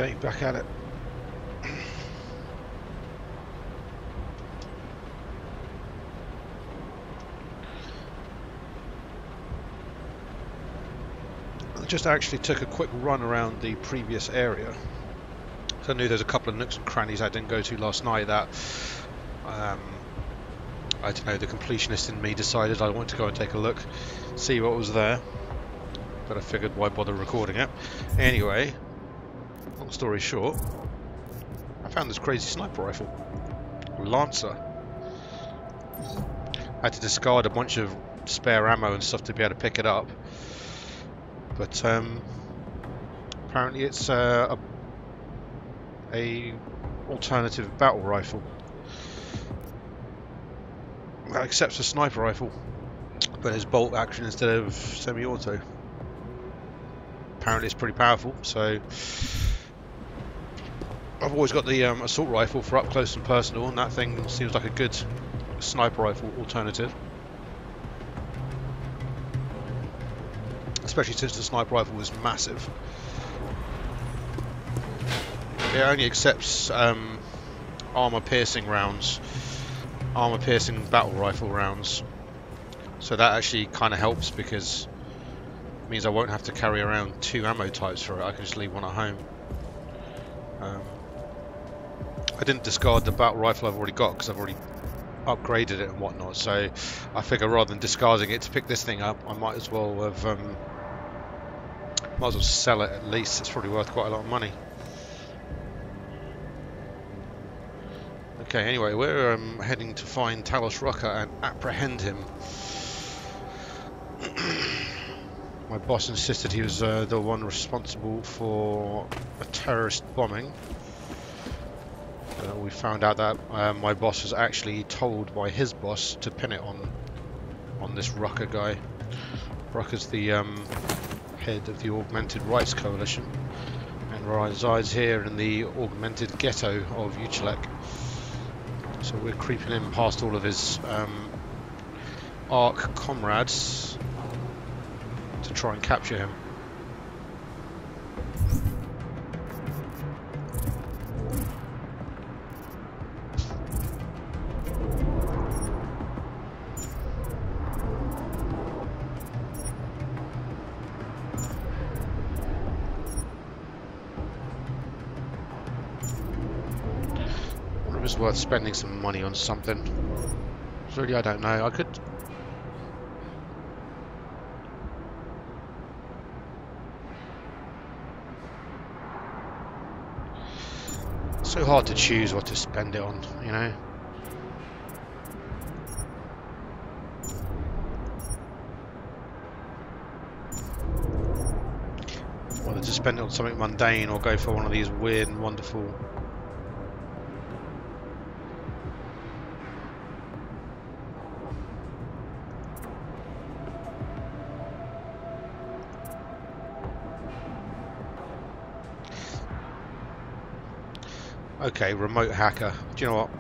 Okay, back at it. I just actually took a quick run around the previous area. So I knew there's a couple of nooks and crannies I didn't go to last night that I don't know, the completionist in me decided I wanted to go and take a look, see what was there. But I figured why bother recording it. Anyway, long story short, I found this crazy sniper rifle. Lancer. I had to discard a bunch of spare ammo and stuff to be able to pick it up. But apparently it's a alternative battle rifle that accepts a sniper rifle, but is bolt action instead of semi-auto. Apparently it's pretty powerful, so I've always got the assault rifle for up close and personal, and that thing seems like a good sniper rifle alternative. Especially since the sniper rifle is massive. It only accepts armor-piercing rounds, armor-piercing battle rifle rounds. So that actually kind of helps because it means I won't have to carry around 2 ammo types for it. I can just leave one at home. I didn't discard the battle rifle I've already got because I've already upgraded it and whatnot. So I figure rather than discarding it to pick this thing up, I might as well have might as well sell it at least. It's probably worth quite a lot of money. Okay, anyway, we're heading to find Talos Rucker and apprehend him. My boss insisted he was the one responsible for a terrorist bombing. We found out that my boss was actually told by his boss to pin it on this Rucker guy. Rucker's the head of the Augmented Rights Coalition and resides here in the augmented ghetto of Uchelek. So we're creeping in past all of his ARC comrades to try and capture him. It's worth spending some money on something. Really, I don't know. I could. It's so hard to choose what to spend it on, you know. Whether to spend it on something mundane or go for one of these weird and wonderful. Okay, remote hacker. Do you know what?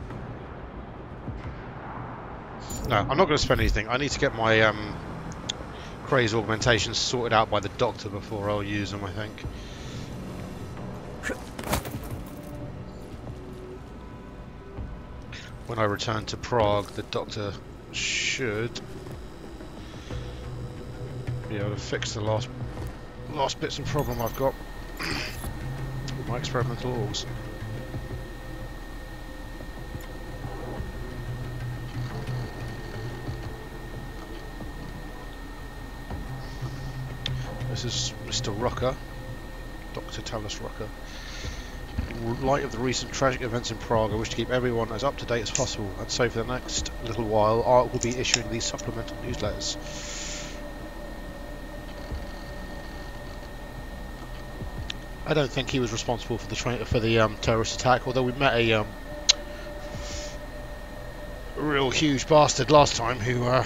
No, I'm not going to spend anything. I need to get my crazy augmentations sorted out by the doctor before I'll use them, I think. When I return to Prague, the doctor should be able to fix the last bits of problem I've got with my experimental augs. This is Mr. Rucker, Dr. Talos Rucker. In light of the recent tragic events in Prague, I wish to keep everyone as up to date as possible, and so for the next little while, ARC will be issuing these supplemental newsletters. I don't think he was responsible for the terrorist attack, although we met a real huge bastard last time who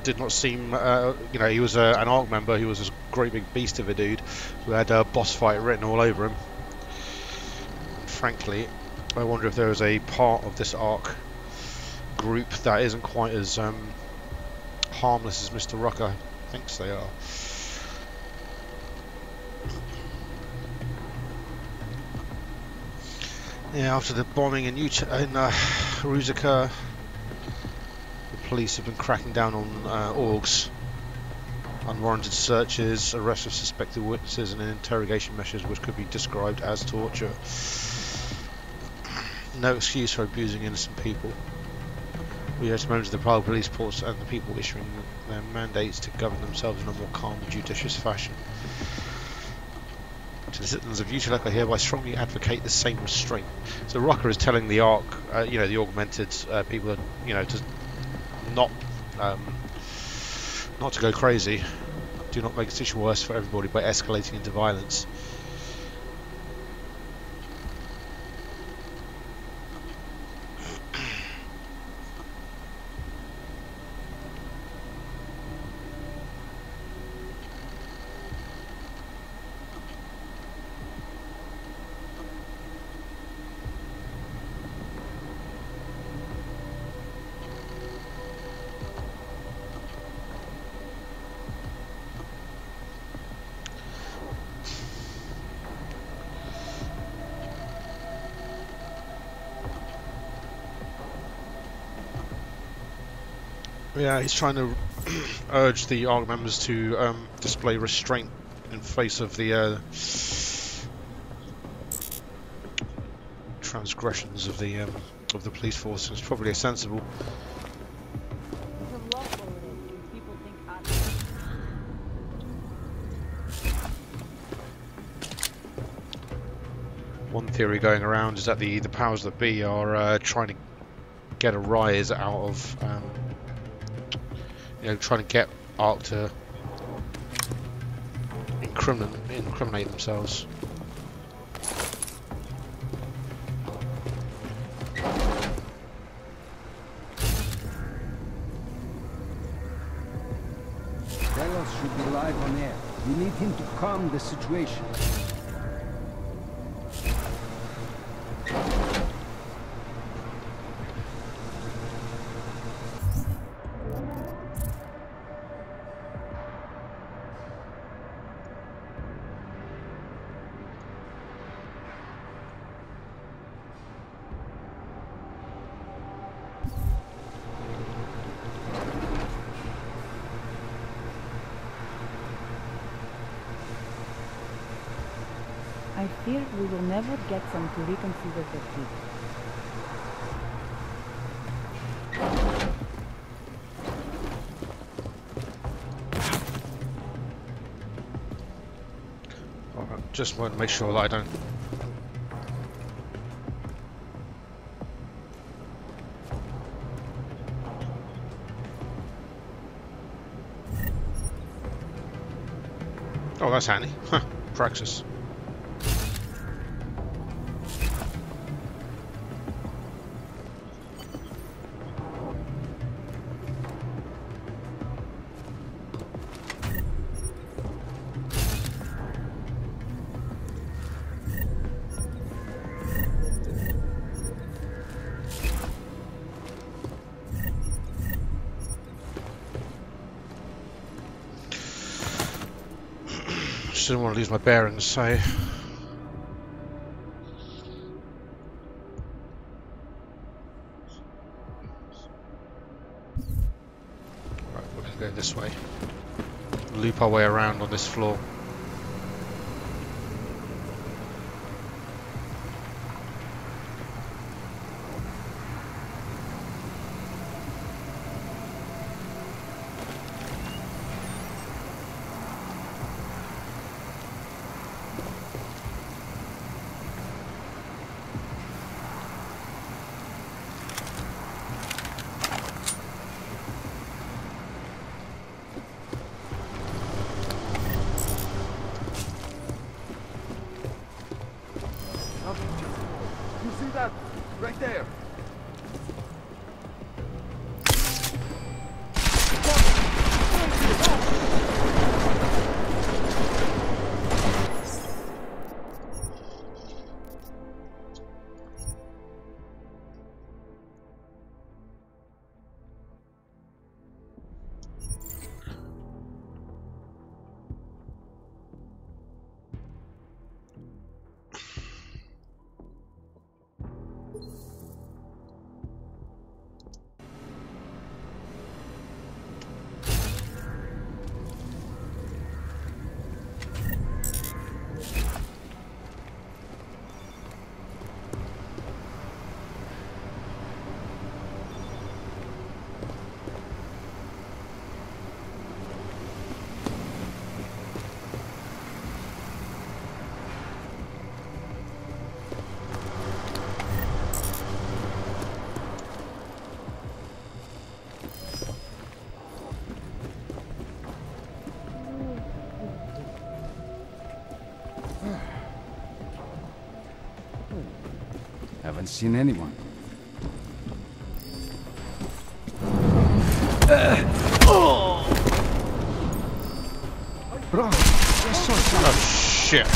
did not seem, you know, he was an ARC member. He was a great big beast of a dude who had a boss fight written all over him. And frankly, I wonder if there is a part of this ARC group that isn't quite as harmless as Mr. Rucker thinks they are. Yeah, after the bombing in Ruzicka, the police have been cracking down on orgs, unwarranted searches, arrests of suspected witnesses, and interrogation measures which could be described as torture. No excuse for abusing innocent people. We urge members of the private police force and the people issuing their mandates to govern themselves in a more calm and judicious fashion. To the citizens of Utilec, I hereby strongly advocate the same restraint. So Rocker is telling the ARC, the augmented people, to not to go crazy. Do not make the situation worse for everybody by escalating into violence. Yeah, he's trying to urge the ARC members to display restraint in face of the transgressions of the police force. It's probably sensible. One theory going around is that the powers that be are trying to get a rise out of trying to get ARC to incriminate themselves. Deus should be live on air. We need him to calm the situation. I fear we will never get them to reconsider their deed. Just want to make sure that I don't. Oh, that's handy. Huh. Praxis. Just didn't want to lose my bearings, so right, we're going to go this way, loop our way around on this floor. seen anyone. Bro, just saw something. Oh shit!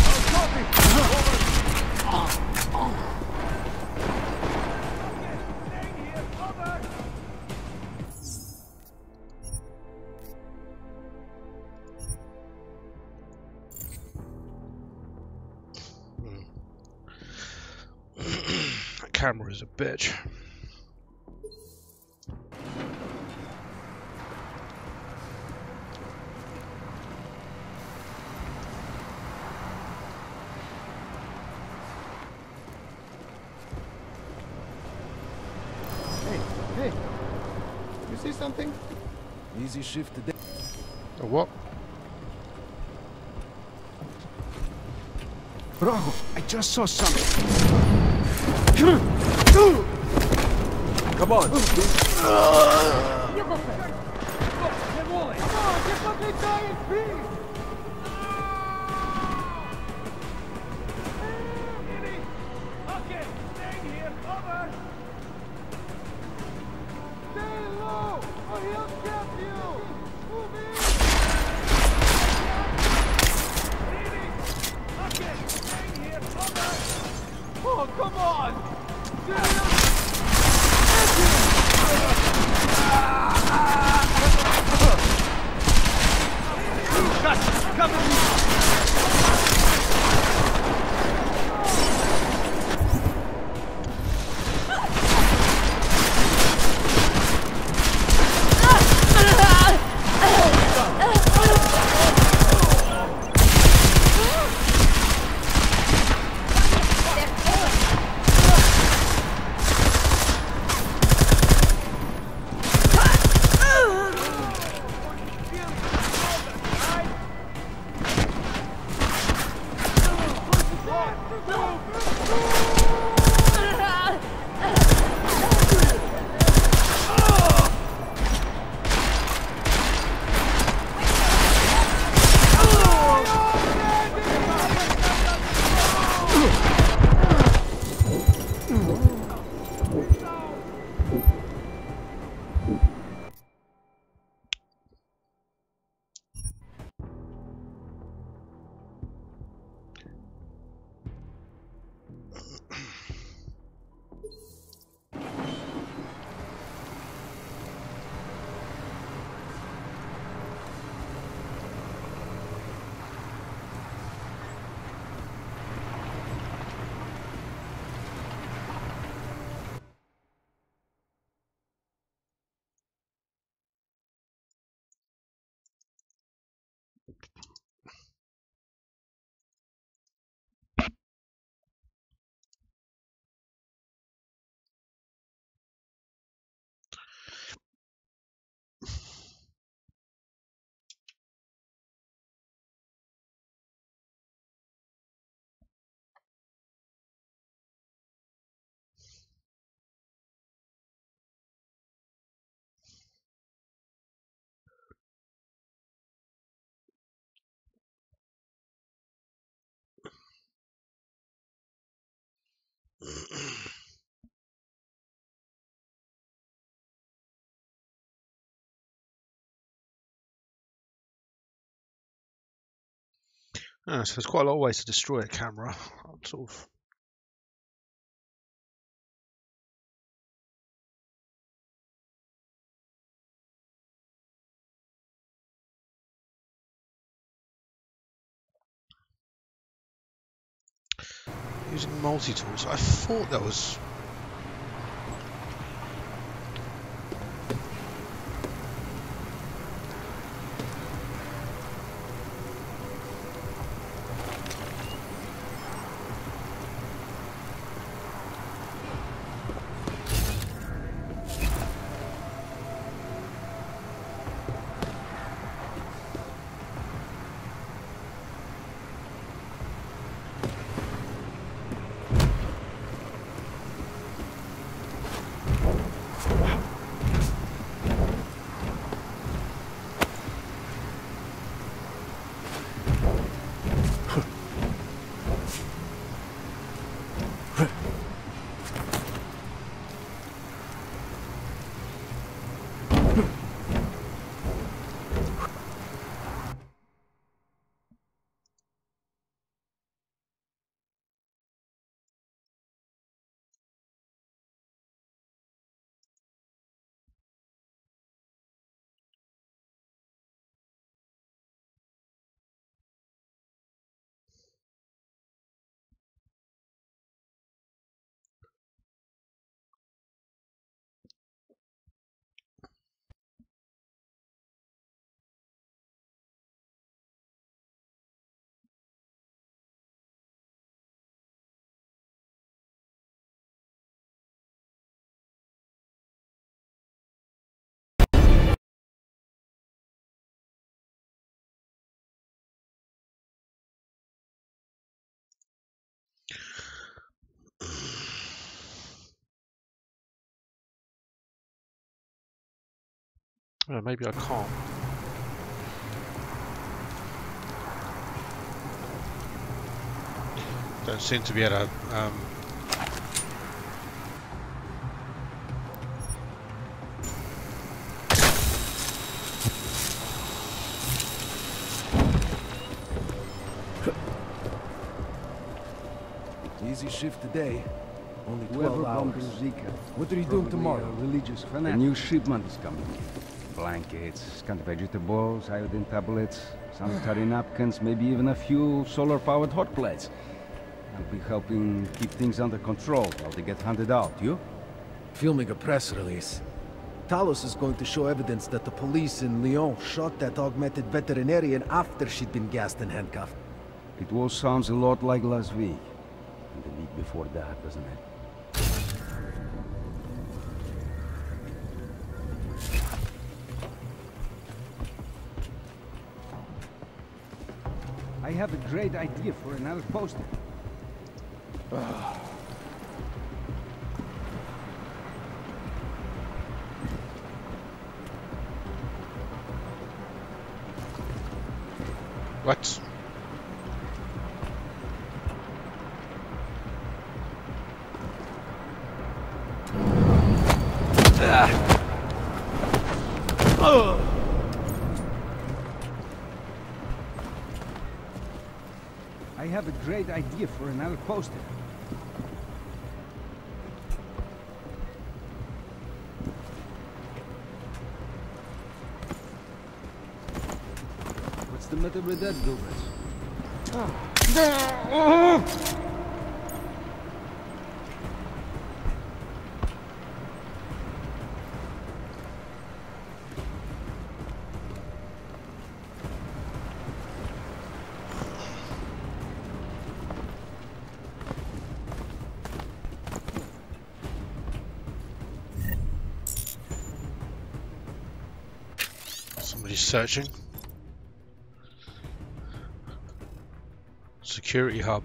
That camera is a bitch. Hey, you see something? Easy shift today. A what? Bro, I just saw something. Come on. You go first. Come on, get fucking die in peace. Okay, stay here, over. Stay low, or he'll trap you. Move in. Okay, stay here, over. Oh, come on. Cover me! So there's quite a lot of ways to destroy a camera. I'm sort of using multi-tools. I thought that was... Maybe I can't. Don't seem to be able to. Easy shift today. Only 12 Whoever bombed hours. Zika. What are you doing tomorrow? Religious fanatic. A new shipment is coming. Blankets, canned vegetables, iodine tablets, sanitary napkins, maybe even a few solar-powered hot plates. I'll be helping keep things under control while they get handed out. You? Filming a press release. Talos is going to show evidence that the police in Lyon shot that augmented veterinarian after she'd been gassed and handcuffed. It all sounds a lot like last week. And the week before that, doesn't it? I have a great idea for another poster. What? I have a great idea for another poster. What's the matter with that, Gilbert? Somebody's searching. Security hub.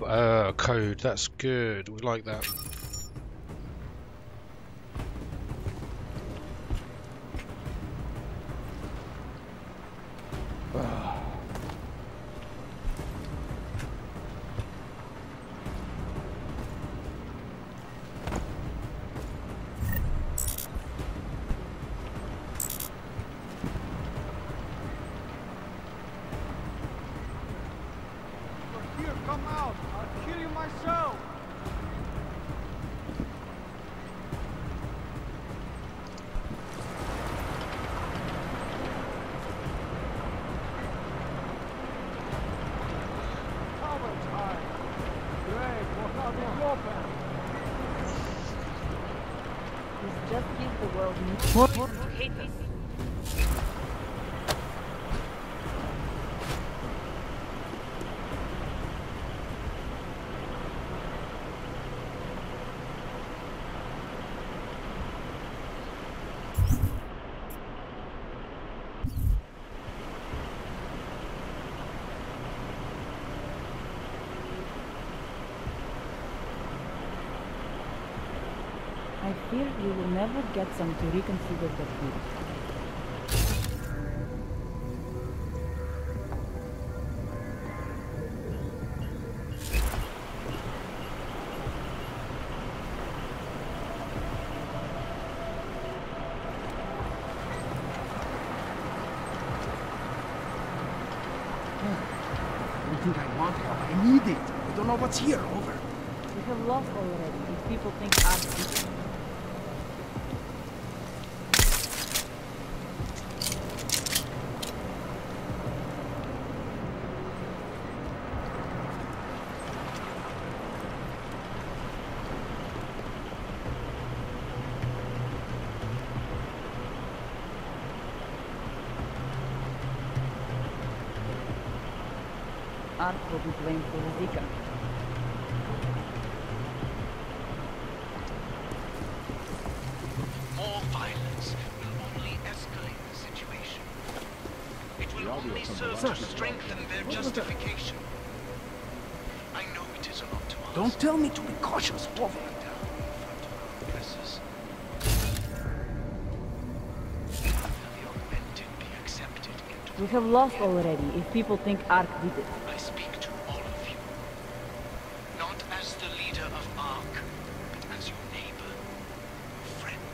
Code. That's good. We like that. Here, come out! I'll kill you myself! Cover time! Great, what are they open? This just gives the world more to hate us. I fear we will never get some to reconfigure the fleet. think I want help. I need it. I don't know what's here. Over. We have lost already if people think us people. Art will be blamed for the Zika. More violence will only escalate the situation. It will only serve to strengthen their justification. I know it is a lot to ask. Don't tell me to be cautious. Over. We have lost already if people think Ark did it. I speak to all of you. Not as the leader of Ark, but as your neighbor, your friend.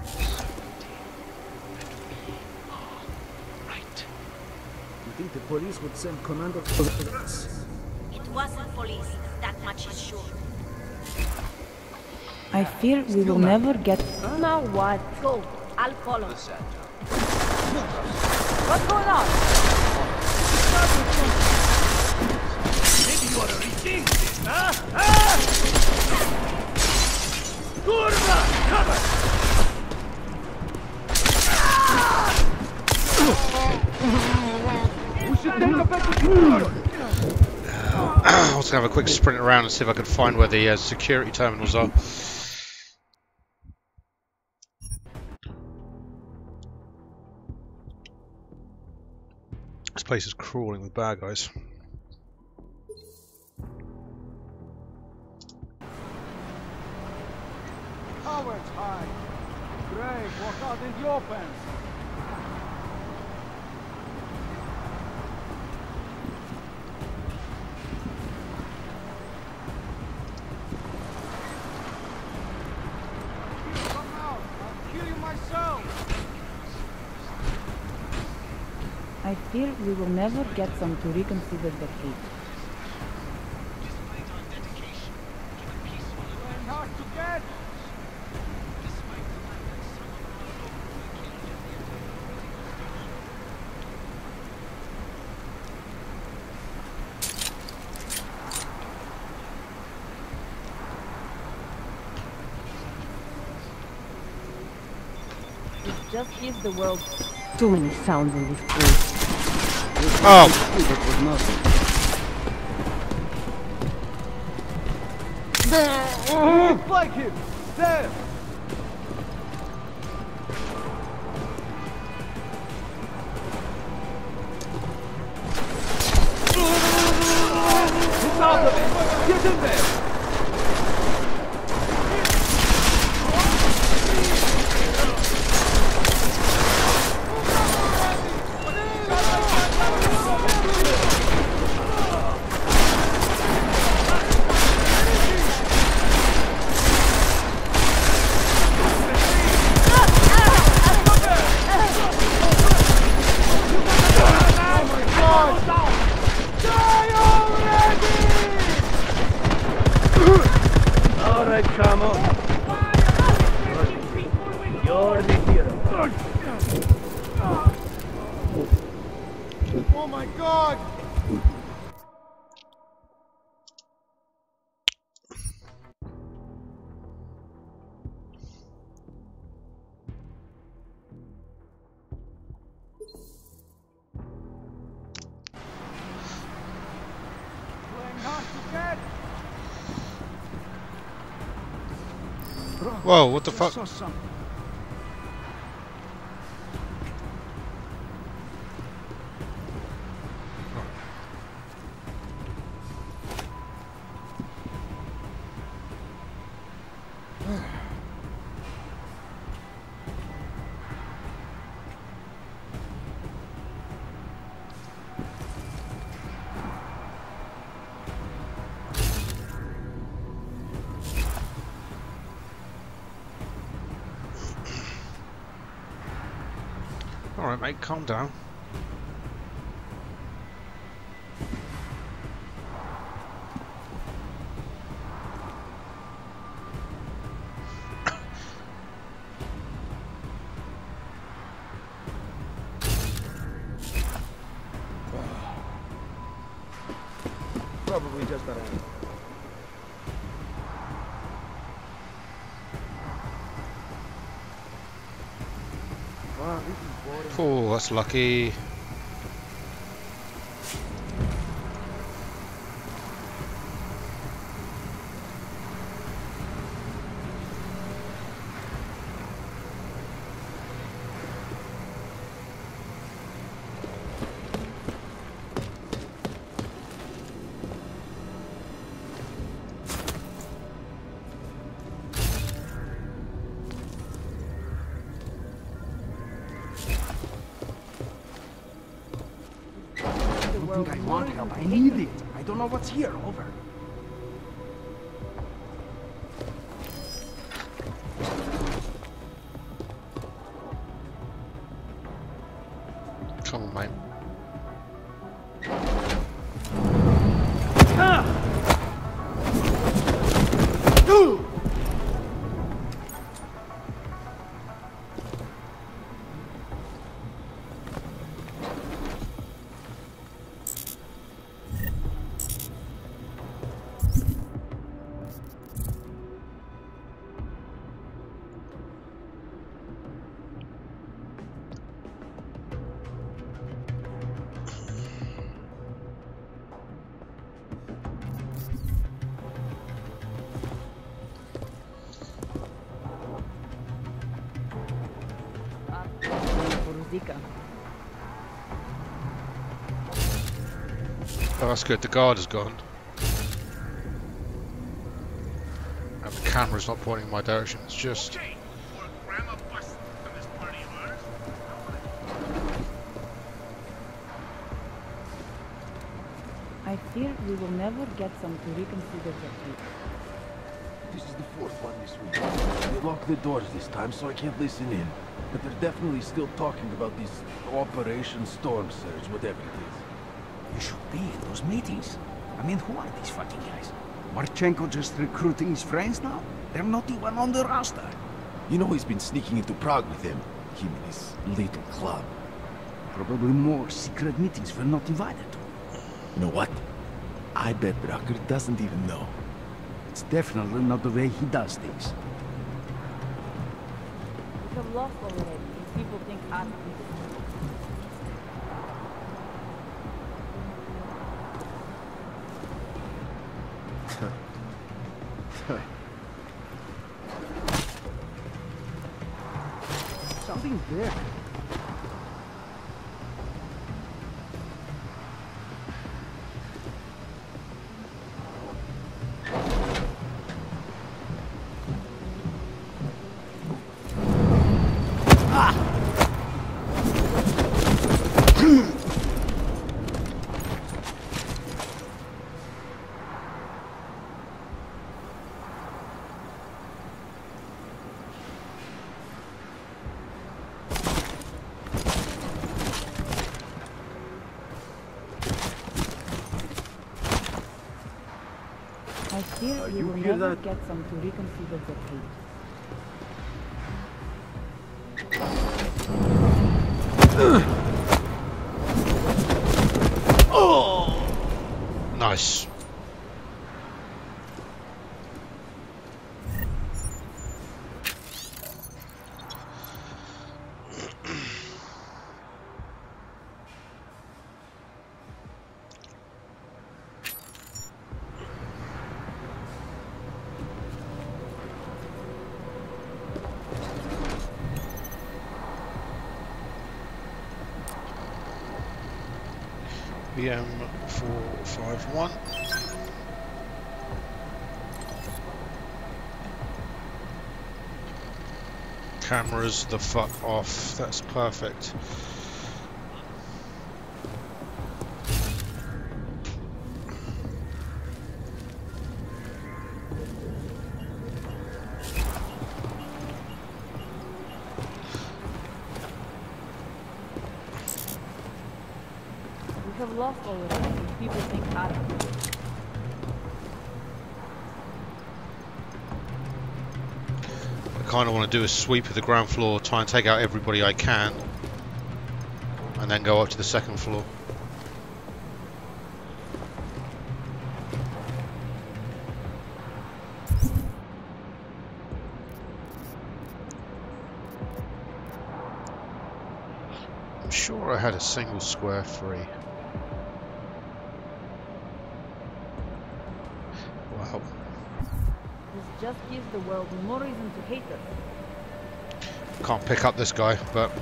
Certainty that we are right. You think the police would send commandos for us? It wasn't police, that much is sure. I fear we will never get... Now what? Go, I'll follow. What's going on? Maybe you ought to rethink this, huh? Ah! Kurva! Cover! We should take a better I was going to have a quick sprint around and see if I could find where the security terminals are. This place is crawling with bad guys. Cowards hide. Brave, walk out in the open. Come out, I'll kill you myself. I fear we will never get some to reconsider the fleet. Playing hard to get. It just gives the world too many sounds in this place. Oh! That was nothing. Flank him! There! Get out of it! Get in there! Alright, come on. You're the hero. Oh my god! Playing hard to get. Whoa, what the fuck? Saw something. Alright mate, calm down. probably just around. Wow, this is boring. Oh, that's lucky. I don't think I want help. I need it. I don't know what's here. Over. Come on, mate. Oh, that's good. The guard is gone. And the camera's not pointing in my direction. It's just... Okay, or grandma bust on this party of ours. I fear we will never get some to reconsider the trip. This is the fourth one this week. They locked the doors this time, so I can't listen in. But they're definitely still talking about this Operation Storm Surge, whatever it is. You should be in those meetings. I mean, who are these fucking guys? Marchenko just recruiting his friends now? They're not even on the roster. You know he's been sneaking into Prague with him. Him and his little club. Probably more secret meetings we're not invited to. You know what? I bet Bracker doesn't even know. It's definitely not the way he does things. We have lost already. These people think I'm Something's there. I fear we you will hear never that? get some to reconsider the trip. Nice. BM451. Cameras the fuck off. That's perfect. We have lost already. These people think I'm I kind of want to do a sweep of the ground floor, try and take out everybody I can, and then go up to the second floor. I'm sure I had a single square free. Wow. This just gives the world more reason to hate us. Can't pick up this guy, but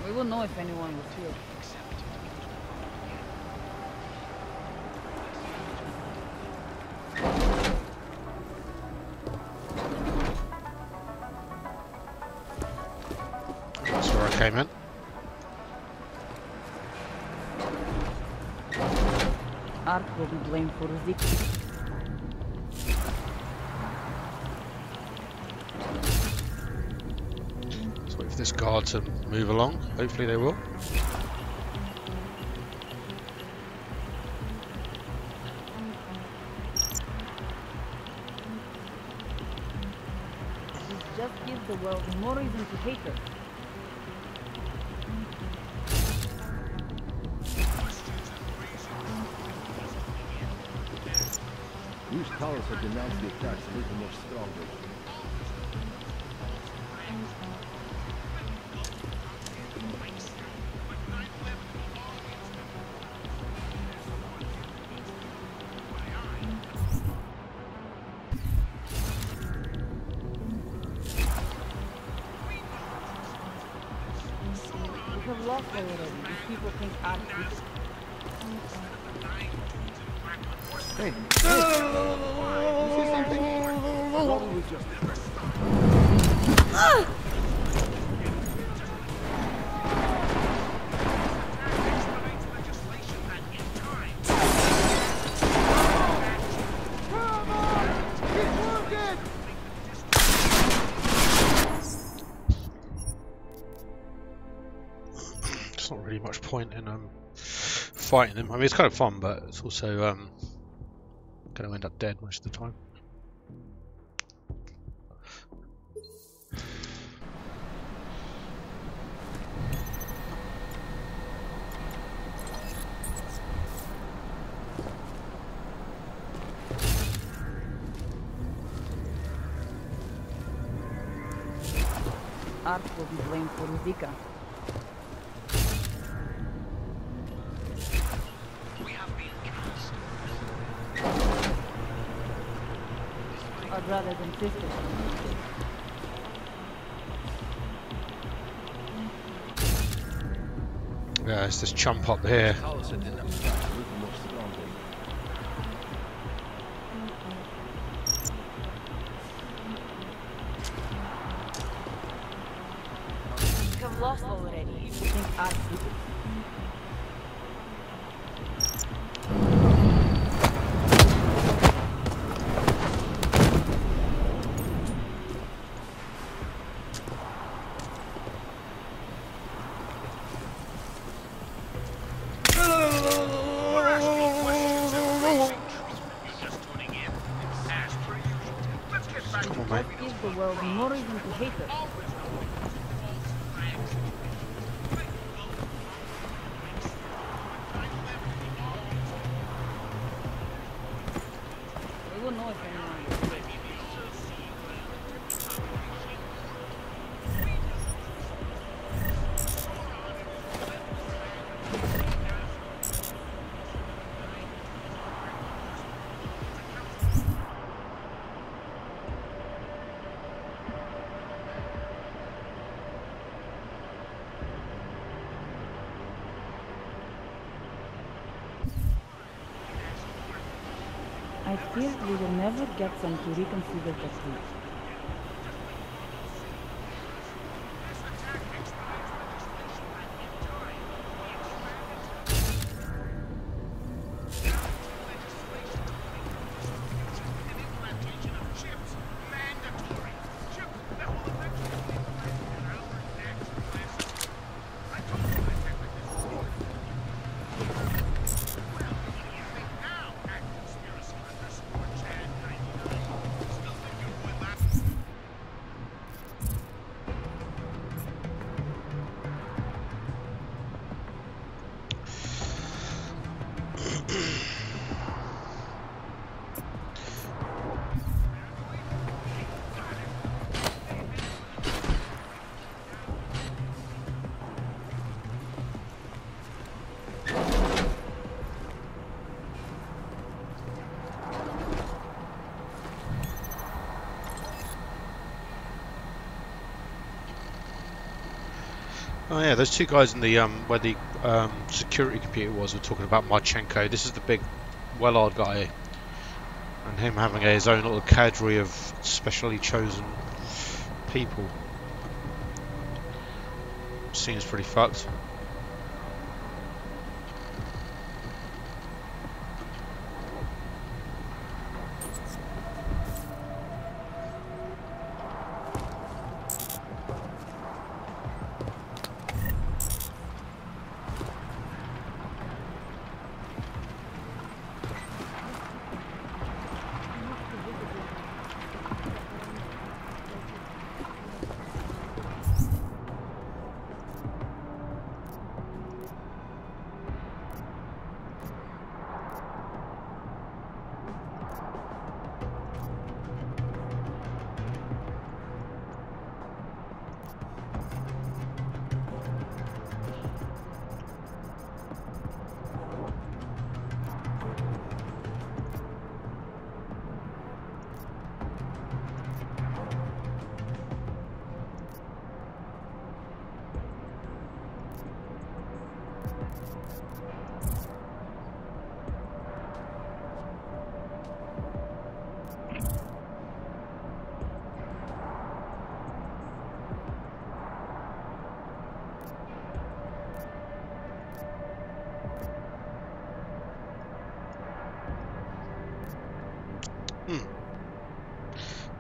We will know if anyone was here. that's where I came in. Art will be blamed for Zeke. Let's wait for this guard to move along. Hopefully they will. This just gives the world more reason to hate us. These towers have denounced the attacks a little more strongly. We have lost already. These people think Art is... Hey! You see something? Probably just... There's not really much point in fighting them. I mean, it's kind of fun, but it's also going to end up dead most of the time. Art will be blamed for Zika. We have been cast. Or brothers and sisters. Yeah, it's this chump up here. Towers have denounced the attacks a little more strongly. We have lost already. People think Art is... Come on, mate. Just gives the world more reason to hate us. We will know if anyone is here. I fear we will never get some to reconsider the fleet. Oh yeah, those two guys in the where the security computer was were talking about Marchenko. This is the big Wellard guy, and him having his own little cadre of specially chosen people. Seems pretty fucked.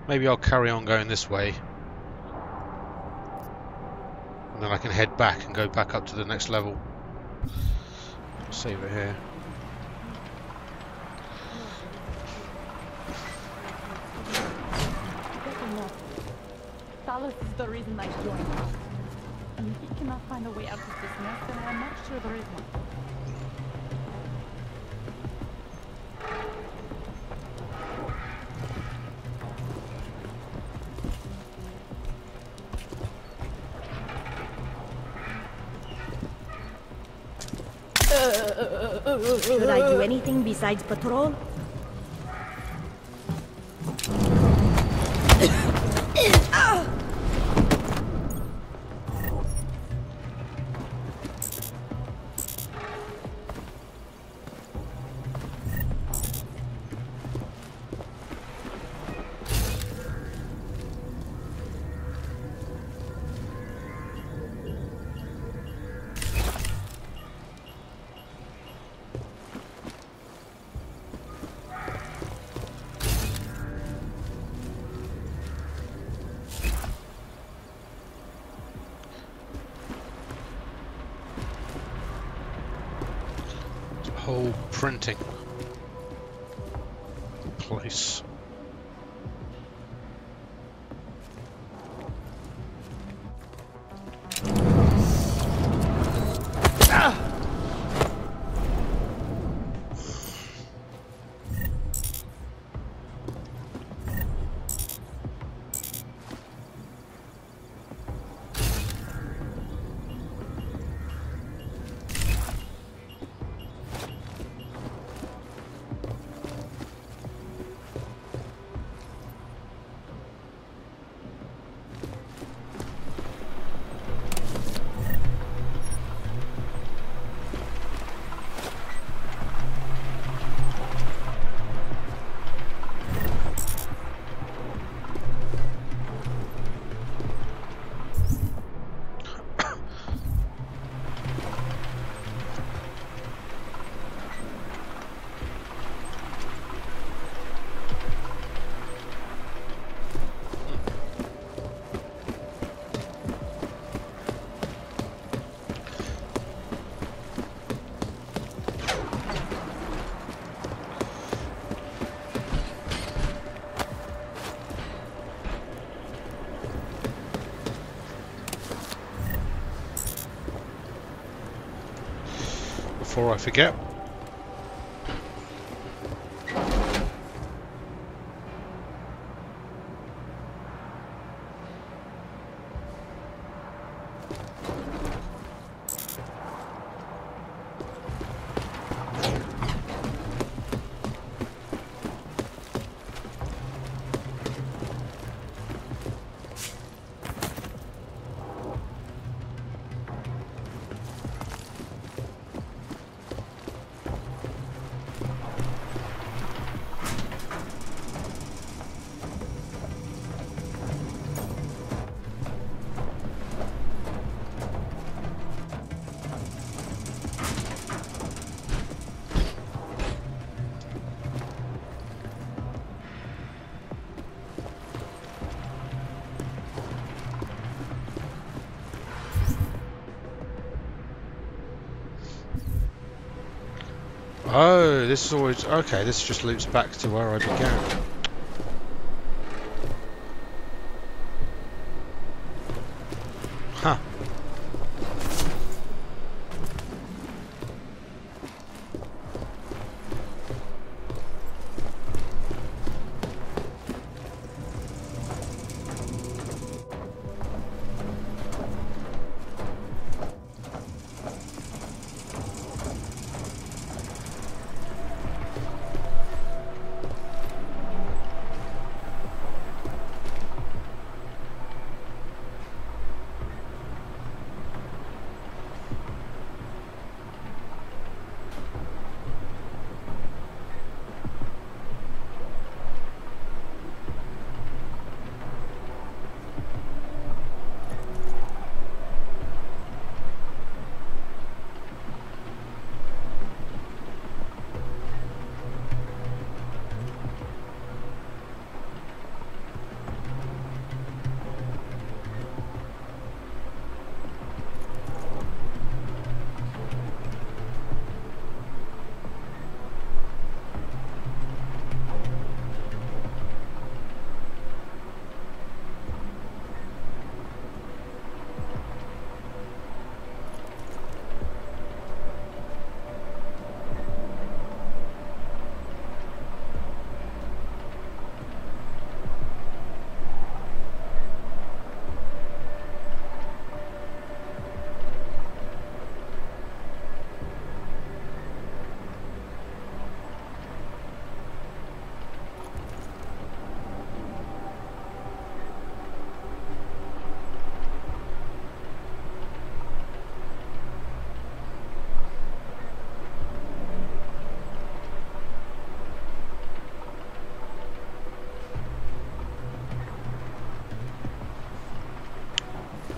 Maybe I'll carry on going this way, and then I can head back and go back up to the next level. Save it here. Talos is the reason I joined. And if he cannot find a way out of this mess, then I'm not sure there is one. Should I do anything besides patrol? Whole printing place. Before I forget. Oh, this is always... Okay, this just loops back to where I began. Huh.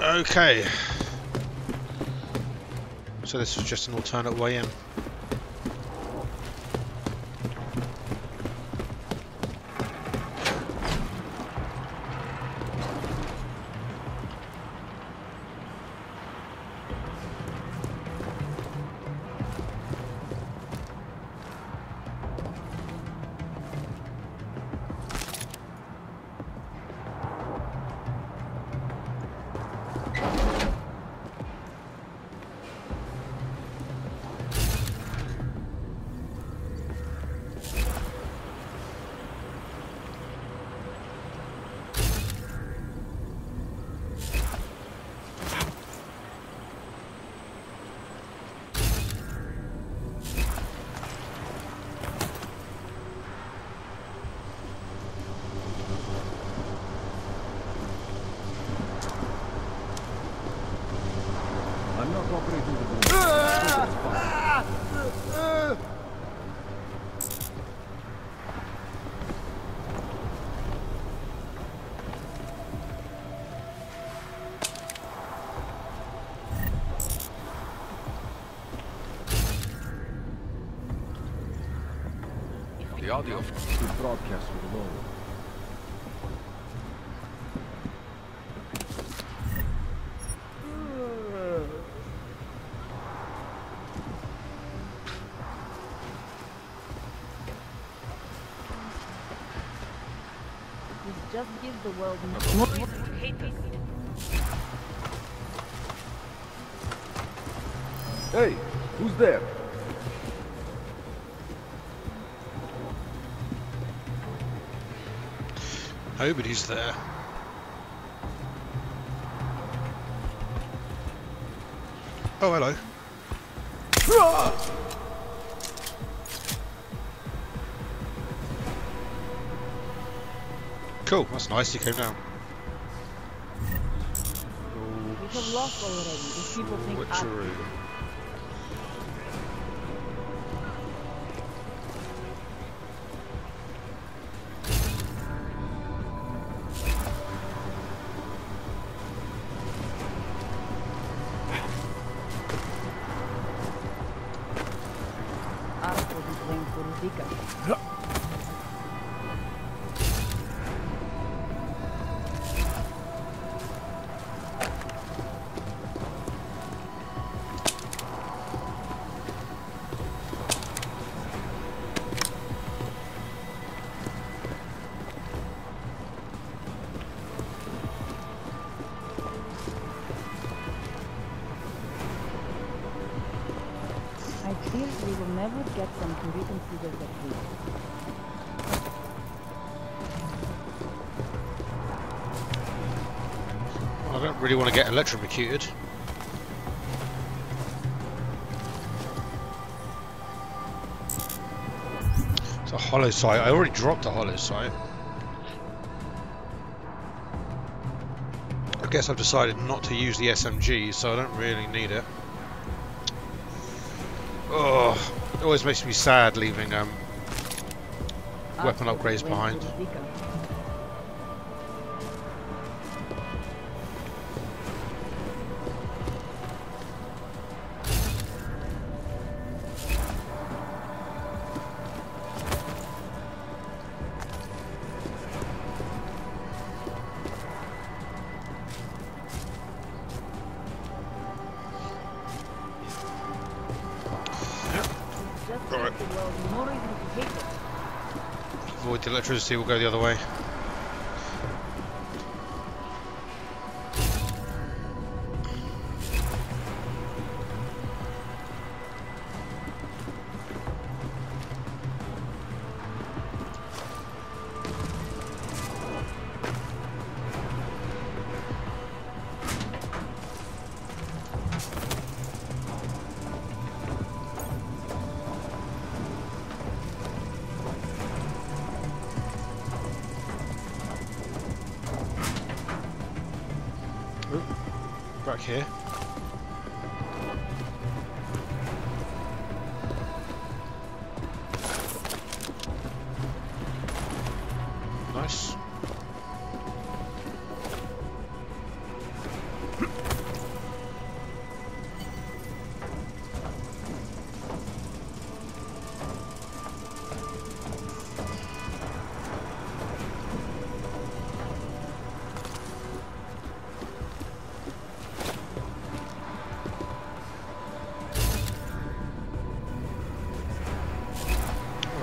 Okay. So this was just an alternate way in. I'm not operating the boom. It's fine. The audio to broadcast with the low. Just give the world more haters. Hey, who's there? Nobody's there. Oh, hello. Cool, that's nice, he came down. We have lost already. These people think Witcheroo. Arco is playing Politica. never get them to reconsider their fate. I don't really want to get electrocuted. It's a hollow sight. I already dropped a hollow sight. I guess I've decided not to use the SMG, so I don't really need it. Oh, it always makes me sad leaving weapon upgrades behind. Avoid the electricity, we'll go the other way. Back here. Nice.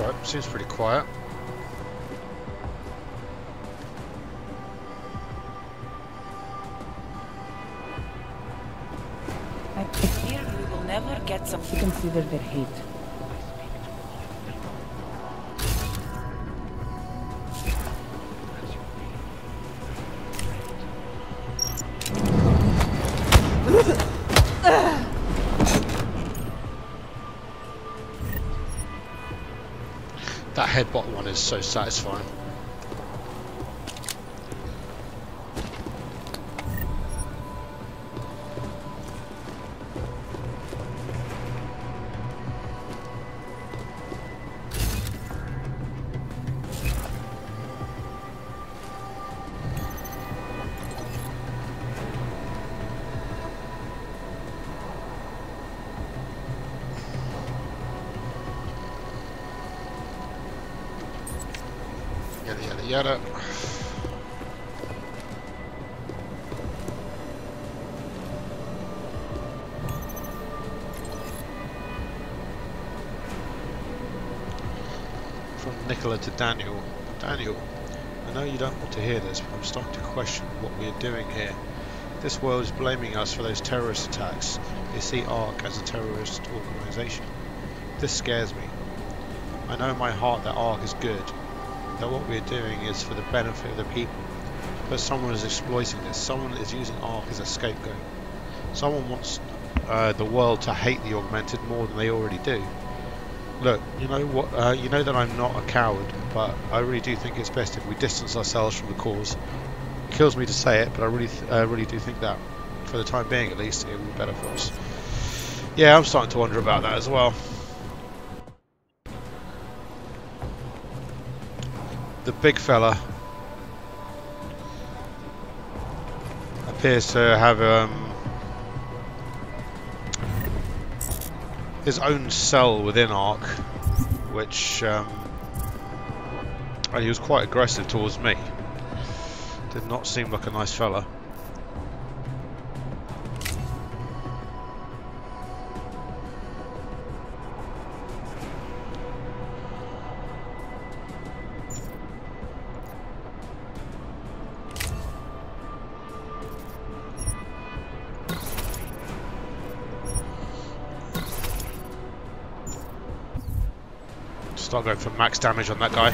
Alright, seems pretty quiet. I fear we will never get some to consider their hate. That headbutt one is so satisfying. Yada yada yada. From Nicola to Daniel. Daniel, I know you don't want to hear this, but I'm starting to question what we are doing here. This world is blaming us for those terrorist attacks. They see ARC as a terrorist organisation. This scares me. I know in my heart that ARC is good, that what we're doing is for the benefit of the people. But someone is exploiting this. Someone is using ARC as a scapegoat. Someone wants the world to hate the Augmented more than they already do. Look, you know what? You know that I'm not a coward, but I really do think it's best if we distance ourselves from the cause. It kills me to say it, but I really do think that, for the time being at least, it would be better for us. Yeah, I'm starting to wonder about that as well. The big fella appears to have his own cell within ARC, which and he was quite aggressive towards me. Did not seem like a nice fella. Start going for max damage on that guy.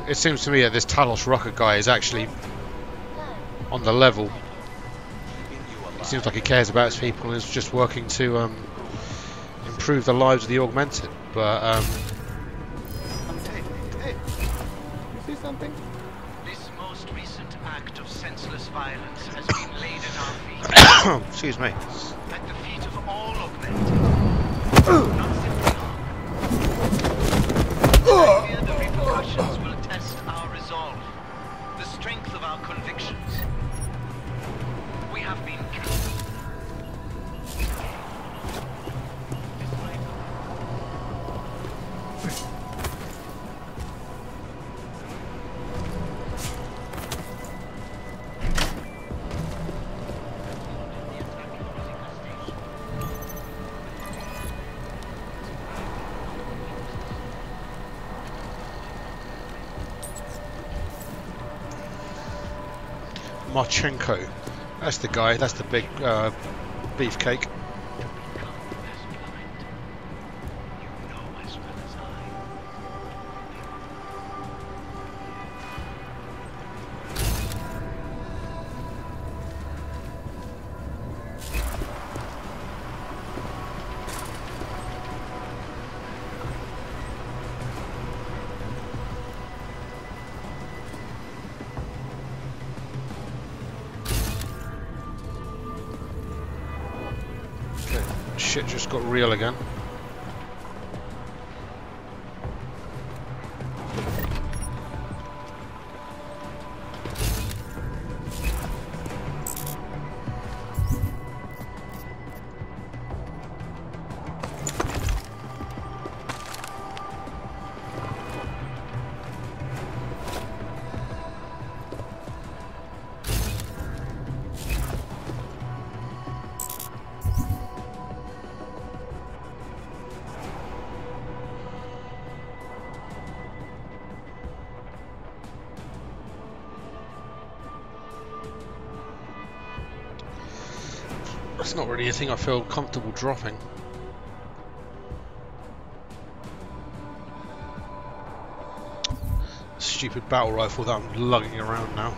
It seems to me that this Talos rocket guy is actually on the level. It seems like he cares about his people and is just working to improve the lives of the augmented. But Hey, you see something? This most recent act of senseless violence has been laid at our feet. excuse me. At the feet of all augmented. Not simply harm. I fear the repercussions will test our resolve, the strength of our convictions. We have been Marchenko. That's the guy. That's the big beefcake. Shit just got real again. That's not really a thing I feel comfortable dropping. Stupid battle rifle that I'm lugging around now.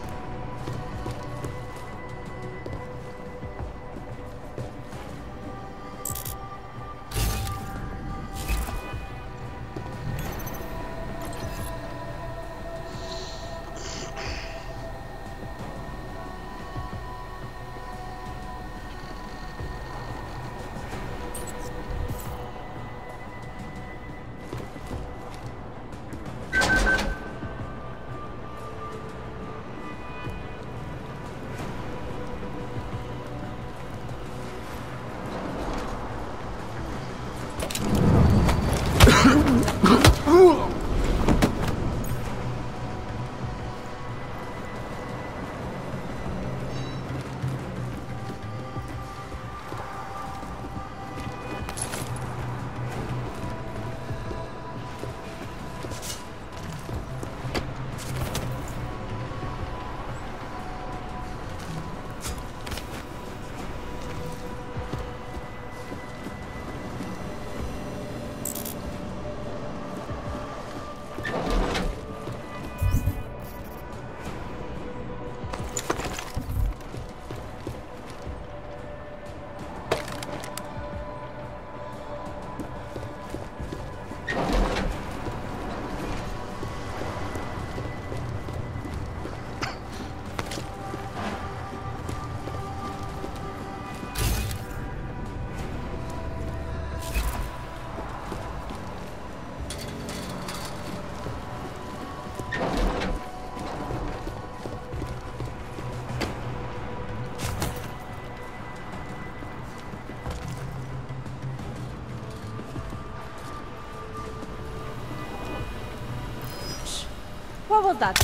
What was that?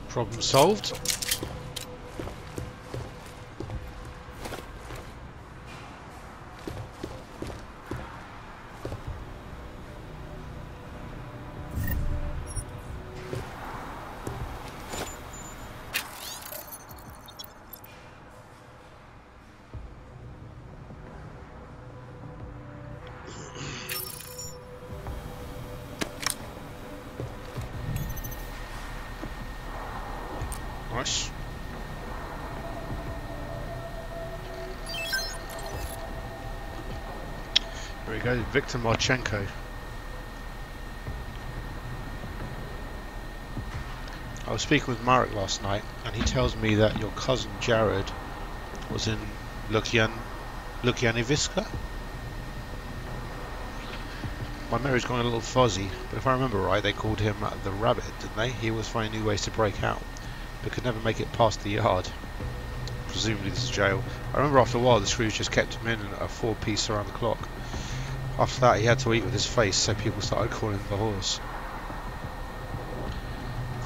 Problem solved. There we go, Viktor Marchenko. I was speaking with Marek last night, and he tells me that your cousin Jared was in Lukjanowice? My memory's gone a little fuzzy, but if I remember right, they called him the Rabbit, didn't they? He was finding new ways to break out, but could never make it past the yard. Presumably this is jail. I remember after a while the screws just kept him in a 4-piece around the clock. After that he had to eat with his face, so people started calling him the Horse.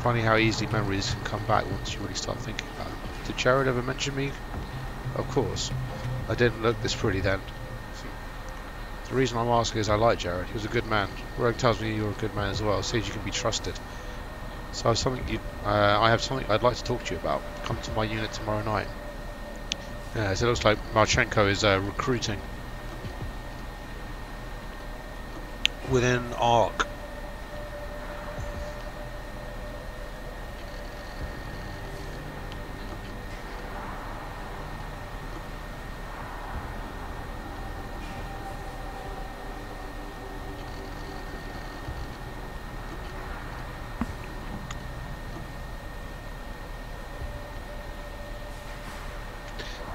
Funny how easily memories can come back once you really start thinking about them. Did Jared ever mention me? Of course. I didn't look this pretty then. The reason I'm asking is I like Jared. He was a good man. Rogue tells me you're a good man as well. Says you can be trusted. So I have something I'd like to talk to you about. Come to my unit tomorrow night. Yeah, so it looks like Marchenko is recruiting within ARC.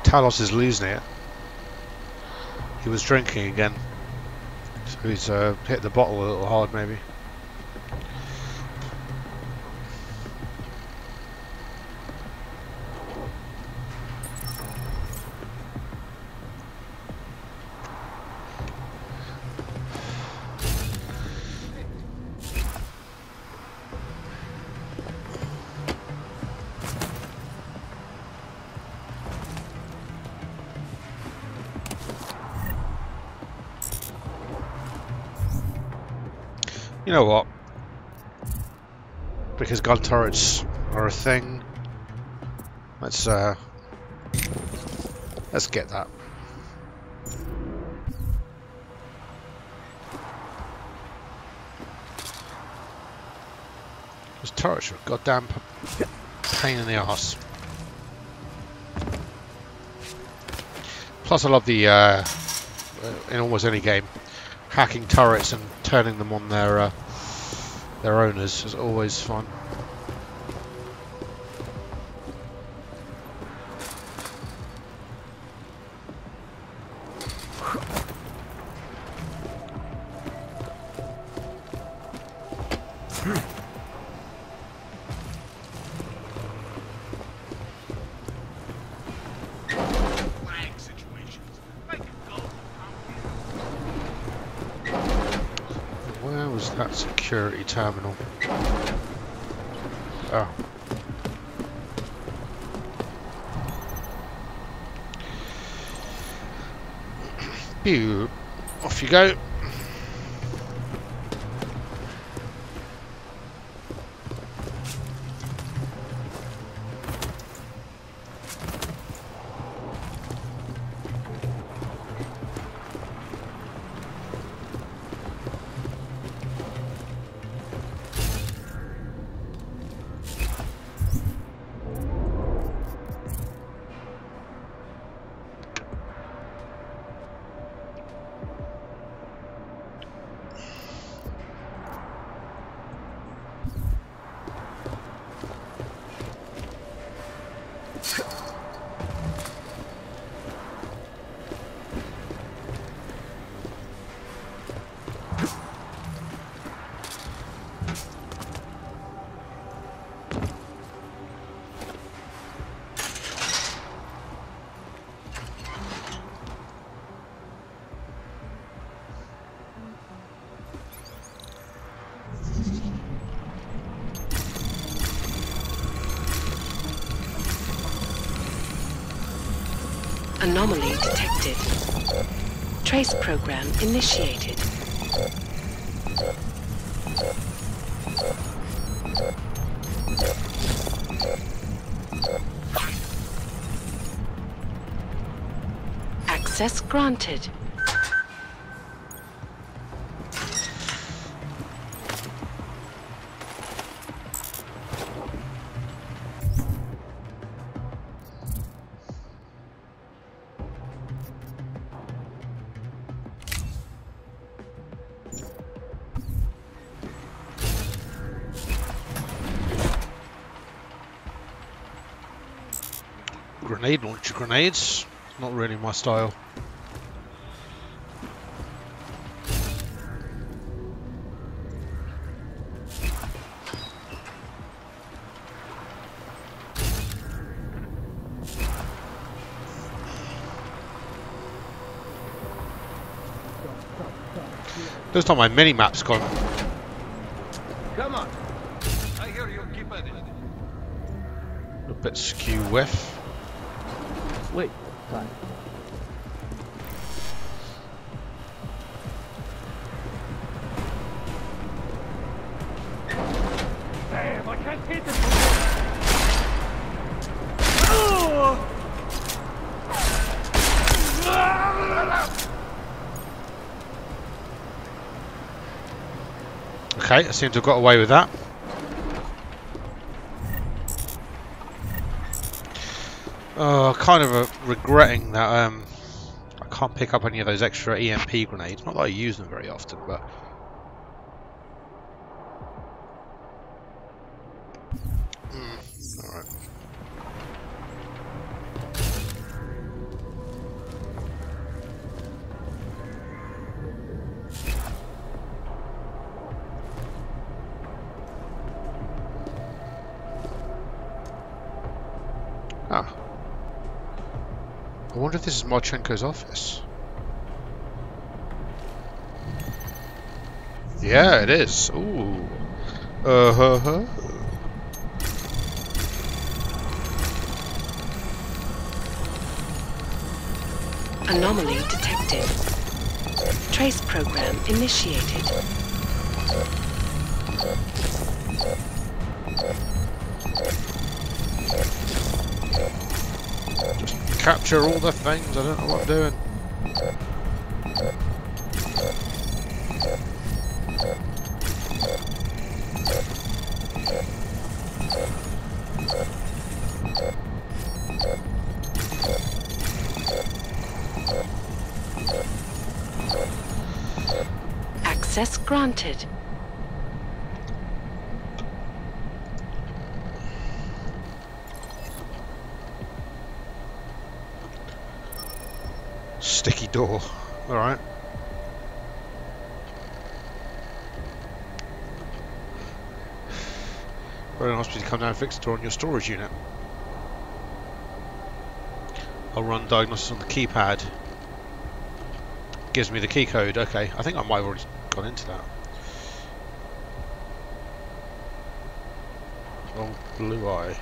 Talos is losing it. He was drinking again, so he's hit the bottle a little hard maybe. You know what? Because gun turrets are a thing, let's get that. Those turrets are a goddamn pain in the arse. Plus I love the in almost any game, hacking turrets and turning them on their owners is always fun. That security terminal. Oh. Pew. Off you go. Anomaly detected. Trace program initiated. Access granted. Grenade launcher grenades. Not really my style. This time my mini-map's gone. Come on. I hear you. Keep at it. A bit skew whiff. Wait, time. Damn, I can't hit it. Oh! Okay, I seem to have got away with that. Kind of regretting that I can't pick up any of those extra EMP grenades. Not that I use them very often, but all right. Ah. I wonder if this is Marchenko's office. Yeah, it is. Ooh. Anomaly detected. Trace program initiated. Just capture all the things. I don't know what I'm doing. Access granted. Sticky door. Alright. Very nice of you to come down and fix the door on your storage unit. I'll run diagnosis on the keypad. Gives me the key code. Okay, I think I might have already gone into that. Oh, blue eye.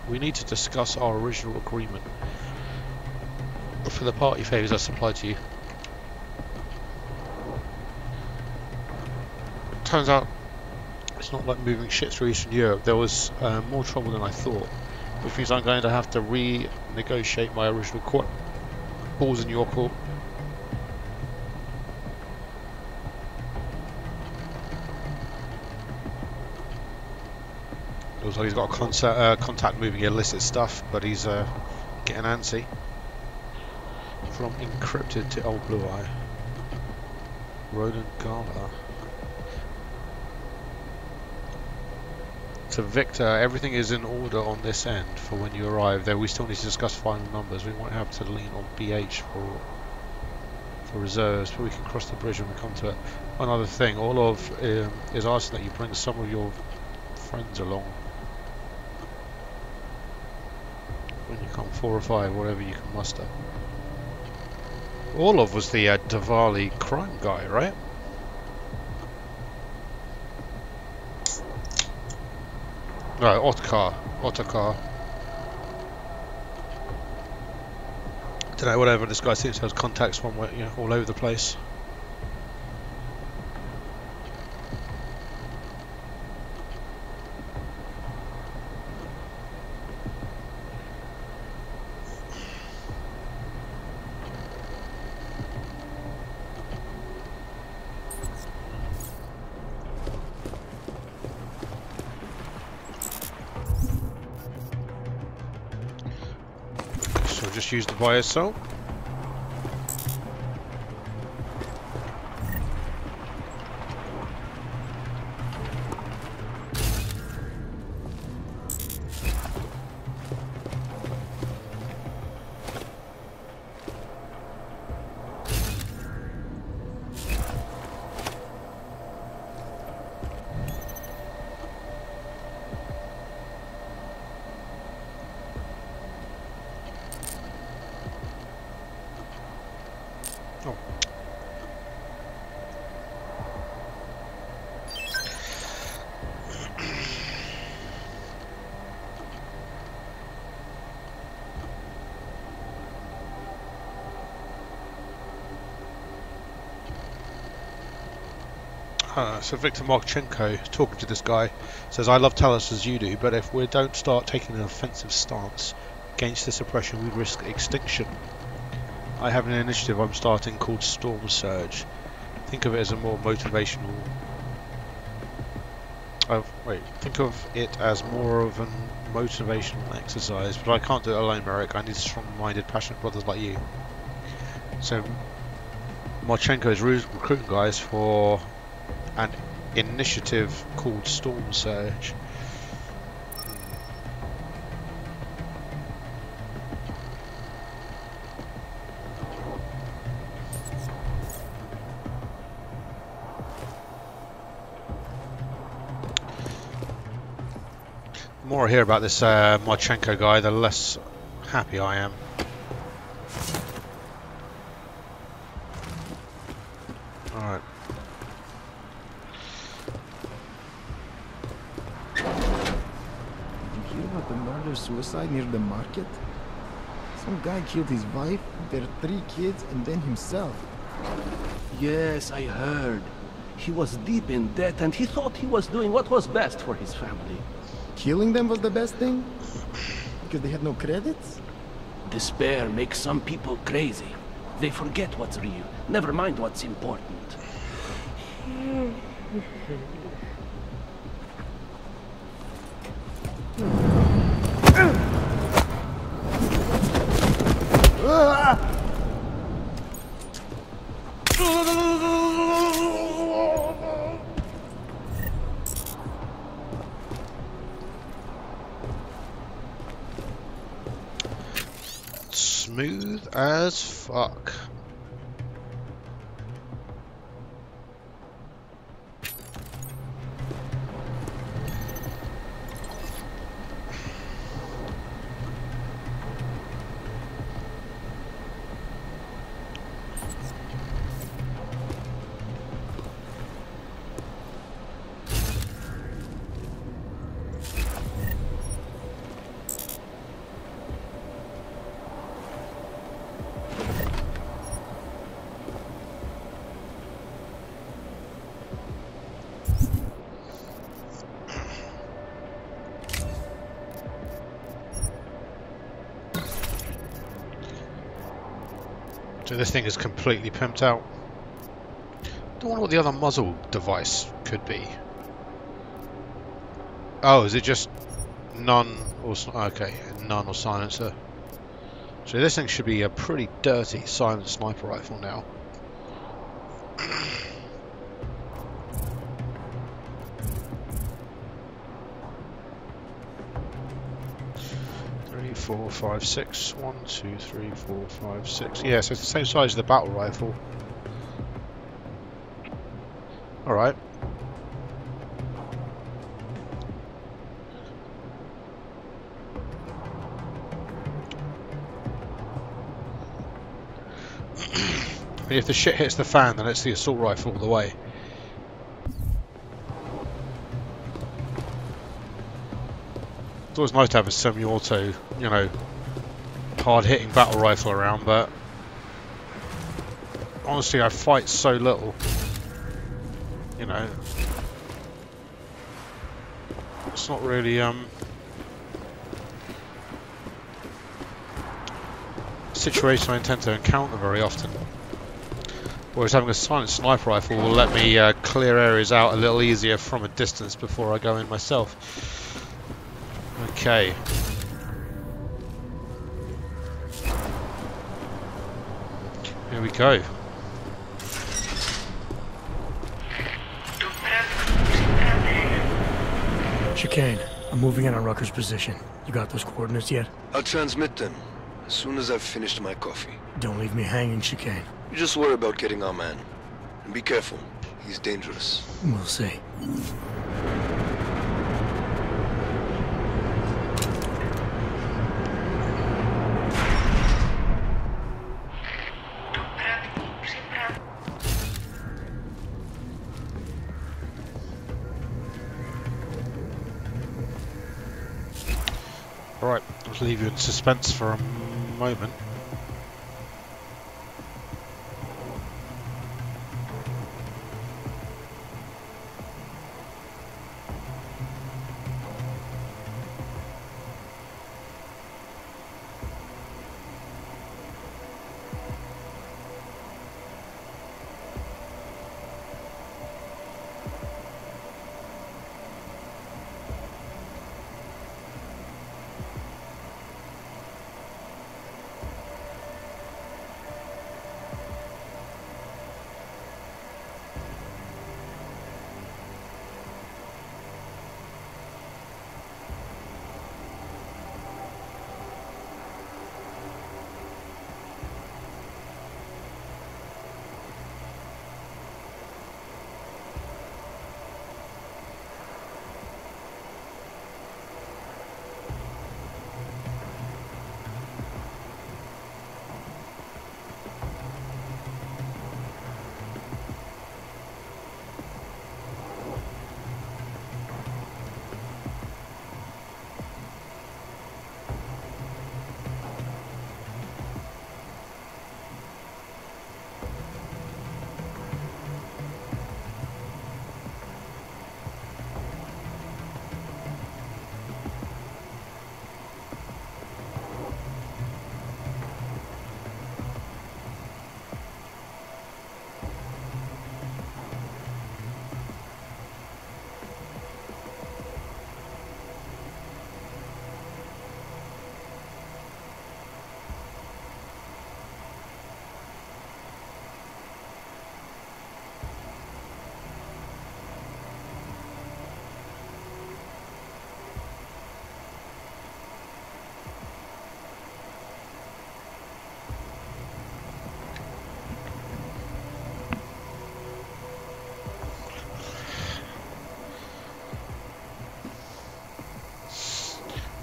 We need to discuss our original agreement for the party favours I supplied to you. Turns out it's not like moving shit through Eastern Europe. There was more trouble than I thought, which means I'm going to have to renegotiate my original court. Balls in your court. Looks like he's got a contact moving illicit stuff, but he's getting antsy. From encrypted to old blue eye. Roland Gala. To Victor, everything is in order on this end for when you arrive. Though we still need to discuss final numbers. We might have to lean on BH for reserves, but we can cross the bridge when we come to it. Another thing, Orlov is asking that you bring some of your friends along. When you come 4 or 5, whatever you can muster. Orlov was the Diwali crime guy, right? No, Otkar. Don't know, whatever. This guy seems to have contacts one way, you know, all over the place. Just use the buy assault. So Viktor Marchenko, talking to this guy, says, I love Talos as you do, but if we don't start taking an offensive stance against this oppression, we risk extinction. I have an initiative I'm starting called Storm Surge. Think of it as a more motivational... think of it as more of a motivational exercise, but I can't do it alone, Merrick. I need strong-minded, passionate brothers like you. So, Marchenko is recruiting guys for an initiative called Storm Surge. The more I hear about this Marchenko guy, the less happy I am. Alright. Did you hear about the murder-suicide near the market? Some guy killed his wife, their 3 kids, and then himself. Yes, I heard. He was deep in debt and he thought he was doing what was best for his family. Killing them was the best thing? Because they had no credits? Despair makes some people crazy. They forget what's real, never mind what's important. Smooth as fuck. So this thing is completely pimped out. Don't wonder what the other muzzle device could be. Oh, is it just none or okay, none or silencer? So this thing should be a pretty dirty silent sniper rifle now. 4, 5, 6. 1, 2, 3, 4, 5, 6. Yeah, so it's the same size as the battle rifle. Alright. If the shit hits the fan, then it's the assault rifle all the way. It's always nice to have a semi-auto, you know, hard-hitting battle rifle around, but honestly, I fight so little, you know. It's not really a situation I intend to encounter very often. Whereas having a silent sniper rifle will let me clear areas out a little easier from a distance before I go in myself. Okay. Here we go. Chicane, I'm moving in on Rucker's position. You got those coordinates yet? I'll transmit them as soon as I've finished my coffee. Don't leave me hanging, Chicane. You just worry about getting our man. And be careful. He's dangerous. We'll see. Right, I'll leave you in suspense for a moment.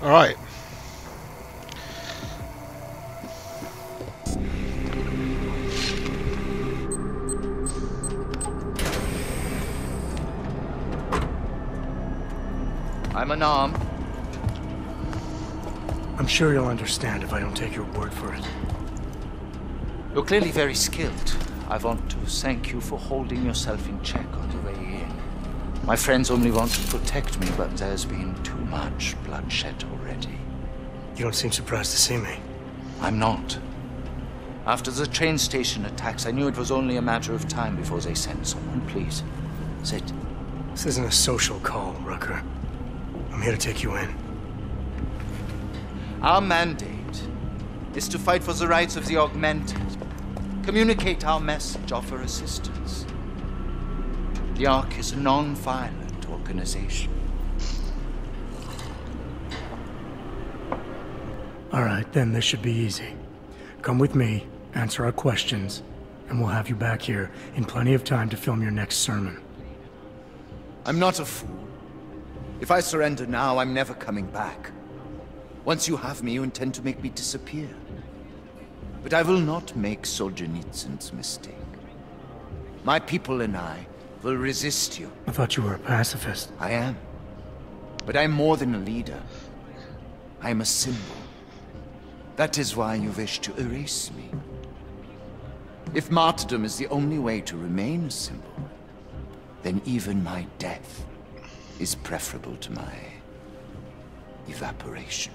Alright. I'm unarmed. I'm sure you'll understand if I don't take your word for it. You're clearly very skilled. I want to thank you for holding yourself in check on the way in. My friends only want to protect me, but there's been too much bloodshed already. You don't seem surprised to see me. I'm not. After the train station attacks, I knew it was only a matter of time before they sent someone. Please, sit. This isn't a social call, Rucker. I'm here to take you in. Our mandate is to fight for the rights of the augmented. Communicate our message, offer assistance. The Ark is a non-violent organization. Alright, then this should be easy. Come with me, answer our questions, and we'll have you back here in plenty of time to film your next sermon. I'm not a fool. If I surrender now, I'm never coming back. Once you have me, you intend to make me disappear. But I will not make Solzhenitsyn's mistake. My people and I will resist you. I thought you were a pacifist. I am. But I'm more than a leader. I'm a symbol. That is why you wish to erase me. If martyrdom is the only way to remain a symbol, then even my death is preferable to my evaporation.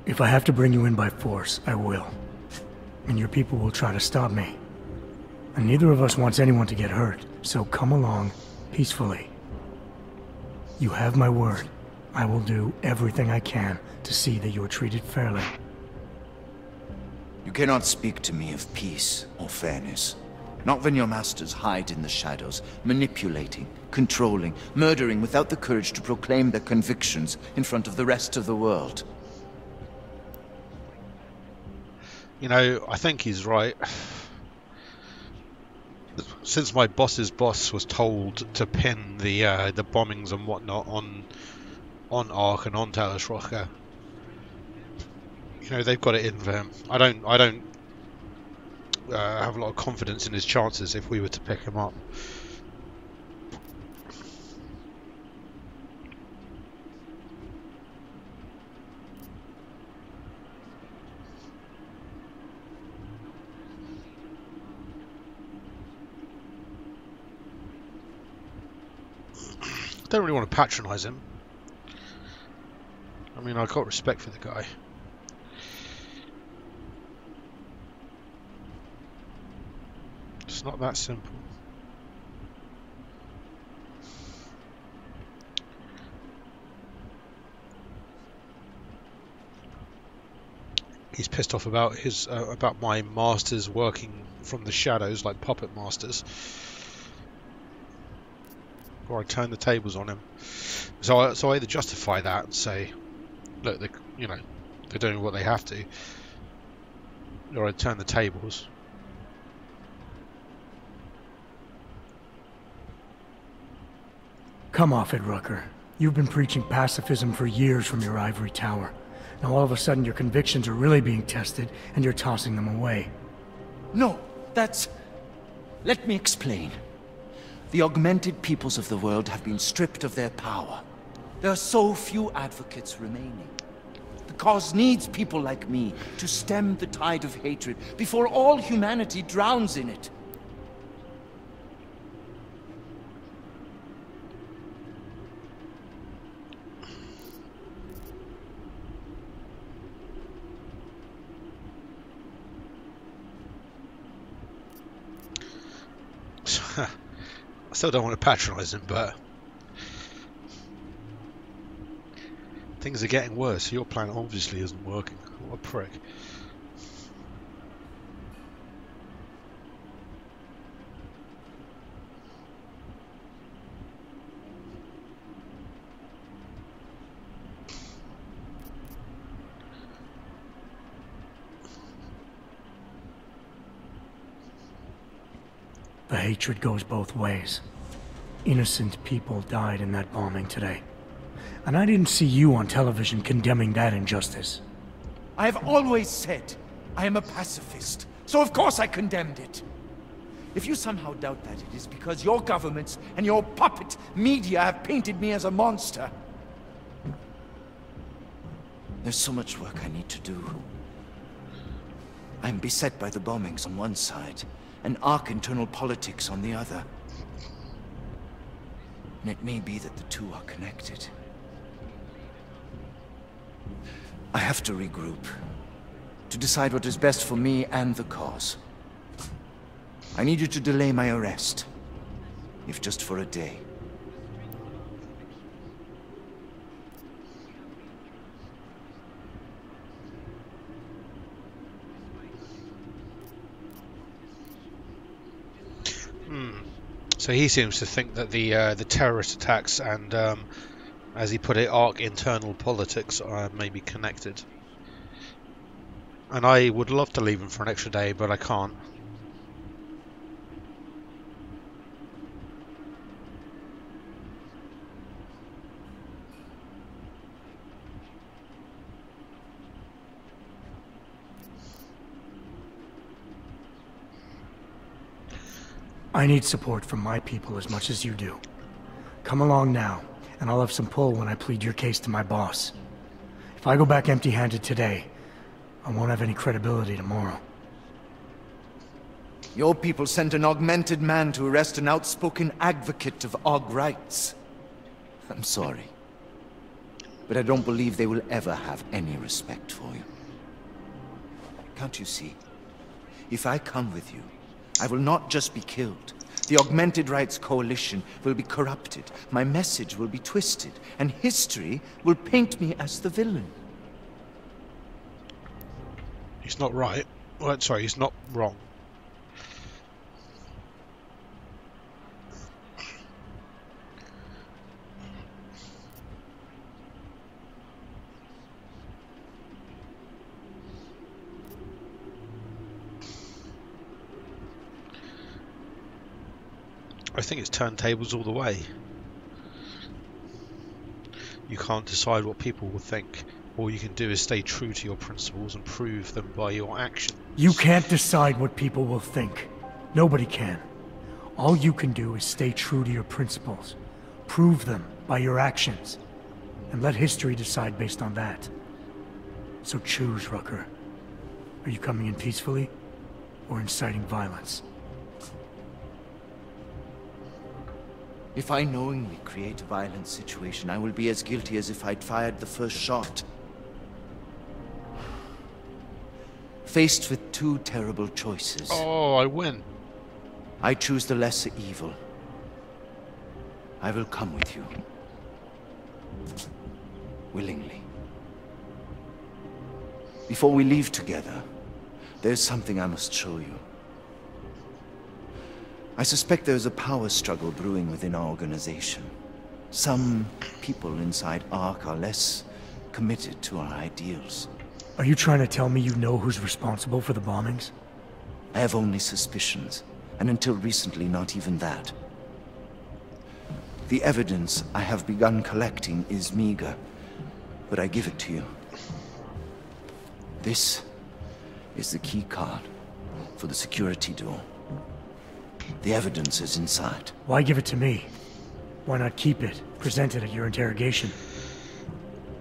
If I have to bring you in by force, I will. And your people will try to stop me. And neither of us wants anyone to get hurt, so come along peacefully. You have my word. I will do everything I can to see that you are treated fairly. You cannot speak to me of peace or fairness. Not when your masters hide in the shadows, manipulating, controlling, murdering without the courage to proclaim their convictions in front of the rest of the world. You know, I think he's right. Since my boss's boss was told to pin the bombings and whatnot on Ark and on Talos Rocker, you know, they've got it in for him. I don't have a lot of confidence in his chances if we were to pick him up. Don't really want to patronise him. I mean, I've got respect for the guy. It's not that simple. He's pissed off about his about my masters working from the shadows like puppet masters. Or I turn the tables on him. So I either justify that and say, look, they're doing what they have to, or I turn the tables. Come off it, Rucker. You've been preaching pacifism for years from your ivory tower. Now all of a sudden your convictions are really being tested, and you're tossing them away. No, let me explain. The augmented peoples of the world have been stripped of their power. There are so few advocates remaining. The cause needs people like me to stem the tide of hatred before all humanity drowns in it. I still don't want to patronise him, but things are getting worse. Your plan obviously isn't working. What a prick. The hatred goes both ways. Innocent people died in that bombing today. And I didn't see you on television condemning that injustice. I have always said I am a pacifist, so of course I condemned it. If you somehow doubt that, it is because your governments and your puppet media have painted me as a monster. There's so much work I need to do. I'm beset by the bombings on one side, and Ark internal politics on the other. And it may be that the two are connected. I have to regroup, to decide what is best for me and the cause. I need you to delay my arrest, if just for a day. So he seems to think that the terrorist attacks and, as he put it, Ark internal politics are maybe connected. And I would love to leave him for an extra day, but I can't. I need support from my people as much as you do. Come along now, and I'll have some pull when I plead your case to my boss. If I go back empty-handed today, I won't have any credibility tomorrow. Your people sent an augmented man to arrest an outspoken advocate of Aug rights. I'm sorry, but I don't believe they will ever have any respect for you. Can't you see? If I come with you, I will not just be killed. The Augmented Rights Coalition will be corrupted, my message will be twisted, and history will paint me as the villain. He's not right. Well, sorry, he's not wrong. I think it's turntables all the way. You can't decide what people will think. All you can do is stay true to your principles and prove them by your actions. You can't decide what people will think. Nobody can. All you can do is stay true to your principles. Prove them by your actions. And let history decide based on that. So choose, Rucker. Are you coming in peacefully or inciting violence? If I knowingly create a violent situation, I will be as guilty as if I'd fired the first shot. Faced with two terrible choices. Oh, I win. I choose the lesser evil. I will come with you. Willingly. Before we leave together, there's something I must show you. I suspect there's a power struggle brewing within our organization. Some people inside Ark are less committed to our ideals. Are you trying to tell me you know who's responsible for the bombings? I have only suspicions, and until recently not even that. The evidence I have begun collecting is meager, but I give it to you. This is the key card for the security door. The evidence is inside. Why give it to me? Why not keep it, present it at your interrogation?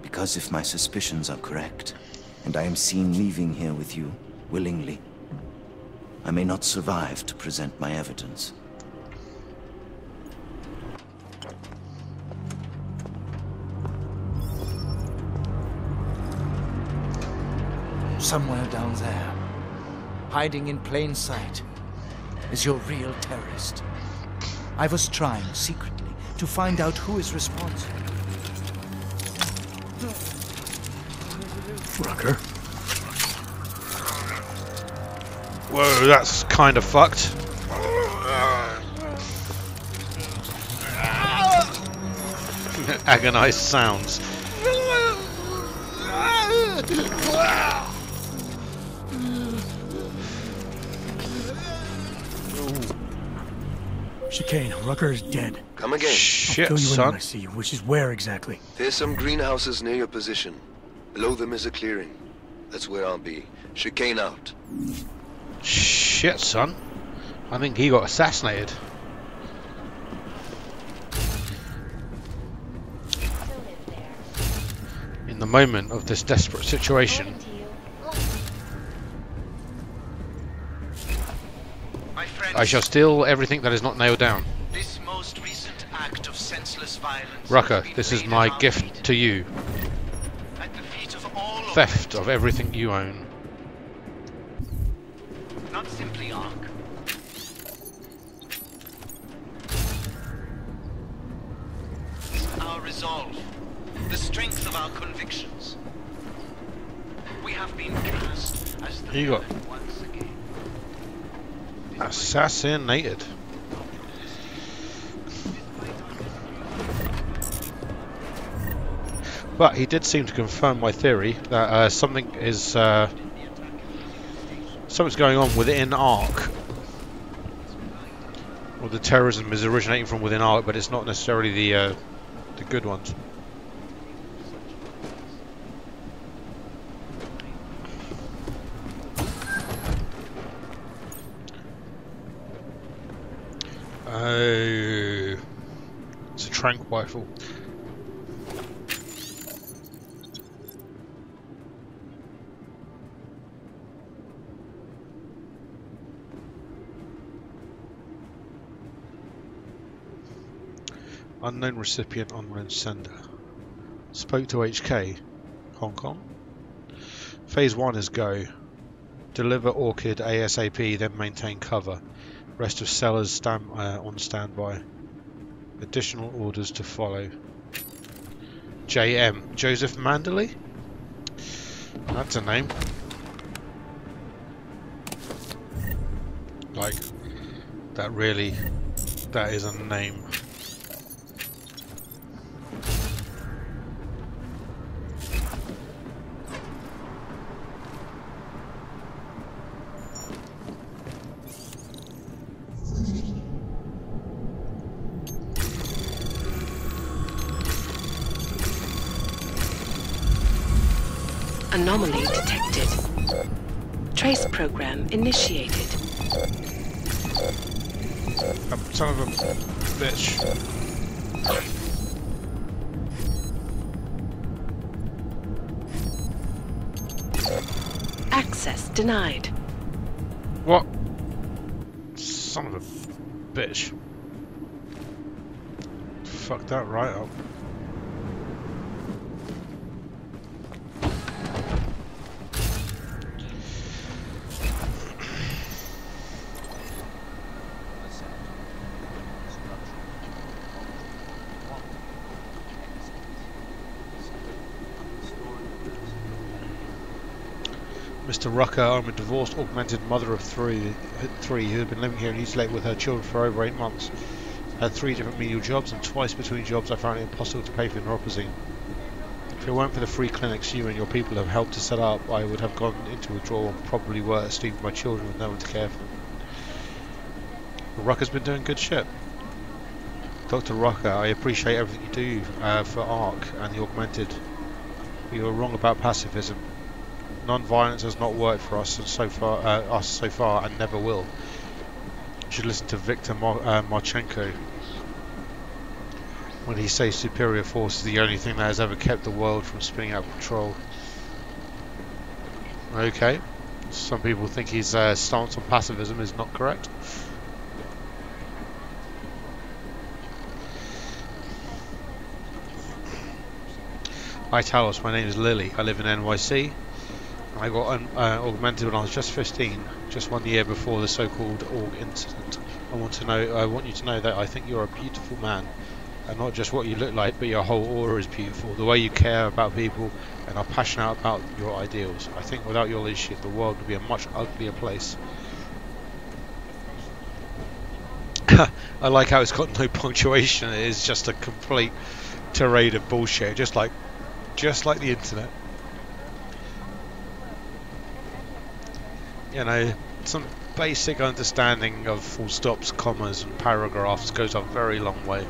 Because if my suspicions are correct, and I am seen leaving here with you, willingly, I may not survive to present my evidence. Somewhere down there, hiding in plain sight, is your real terrorist. I was trying, secretly, to find out who is responsible. Rucker? Whoa, that's kind of fucked. Agonized sounds. Chicane, Rucker is dead. Come again. Shit, I'll fill you in son. when I see you, which is where exactly? There's some greenhouses near your position. Below them is a clearing. That's where I'll be. Chicane out. Shit, son. I think he got assassinated. In the moment of this desperate situation. I shall steal everything that is not nailed down. This most recent act of senseless violence. Rucker, this is my gift to you. At the feet of all Theft of everything you own. Not simply Ark. Our resolve, the strength of our convictions. We have been cast as the You got villain once again. assassinated. But he did seem to confirm my theory that something's going on within Ark. Or the terrorism is originating from within Ark, but it's not necessarily the good ones. Oh, it's a tranq rifle. Unknown recipient, unknown sender. Spoke to HK. Hong Kong. Phase 1 is go. Deliver Orchid ASAP, then maintain cover. Rest of sellers on standby. Additional orders to follow. JM. Joseph Manderley? That's a name. Like, that is a name. Anomaly detected. Trace program initiated. Son of a bitch. Access denied. What? Son of a bitch. Fuck that right up. Mr. Rucker, I'm a divorced, augmented mother of three who have been living here in East Lake with her children for over 8 months. Had 3 different menial jobs, and twice between jobs I found it impossible to pay for neuropazine. If it weren't for the free clinics you and your people have helped to set up, I would have gone into withdrawal, probably worse, leaving my children with no one to care for them. But Rucker's been doing good shit. Dr. Rucker, I appreciate everything you do for Ark and the Augmented. You were wrong about pacifism. Non-violence has not worked for us so far, and never will. You should listen to Viktor Marchenko when he says superior force is the only thing that has ever kept the world from spinning out of control. Okay, some people think his stance on pacifism is not correct. Hi Talos, my name is Lily. I live in NYC. I got augmented when I was just 15, just 1 year before the so-called Aug incident. I want you to know that I think you're a beautiful man, and not just what you look like, but your whole aura is beautiful. The way you care about people and are passionate about your ideals. I think without your leadership, the world would be a much uglier place. I like how it's got no punctuation. It is just a complete tirade of bullshit, just like the internet. you know, some basic understanding of full stops, commas and paragraphs goes a very long way.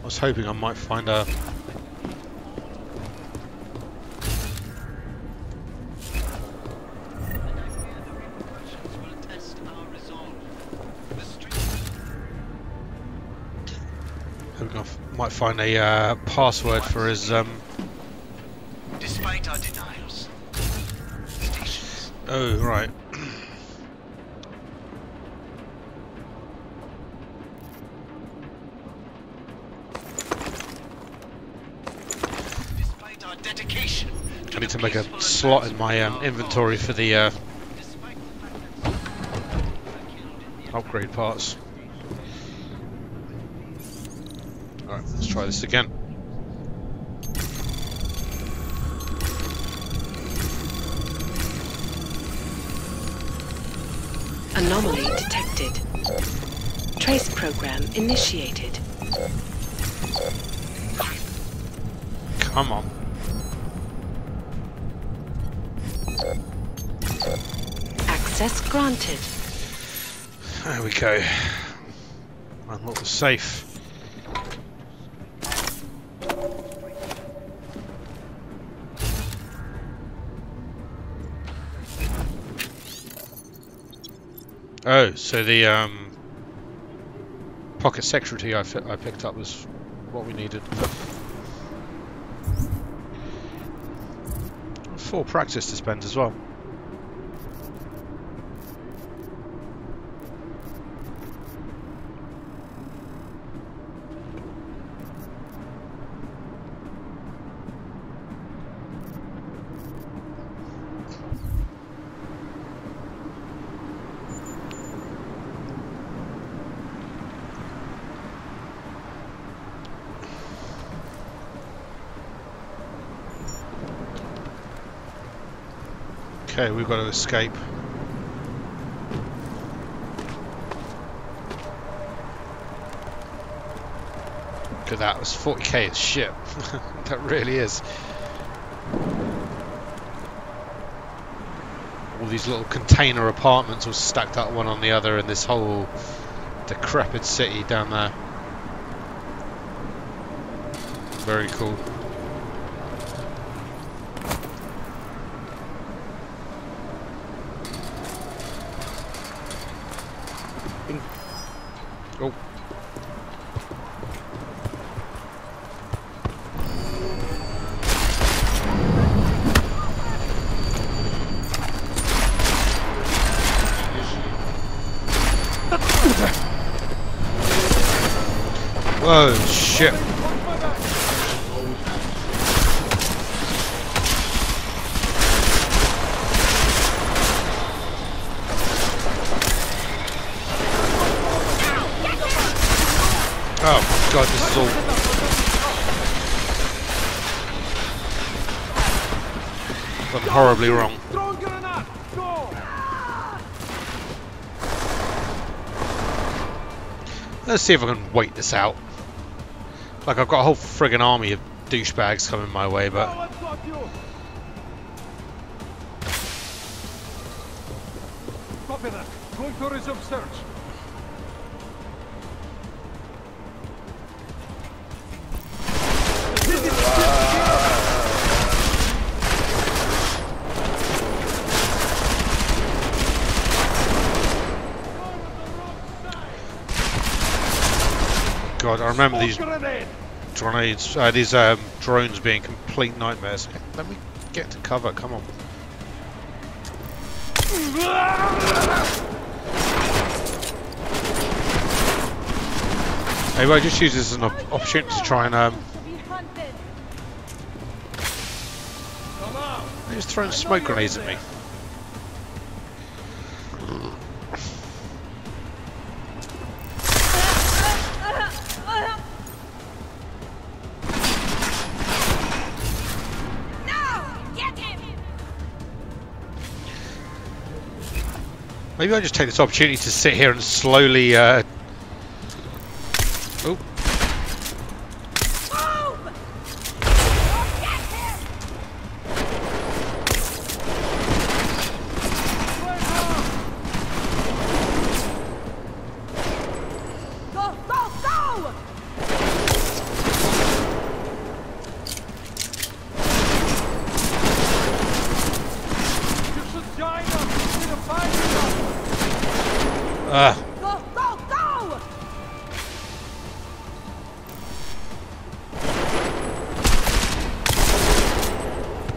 I was hoping I might find a password for his Despite our denials, stations. Oh right. Despite our dedication, I need to make a slot in my inventory for the upgrade parts. Alright, let's try this again. Anomaly detected. Trace program initiated. Come on. Access granted. There we go. Unlock the safe. Oh, so the pocket secretary I picked up was what we needed. 4 practice to spend as well. Okay, we've got to escape. Look at that, it was 40k, it's shit. That really is. All these little container apartments all stacked up one on the other in this whole decrepit city down there. Very cool. Oh. Whoa, shit. Oh god, this is all... gone horribly wrong. Let's see if I can wait this out. Like, I've got a whole friggin' army of douchebags coming my way, but... Copy that. Going to resume search. God, I remember these grenades, these drones being complete nightmares. Let me get to cover, come on. Maybe I just use this as an opportunity to try and they're just throwing smoke grenades at me. Maybe I just take this opportunity to sit here and slowly. Oh.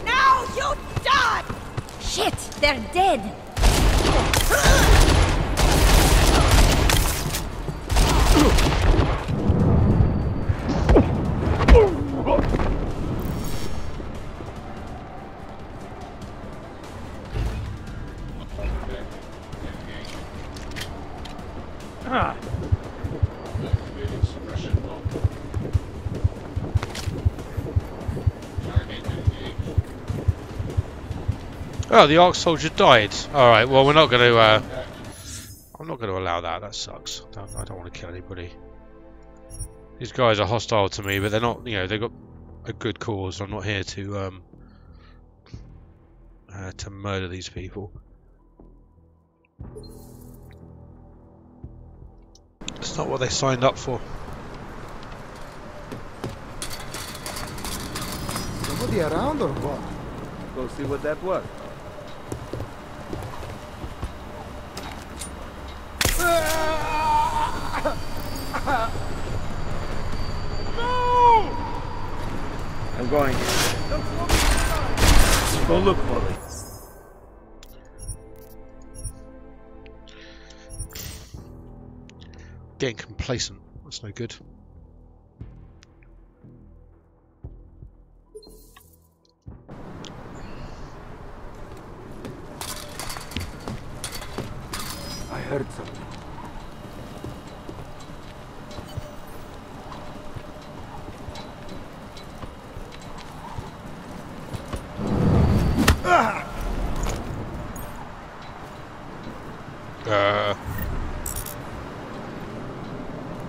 Now you die! Shit, they're dead! Oh, the Ark soldier died. Alright, well we're not going to... I'm not going to allow that. That sucks. I don't want to kill anybody. These guys are hostile to me, but they're not, you know, they've got a good cause. I'm not here to murder these people. It's not what they signed up for. Somebody around or what? Go see what that was. No! I'm going. Go look for it. Getting complacent. That's no good. I heard something.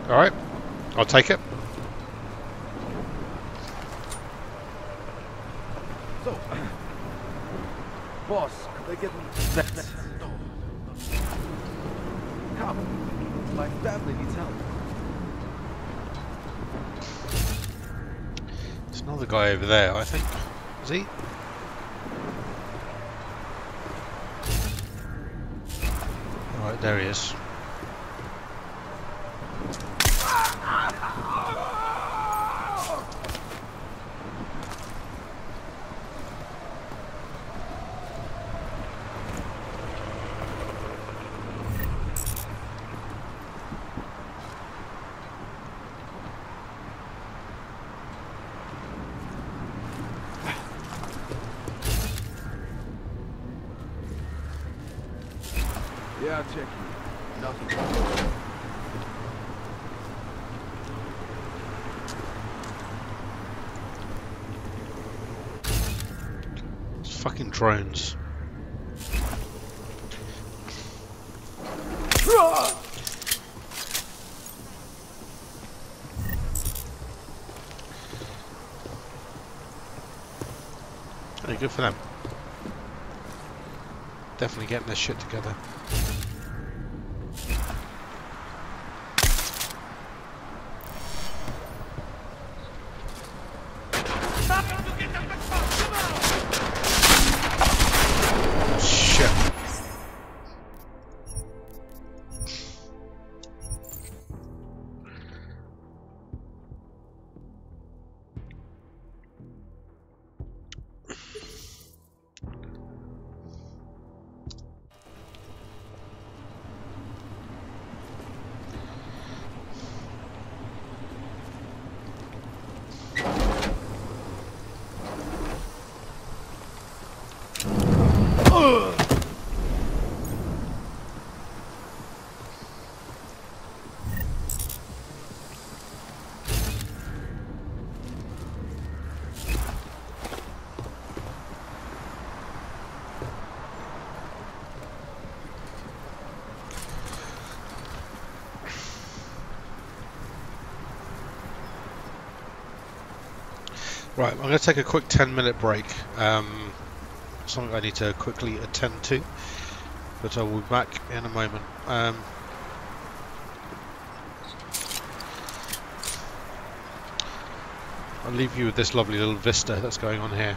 Alright, I'll take it. So, boss, could I get that? Come, my family needs help. There's another guy over there, I think. Is he? Alright, there he is. Yeah, Techie. Nothing. It's fucking drones. Hey, good for them. Definitely getting their shit together. Shit. Right, I'm going to take a quick 10-minute break. Something I need to quickly attend to, but I will be back in a moment. I'll leave you with this lovely little vista that's going on here.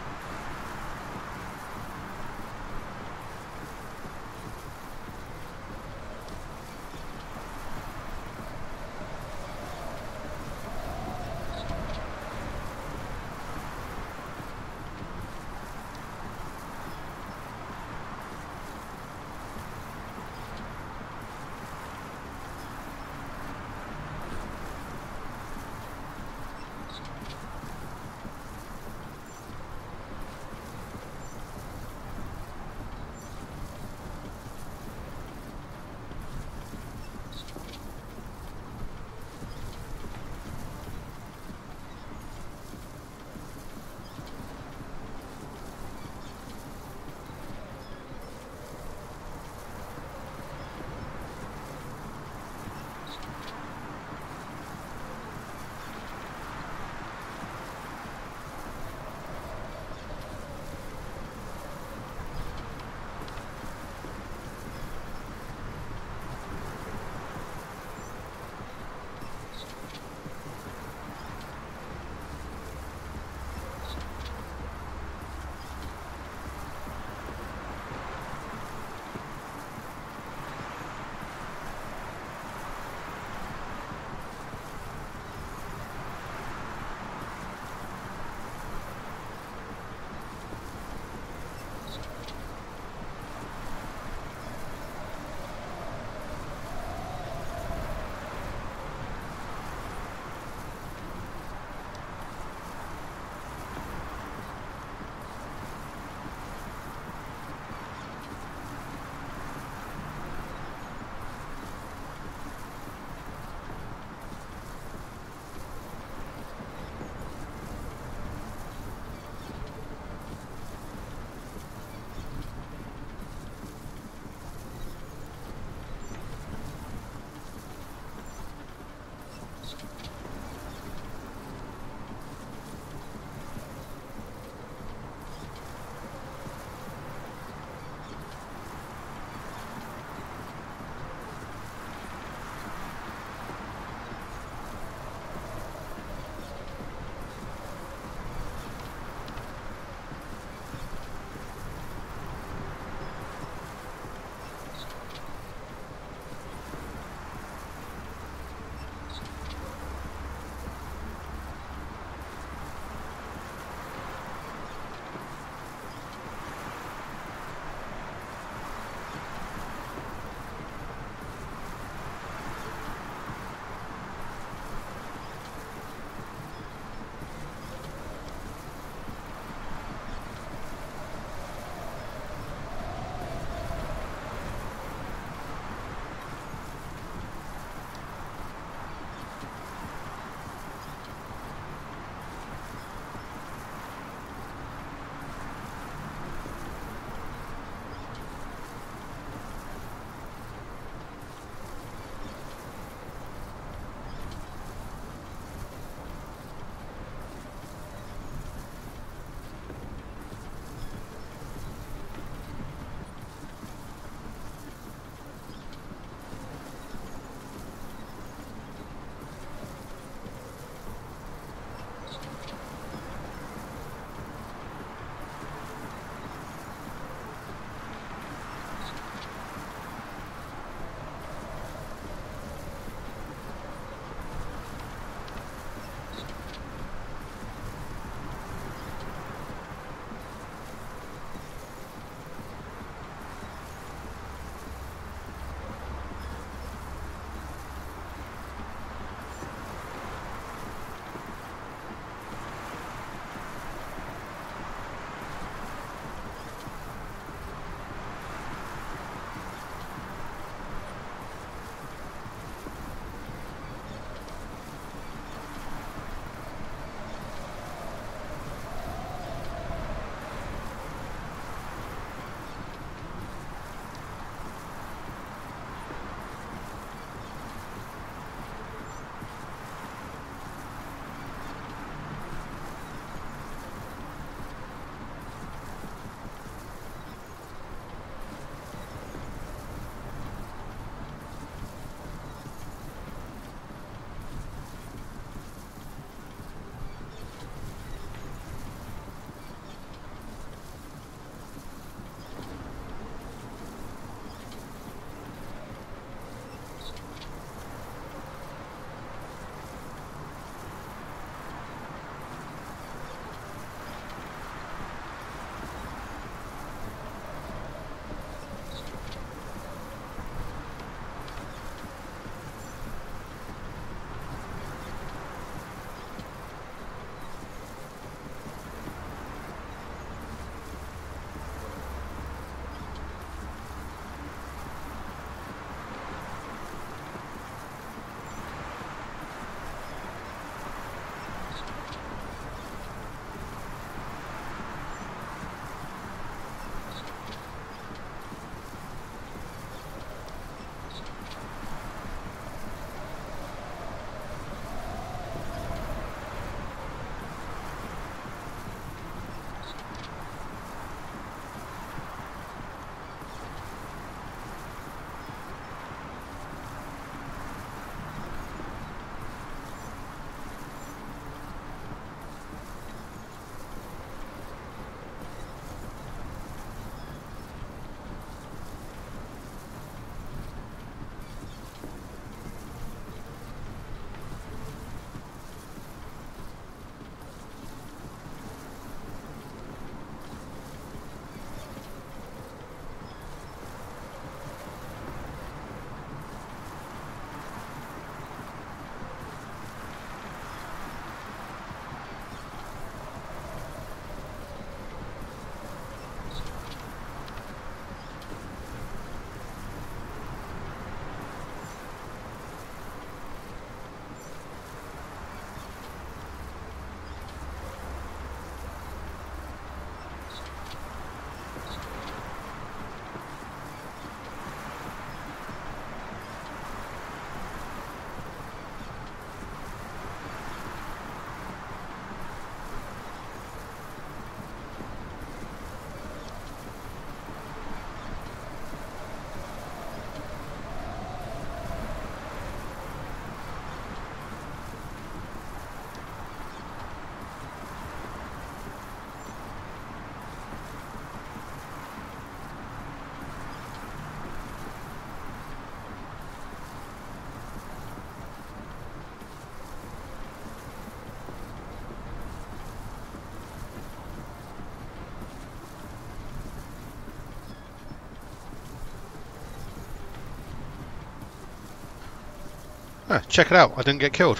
Oh, check it out, I didn't get killed.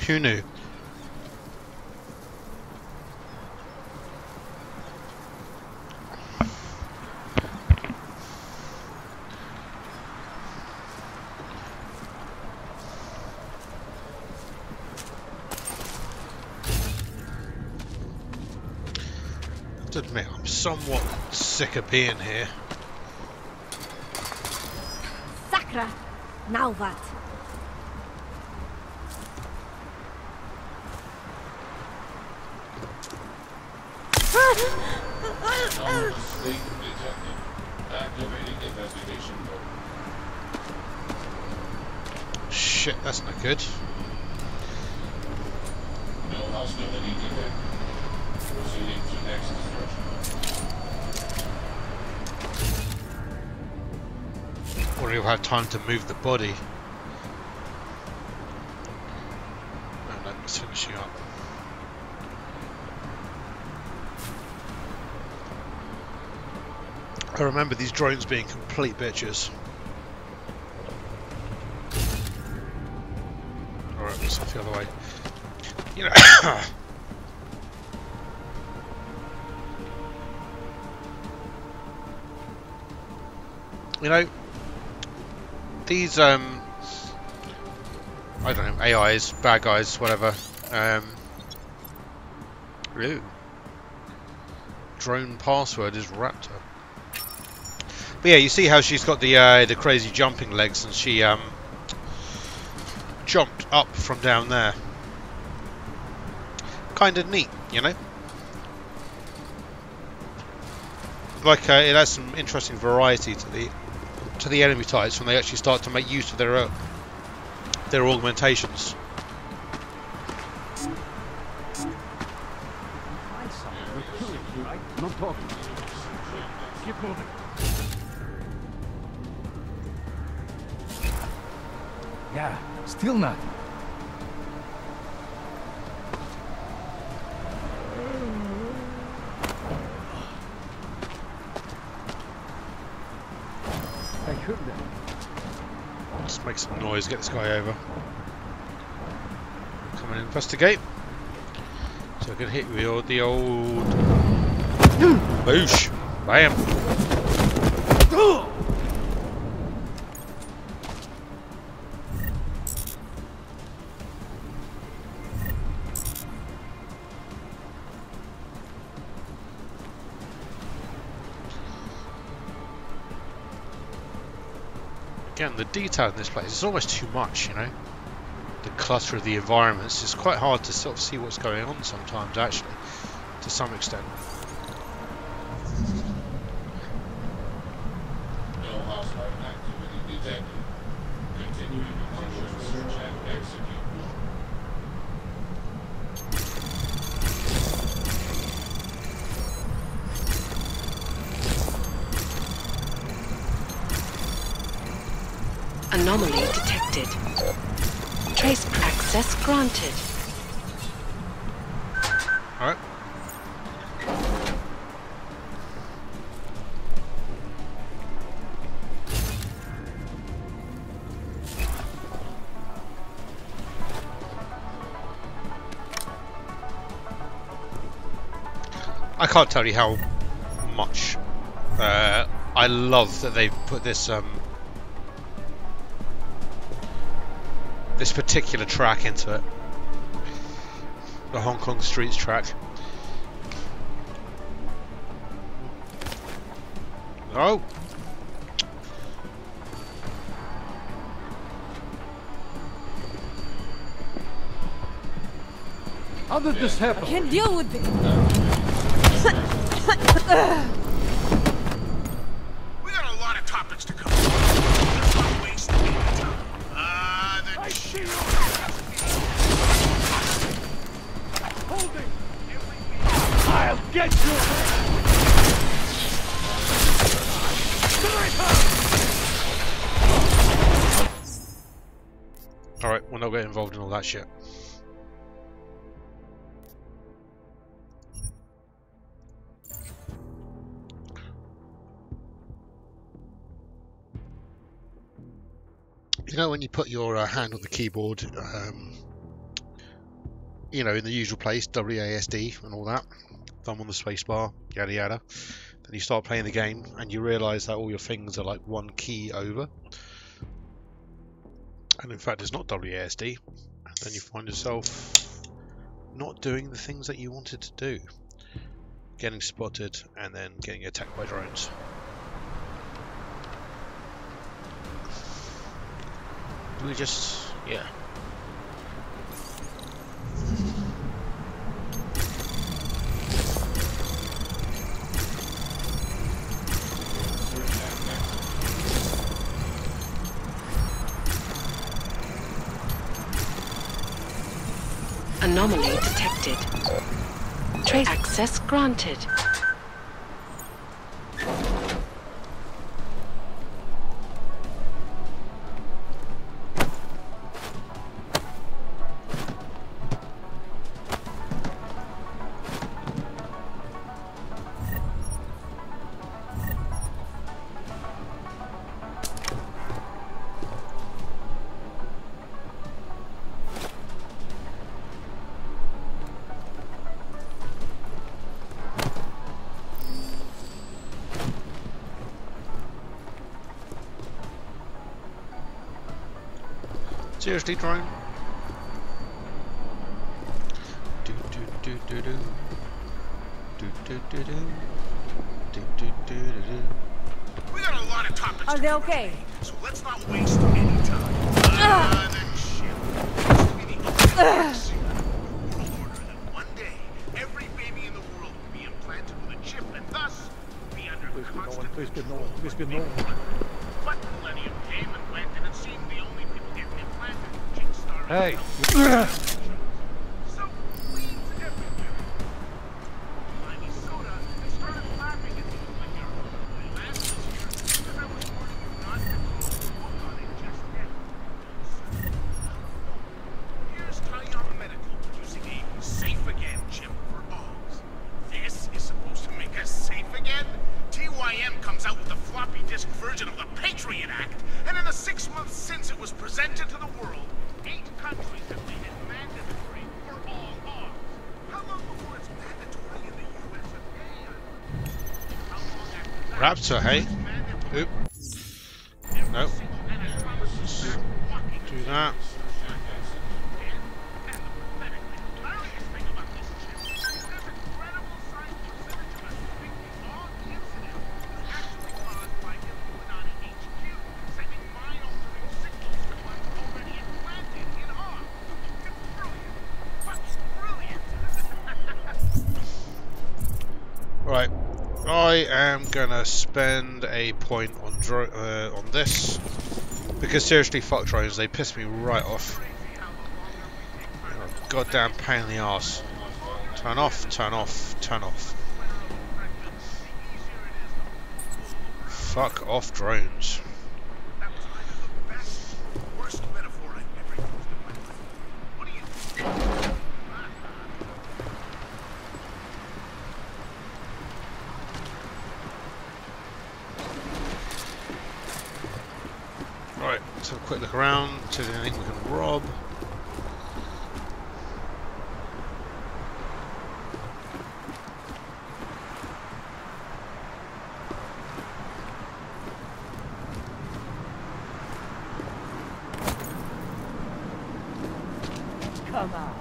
Who knew? I have to admit, I'm somewhat sick of being here. Sakra! Now what? Shit, that's not good. No hostility detected. Proceeding to next instruction. Or you'll have time to move the body. No, it's finishing up. I remember these drones being complete bitches. Alright, let's off the other way. You know, you know, these I don't know, AIs, bad guys, whatever. Ooh. Drone password is Raptor. But yeah, you see how she's got the crazy jumping legs, and she jumped up from down there. Kind of neat, you know. Like it has some interesting variety to the enemy types when they actually start to make use of their augmentations. No talking. Keep moving. Yeah, still not. I heard that. Let's make some noise, get this guy over. Come and investigate. So I can hit you with the old boosh. Bam. Again, the detail in this place is almost too much, you know. The clutter of the environments is quite hard to sort of see what's going on sometimes, actually, to some extent. No hostile activity detected. Continuing to search and execute. Anomaly detected. Trace access granted. Alright. I can't tell you how much I love that they've put this this particular track into it. The Hong Kong Streets track. Oh! How did this happen? I can't deal with it. We got a lot of topics to cover. Let's not waste any time. The shit. Holding! I'll get you! Alright, we'll not get involved in all that shit. You know when you put your hand on the keyboard, you know, in the usual place, WASD and all that, thumb on the spacebar, yada yada. Then you start playing the game and you realise that all your fingers are like one key over. And in fact it's not WASD. And then you find yourself not doing the things that you wanted to do. Getting spotted and then getting attacked by drones. We just, yeah. Anomaly detected. Trace access granted. Seriously, drone? Do do do do do. Do do do do. Do do do do do. We got a lot of topics. Are they okay? So let's not waste any time. That ship used to be the world order that one day every baby in the world would be implanted with a chip and thus be under constant. Please be no one. But millennium came and went, and it seemed the only people getting implanted were chicks starring. Hey. So weeds everywhere. Limey soda, they started laughing at me like you're last year because I was warning you not to close the book on it just yet. Here's Tayama Medical producing a Safe Again chip for dogs. This is supposed to make us safe again? TYM comes out with a floppy disk version of the Patriot Act, and in the 6 months since it was presented to the world, 8 countries have made it mandatory for all dogs. How long before it's mandatory in the US and how long after that? Raptor, hey? Oop. Nope. Do that. Right, I am gonna spend a point on this because seriously, fuck drones. They piss me right off. Oh, goddamn pain in the arse. Turn off, turn off, turn off. Fuck off drones. Right, let's have a quick look around, see if there's anything we can rob. Come on.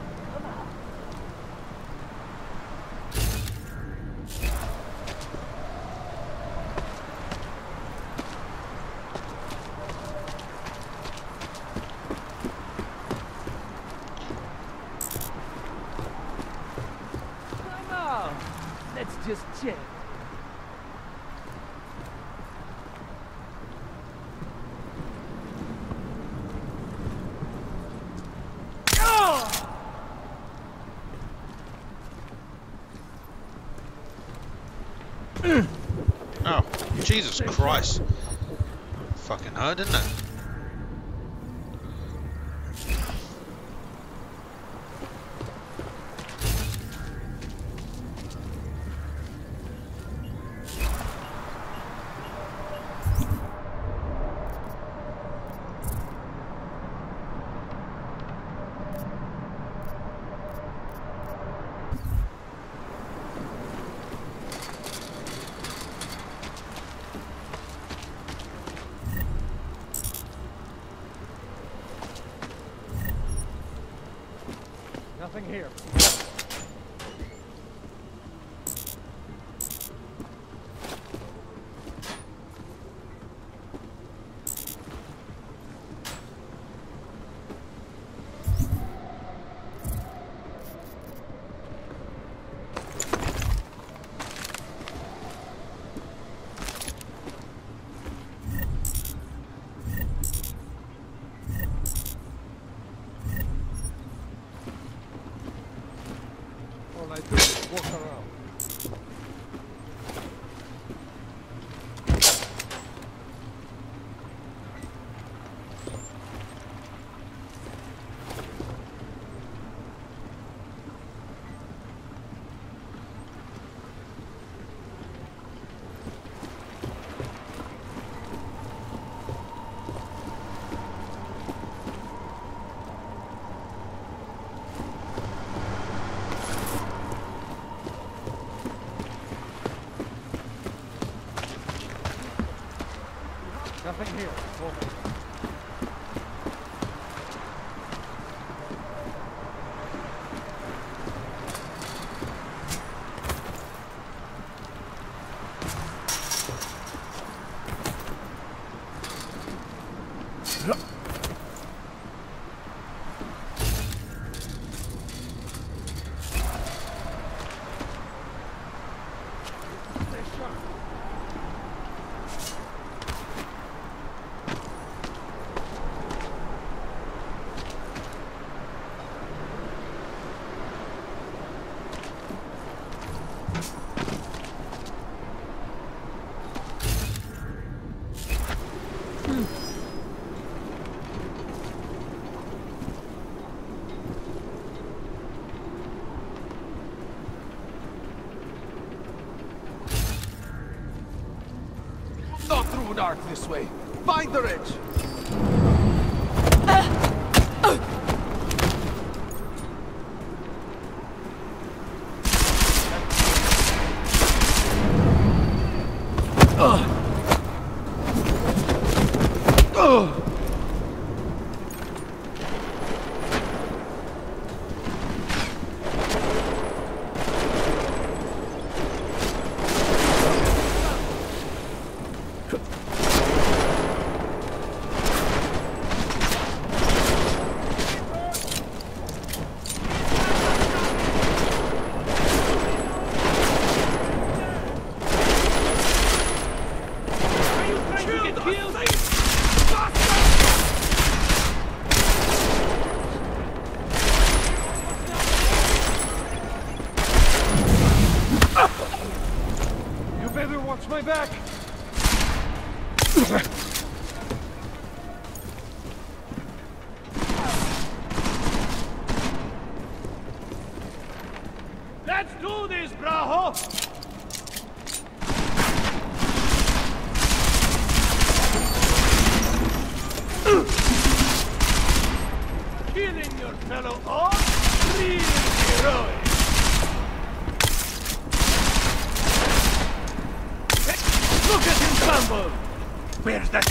Let's just check. Oh, Jesus Christ. Fucking hurt, didn't it? Nothing here. All I do is walk around. Nothing here. Over. Not through dark this way. Find the ridge. You better watch my back. Let's do this, Braho! Killing your fellow orcs? Really heroic! Look at him crumble! Where's that?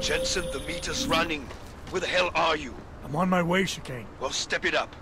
Jensen, the meter's running. Where the hell are you? I'm on my way, Chicane. Well, step it up.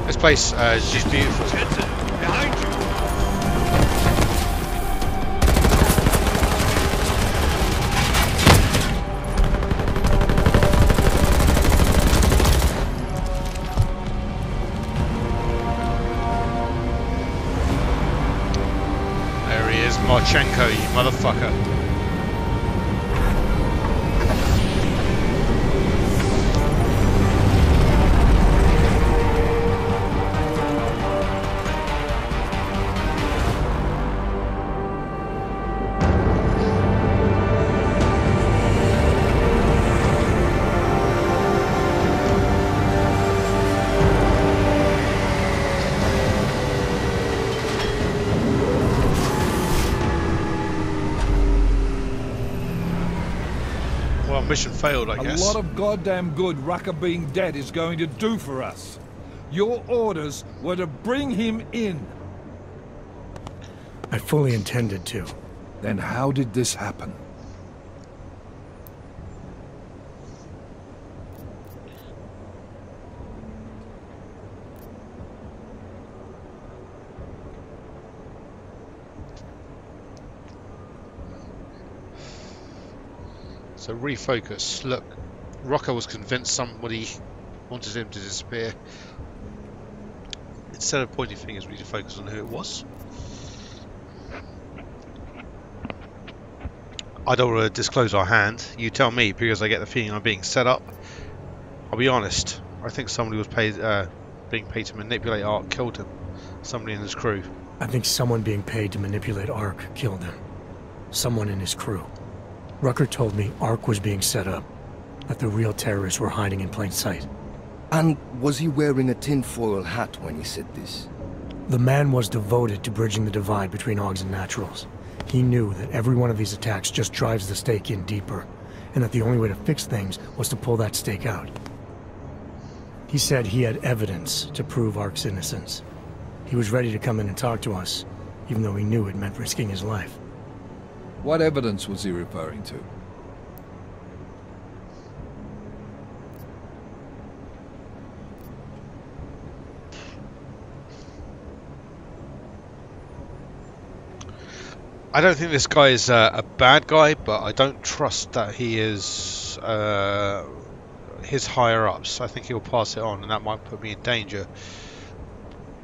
This place is just beautiful. Behind you! There he is, Marchenko, you motherfucker. Mission failed, I guess. A lot of goddamn good Rucker being dead is going to do for us. Your orders were to bring him in. I fully intended to. Then how did this happen? So refocus. Look, Rucker was convinced somebody wanted him to disappear. Instead of pointing fingers, we need to focus on who it was. I don't want to disclose our hand. You tell me, because I get the feeling I'm being set up. I'll be honest. I think somebody was being paid to manipulate Ark killed him. Somebody in his crew. I think someone being paid to manipulate Ark killed him. Someone in his crew. Rucker told me Ark was being set up, that the real terrorists were hiding in plain sight. And was he wearing a tinfoil hat when he said this? The man was devoted to bridging the divide between Augs and Naturals. He knew that every one of these attacks just drives the stake in deeper, and that the only way to fix things was to pull that stake out. He said he had evidence to prove Ark's innocence. He was ready to come in and talk to us, even though he knew it meant risking his life. What evidence was he referring to? I don't think this guy is a bad guy, but I don't trust that he is his higher-ups. I think he'll pass it on, and that might put me in danger.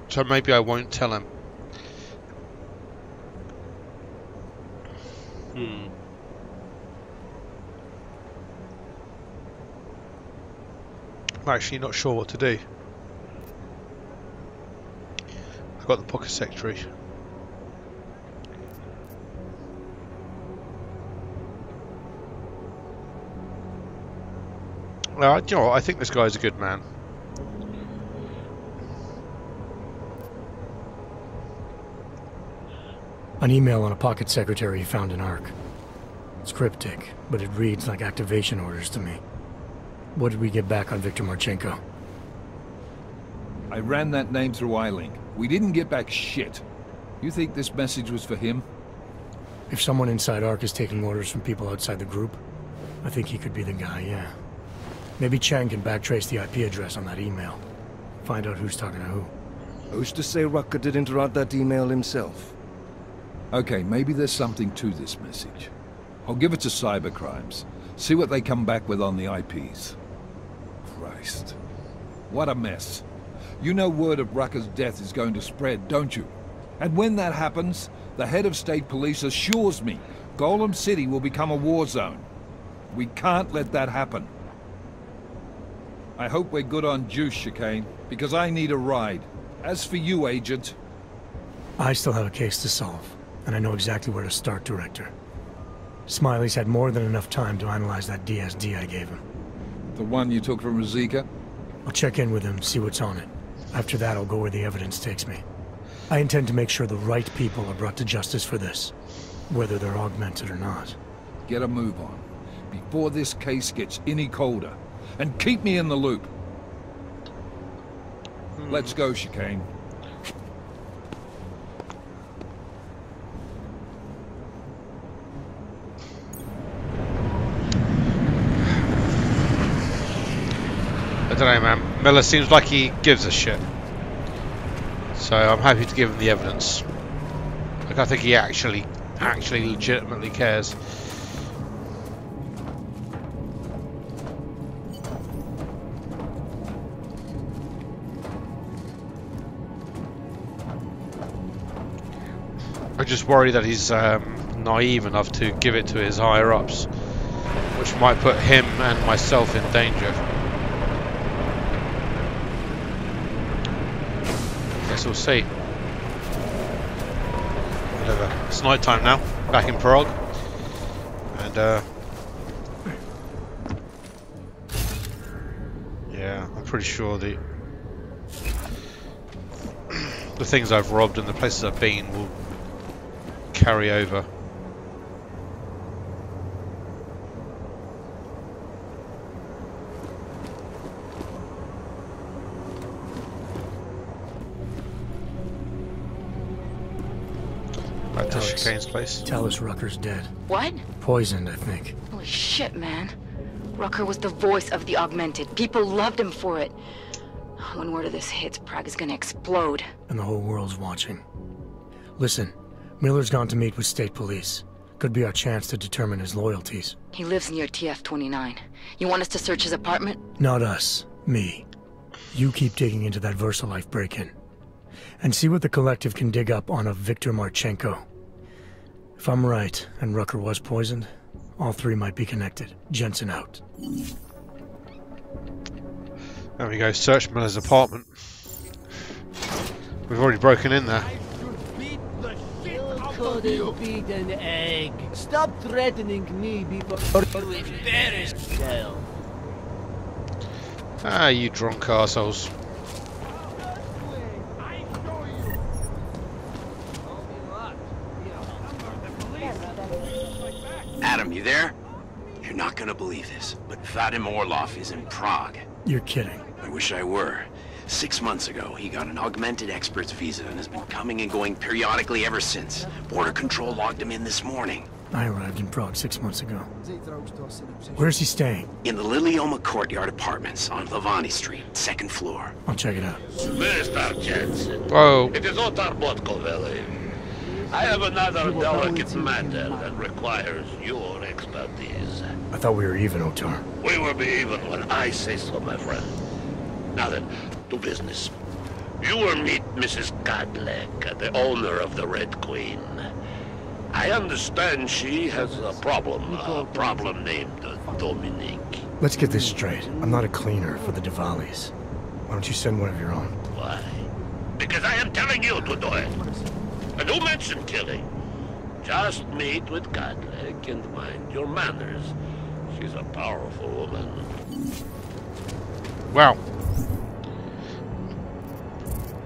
So maybe I won't tell him. I'm actually not sure what to do. I've got the pocket secretary. Do you know what? I think this guy's a good man. An email on a pocket secretary he found in Ark. It's cryptic, but it reads like activation orders to me. What did we get back on Viktor Marchenko? I ran that name through iLink. We didn't get back shit. You think this message was for him? If someone inside Ark is taking orders from people outside the group, I think he could be the guy, yeah. Maybe Chang can backtrace the IP address on that email. Find out who's talking to who. Who's to say Rucker didn't write that email himself? Okay, maybe there's something to this message. I'll give it to cybercrimes. See what they come back with on the IPs. Christ. What a mess. You know word of Rucker's death is going to spread, don't you? And when that happens, the head of state police assures me Golem City will become a war zone. We can't let that happen. I hope we're good on juice, Chicane, because I need a ride. As for you, Agent... I still have a case to solve, and I know exactly where to start, Director. Smiley's had more than enough time to analyze that DSD I gave him. The one you took from Rosika? I'll check in with him, see what's on it. After that, I'll go where the evidence takes me. I intend to make sure the right people are brought to justice for this, whether they're augmented or not. Get a move on, before this case gets any colder. And keep me in the loop. Let's go, Chicane. I don't know, man. Miller seems like he gives a shit. So I'm happy to give him the evidence. Like, I think he actually legitimately cares. I just worry that he's naive enough to give it to his higher-ups, which might put him and myself in danger. Guess we'll see. Whatever. It's night time now, back in Prague, and yeah, I'm pretty sure the things I've robbed and the places I've been will carry over. Back to Chicane's place. Tell us Rucker's dead. What? Poisoned, I think. Holy shit, man. Rucker was the voice of the Augmented. People loved him for it. When word of this hits, Prague is gonna explode. And the whole world's watching. Listen, Miller's gone to meet with state police. Could be our chance to determine his loyalties. He lives near TF-29. You want us to search his apartment? Not us. Me. You keep digging into that VersaLife break-in. And see what the Collective can dig up on a Viktor Marchenko. If I'm right, and Rucker was poisoned, all three might be connected. Jensen out. There we go, search Miller's apartment. We've already broken in there. Couldn't beat an egg. Stop threatening me before you embarrass yourself. Ah, you drunk arseholes. Adam, you there? You're not gonna believe this, but Vadim Orlov is in Prague. You're kidding. I wish I were. 6 months ago, he got an augmented expert's visa and has been coming and going periodically ever since. Border Control logged him in this morning. I arrived in Prague 6 months ago. Where's he staying? In the Lilioma Courtyard Apartments on Lavani Street, 2nd floor. I'll check it out. Mr. Jensen. Whoa. It is Otar Botkoveli. I have another delicate matter that requires your expertise. I thought we were even, Otar. We will be even when I say so, my friend. Now then, to business. You will meet Mrs. Godlek, the owner of the Red Queen. I understand she has a problem named Dominique. Let's get this straight. I'm not a cleaner for the Diwalis. Why don't you send one of your own? Why? Because I am telling you to do it. And who mentioned killing? Just meet with Godlek and mind your manners. She's a powerful woman. Wow.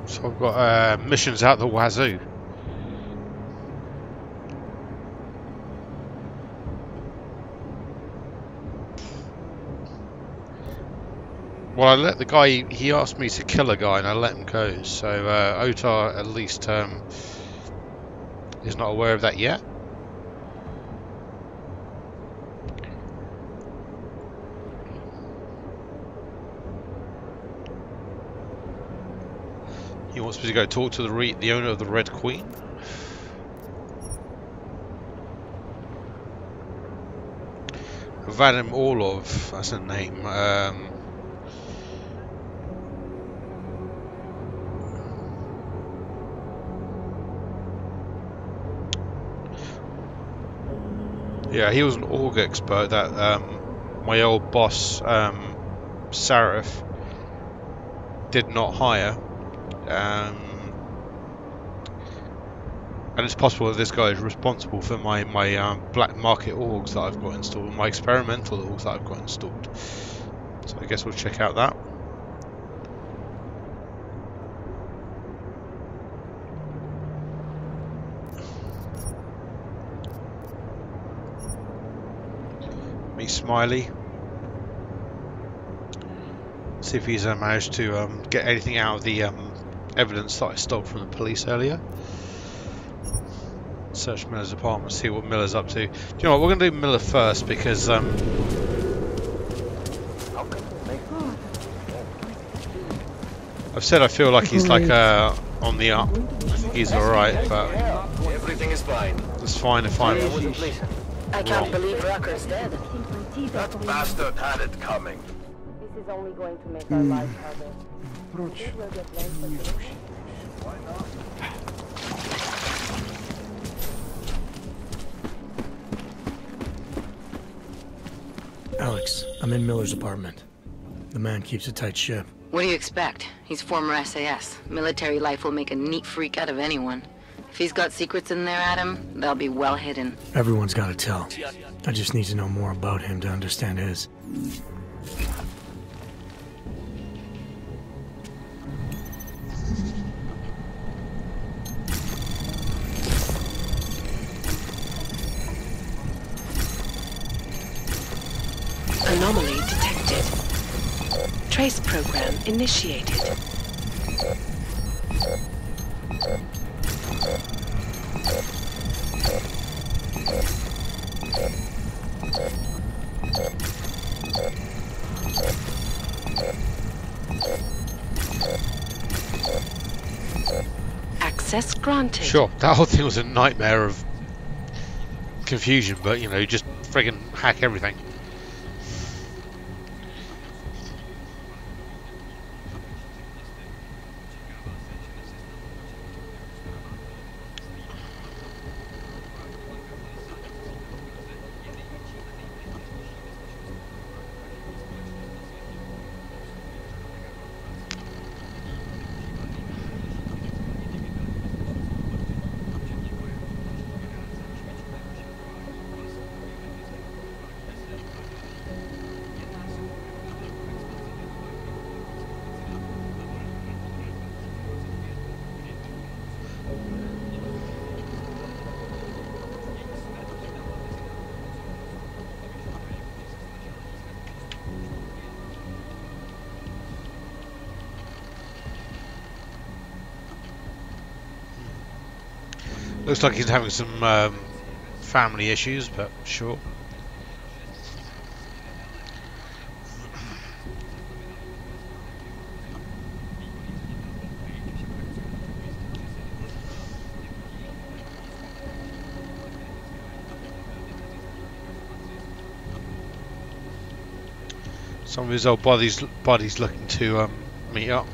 So I've got missions out the wazoo. Well, I let the guy, he asked me to kill a guy and I let him go, so Otar at least is not aware of that yet. He wants me to go talk to the owner of the Red Queen. Vadim Orlov, that's a name. Yeah, he was an org expert that my old boss, Sarif, did not hire. And it's possible that this guy is responsible for my black market orgs that I've got installed, my experimental orgs that I've got installed. So I guess we'll check out that. Meet Smiley. See if he's managed to get anything out of the evidence that I stole from the police earlier. Search Miller's apartment, see what Miller's up to. Do you know what, we're going to do Miller first because I've said I feel like he's like on the up. I think he's alright, but everything is fine. It's fine if I'm I can't believe Rucker's dead. That bastard had it coming. This is only going to make our lives harder. Why not? Alex, I'm in Miller's apartment. The man keeps a tight ship. What do you expect? He's former SAS. Military life will make a neat freak out of anyone. If he's got secrets in there, Adam, they'll be well hidden. Everyone's got to tell. I just need to know more about him to understand his. Anomaly detected. Trace program initiated. Access granted. Sure, that whole thing was a nightmare of confusion, but you know, just friggin' hack everything. Looks like he's having some family issues, but sure. Some of his old buddies looking to meet up.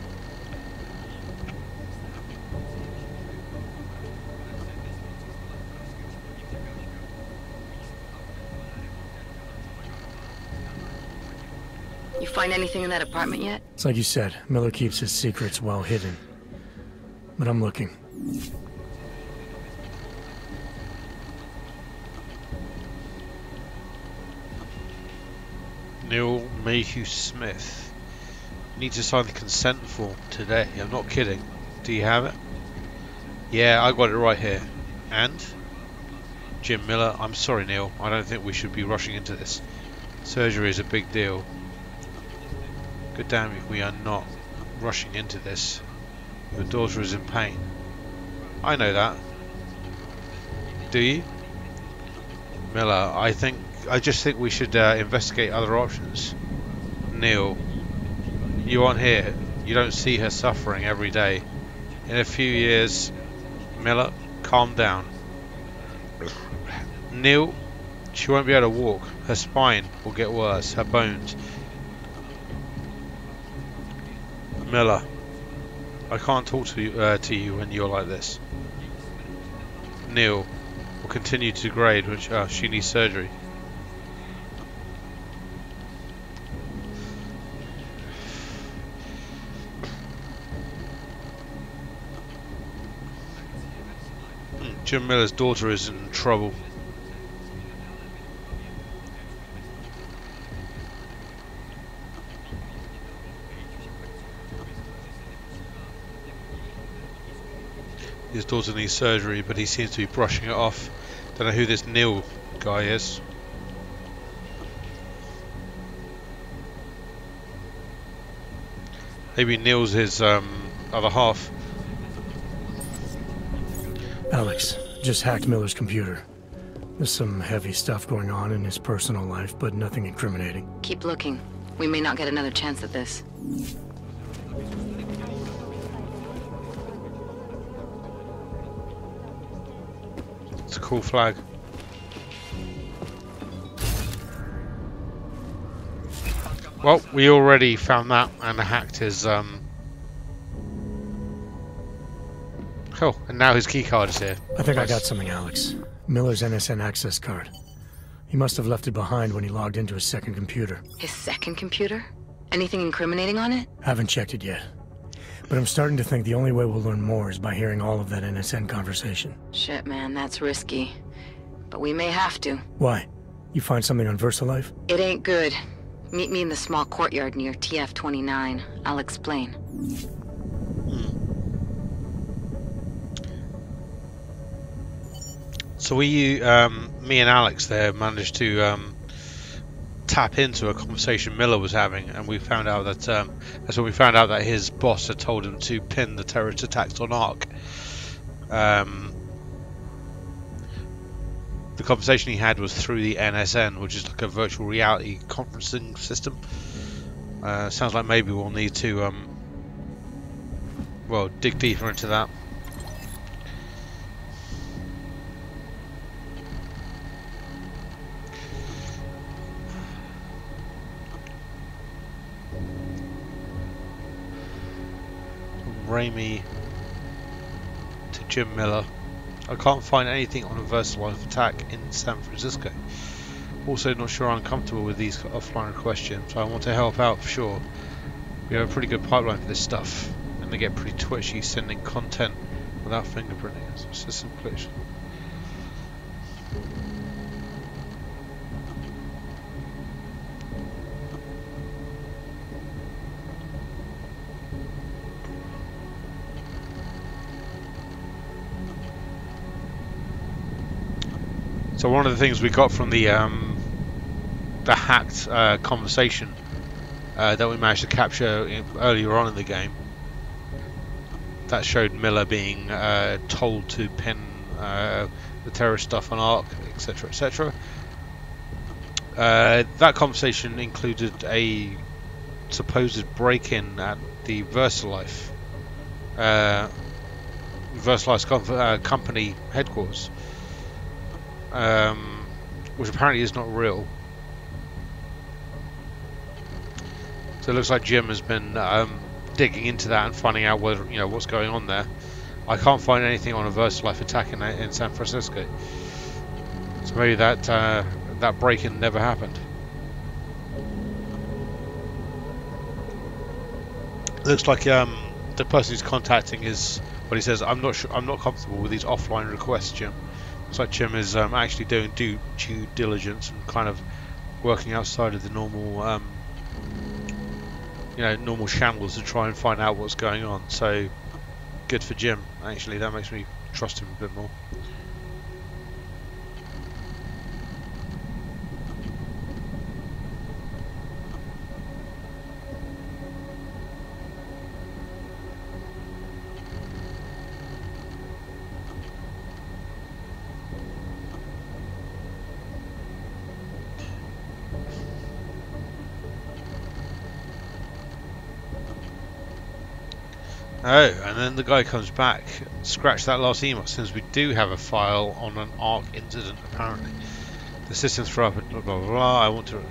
You find anything in that apartment yet? It's like you said, Miller keeps his secrets well hidden. But I'm looking. Neil Mayhew Smith. Need to sign the consent form today. I'm not kidding. Do you have it? Yeah, I got it right here. And? Jim Miller, I'm sorry Neil, I don't think we should be rushing into this. Surgery is a big deal. Good damn if we are not rushing into this. Your daughter is in pain. I know that. Do you? Miller, I just think we should investigate other options. Neil, you aren't here. You don't see her suffering every day. In a few years, Miller, calm down. Neil, she won't be able to walk. Her spine will get worse. Her bones. Miller, I can't talk to you when you're like this. Neil will continue to degrade, which she needs surgery. Jim Miller's daughter is in trouble. His daughter needs surgery, but he seems to be brushing it off. Don't know who this Neil guy is. Maybe Neil's his other half. Alex, just hacked Miller's computer. There's some heavy stuff going on in his personal life, but nothing incriminating. Keep looking. We may not get another chance at this. It's a cool flag. Well, we already found that and hacked his oh, and now his keycard is here. I think I got something, Alex. Miller's NSN access card. He must have left it behind when he logged into his second computer. His second computer? Anything incriminating on it? Haven't checked it yet. But I'm starting to think the only way we'll learn more is by hearing all of that NSN conversation. Shit, man, that's risky. But we may have to. Why? You find something on VersaLife? It ain't good. Meet me in the small courtyard near TF-29. I'll explain. So me and Alex there managed to tap into a conversation Miller was having, and we found out that that's when we found out that his boss had told him to pin the terrorist attacks on Ark. The conversation he had was through the NSN, which is like a virtual reality conferencing system. Sounds like maybe we'll need to well, dig deeper into that. Raimi to Jim Miller. I can't find anything on a VersaLife attack in San Francisco. Also not sure I'm comfortable with these offline questions, so I want to help out for sure. We have a pretty good pipeline for this stuff, and they get pretty twitchy sending content without fingerprinting. System glitch. So one of the things we got from the hacked conversation that we managed to capture earlier on in the game, that showed Miller being told to pin the terrorist stuff on Ark, etc., etc. That conversation included a supposed break-in at the VersaLife's company headquarters. Which apparently is not real. So it looks like Jim has been digging into that and finding out whether what's going on there. I can't find anything on a VersaLife attack in San Francisco. So maybe that break-in never happened. It looks like the person who's contacting is what he says. I'm not sure. I'm not comfortable with these offline requests, Jim. Looks like Jim is actually doing due diligence and kind of working outside of the normal, normal channels to try and find out what's going on. So good for Jim. Actually, that makes me trust him a bit more. Oh, and then the guy comes back. Scratch that last email since we do have a file on an ARC incident apparently. The system threw up and blah blah blah. I want to.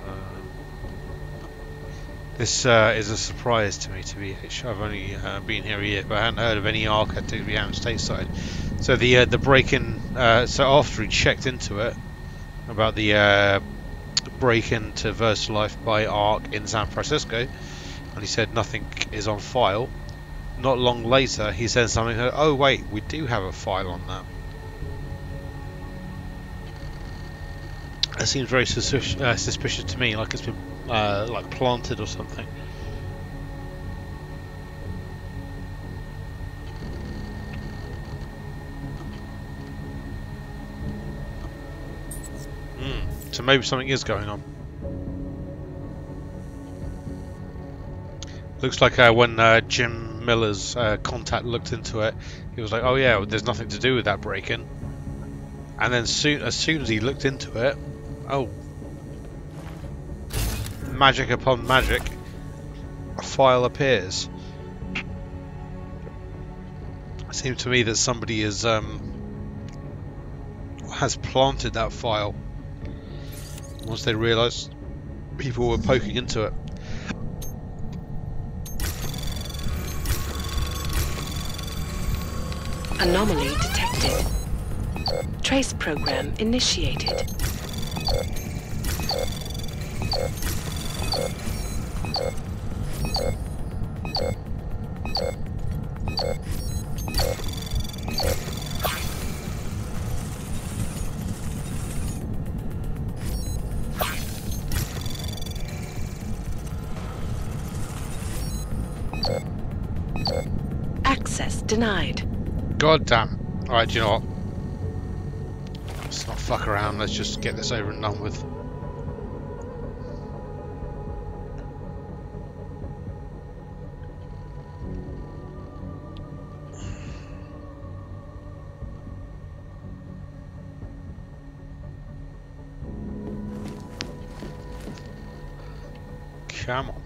This is a surprise to me, TBH. I've only been here a year, but I hadn't heard of any ARC activity out on stateside. So the break-in. So after he checked into it about the break-in to VersaLife by ARC in San Francisco, and he said nothing is on file. Not long later, he said something. Oh wait, we do have a file on that. That seems very suspicious to me, like it's been like planted or something. So maybe something is going on. Looks like when Jim Miller's contact looked into it, he was like, "Oh yeah, well, there's nothing to do with that break-in." And then as soon as he looked into it, oh, magic upon magic, a file appears. It seems to me that somebody has planted that file once they realised people were poking into it. Anomaly detected. Trace program initiated. Access denied. God damn. Alright, do you know what? Let's not fuck around, let's just get this over and done with. Come on.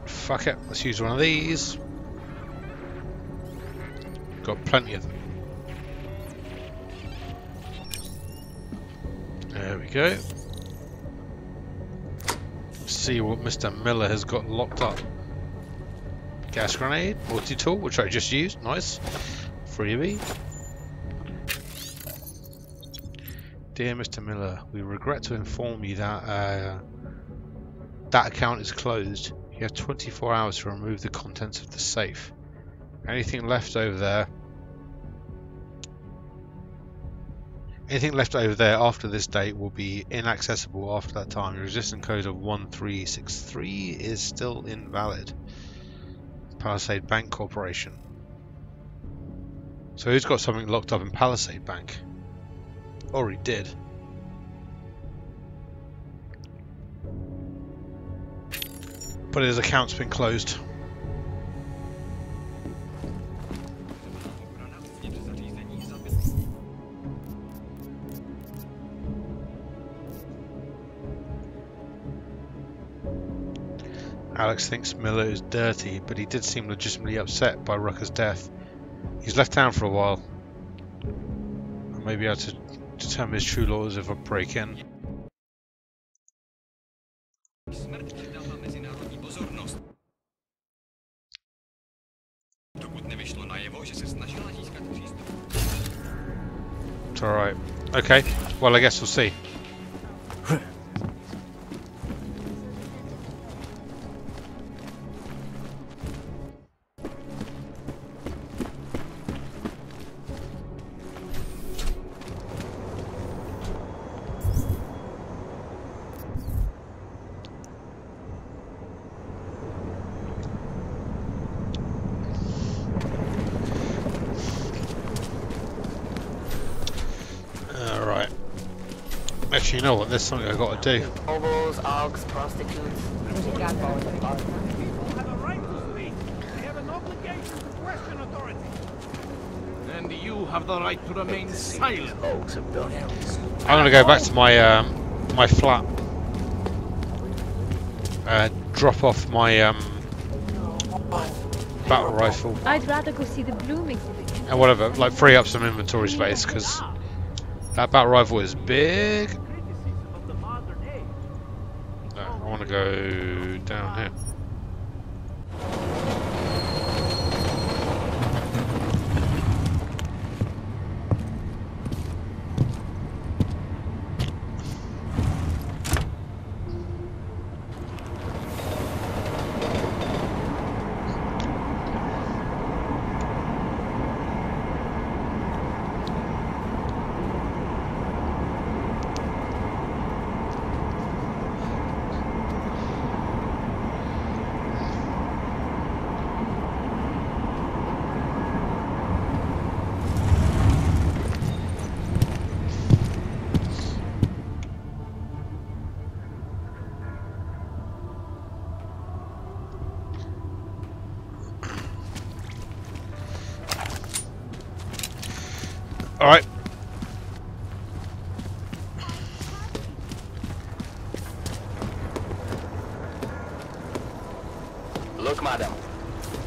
Fuck it, let's use one of these. Got plenty of them. There we go. Let's see what Mr. Miller has got locked up. Gas grenade, multi-tool, which I just used. Nice. Freebie. Dear Mr. Miller, we regret to inform you that that account is closed. You have 24 hours to remove the contents of the safe. Anything left over there after this date will be inaccessible after that time. Your resistance code of 1363 is still invalid. Palisade Bank Corporation. So who's got something locked up in Palisade Bank? Or he did. But his account's been closed. Alex thinks Miller is dirty, but he did seem legitimately upset by Rucker's death. He's left town for a while. I may be able to determine his true laws if I break in. It's alright. Okay, well I guess we'll see. Actually, you know what? There's something I've got to do. Hobos, augs, prostitutes. People have a right to speak. They have an obligation to question authority. And you have the right to remain silent. I'm gonna go back to my my flat. Drop off my battle rifle. I'd rather go see the Bloom exhibit. And whatever, like free up some inventory space because that battle rifle is big. No, I want to go down here. All right. Look, madam.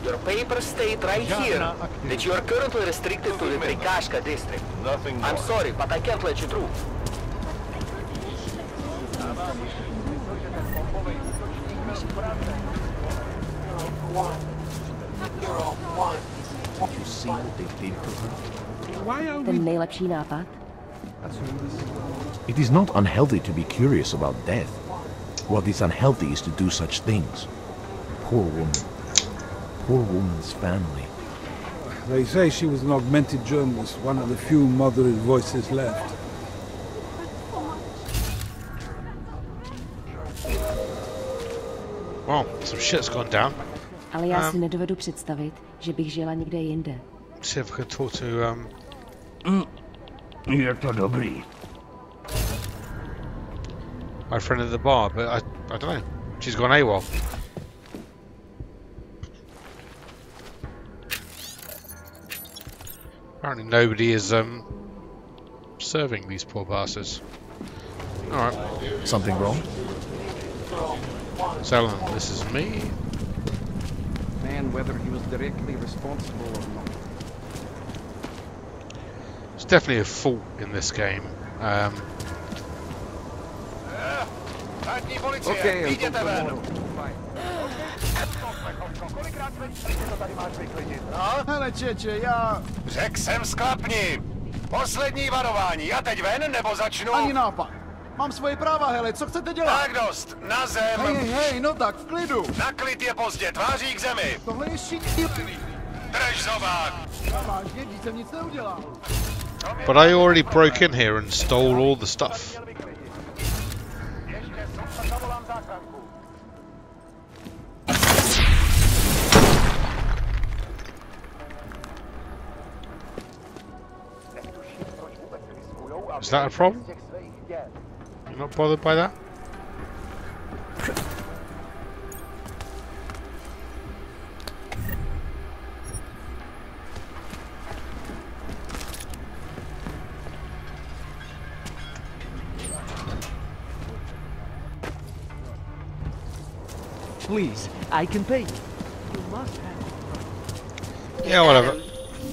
Your papers state right here that you are currently restricted to the Trikashka district. Nothing more. I'm sorry, but I can't let you through. Did you see what they did to her? Why are Ten nejlepší nápad. It is not unhealthy to be curious about death. What is unhealthy is to do such things. Poor woman. Poor woman's family. They say she was an augmented journalist, one of the few moderate voices left. Well, some shit's gone down. Ale já si nedovedu představit, že bych žila někde jinde. See if I can talk to Je to dobrý. my friend at the bar, but I don't know. She's gone AWOL. Apparently nobody is serving these poor bastards. Alright. Something wrong? Selling, this is me. Man, whether he was directly responsible or not. There's definitely a fault in this game. Okay, Hele, čeče, já... Řekl jsem sklapni! Poslední varování, a teď ven, nebo začnu? Ani nápad. Mám svoje práva, hele, co chcete dělat? Tak dost, na zem! Hej, no tak, v klidu. Na klid je pozdě, tváří k zemi! Tohle je šílený. Drž zobák! Vážně, když jsem nic neudělal. But I already broke in here and stole all the stuff. Is that a problem? You're not bothered by that? Please, I can pay. You must have. Yeah, whatever.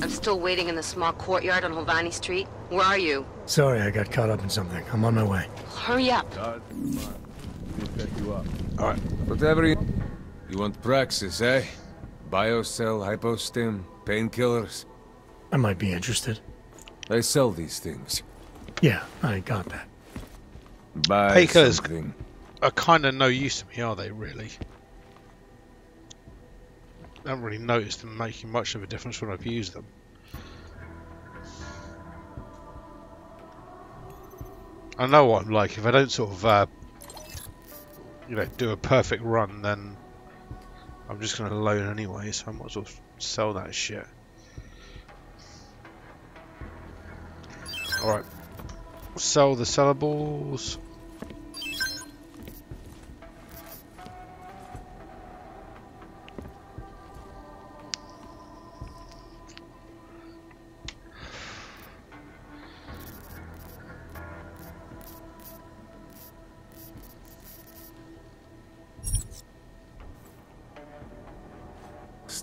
I'm still waiting in the small courtyard on Hovani Street. Where are you? Sorry, I got caught up in something. I'm on my way. Hurry up. Alright. Whatever you want praxis, eh? Biocell, hypostim, painkillers. I might be interested. They sell these things. Yeah, I got that. Buy Painkillers something. are kind of no use to me, are they, really? I haven't really noticed them making much of a difference when I've used them. I know what I'm like. If I don't sort of, you know, do a perfect run, then I'm just going to loan anyway, so I might as well sell that shit. Alright. Sell the sellables.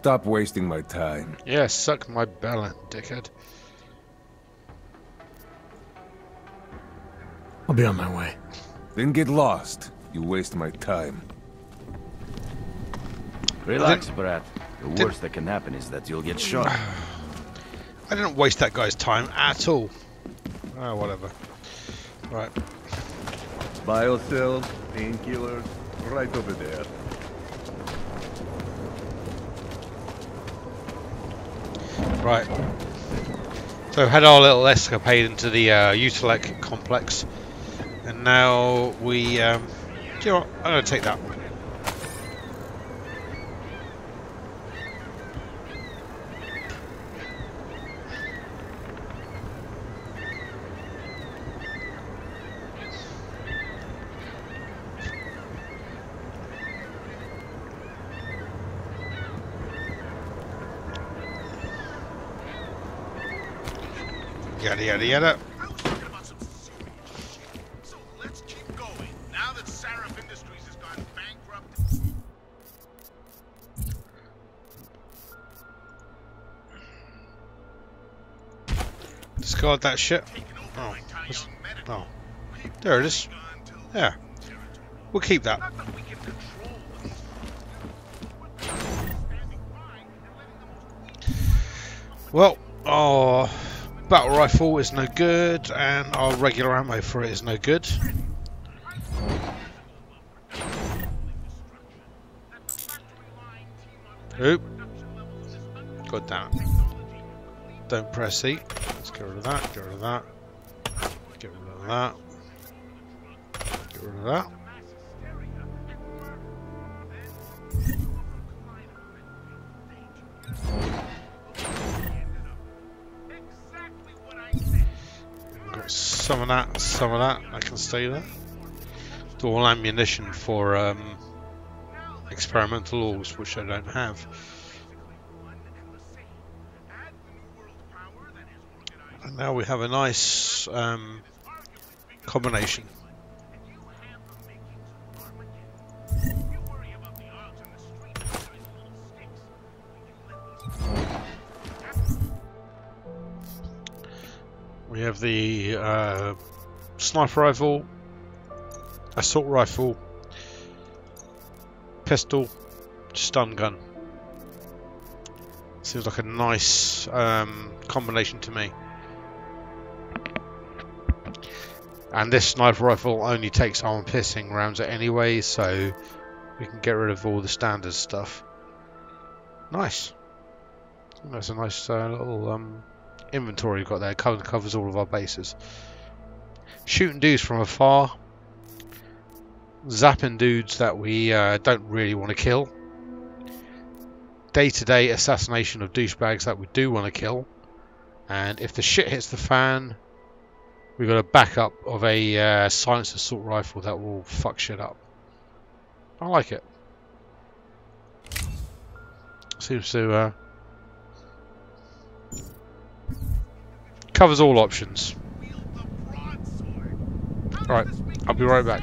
stop wasting my time. Yeah, suck my bellend, dickhead. I'll be on my way. Then get lost. You waste my time. Relax, Brad. The worst that can happen is that you'll get shot. I didn't waste that guy's time at all. Oh, whatever. Right. Biocells, painkillers, right over there. Right. So had our little escapade into the Utilec complex, and now we. Do you know what? I'm gonna take that. Yada yada yada. I was talking about some serious shit. So let's keep going. Now that Sarif Industries has gone bankrupt. Discard that shit. Oh, oh, there it is. Yeah, we'll keep that. Well, our battle rifle is no good, and our regular ammo for it is no good. Oop. God damn it. Don't press E. Let's get rid of that, get rid of that. Get rid of that. Get rid of that. Got some of that, some of that. I can stay there. It's all ammunition for experimental orbs, which I don't have. And now we have a nice combination. We have the sniper rifle, assault rifle, pistol, stun gun. Seems like a nice combination to me. And this sniper rifle only takes armor-piercing rounds anyway, so we can get rid of all the standard stuff. Nice. That's a nice little inventory we've got there. Covers all of our bases. Shooting dudes from afar. Zapping dudes that we don't really want to kill. Day-to-day assassination of douchebags that we do want to kill. And if the shit hits the fan, we've got a backup of a silenced assault rifle that will fuck shit up. I like it. Seems to covers all options. Alright, I'll be right back.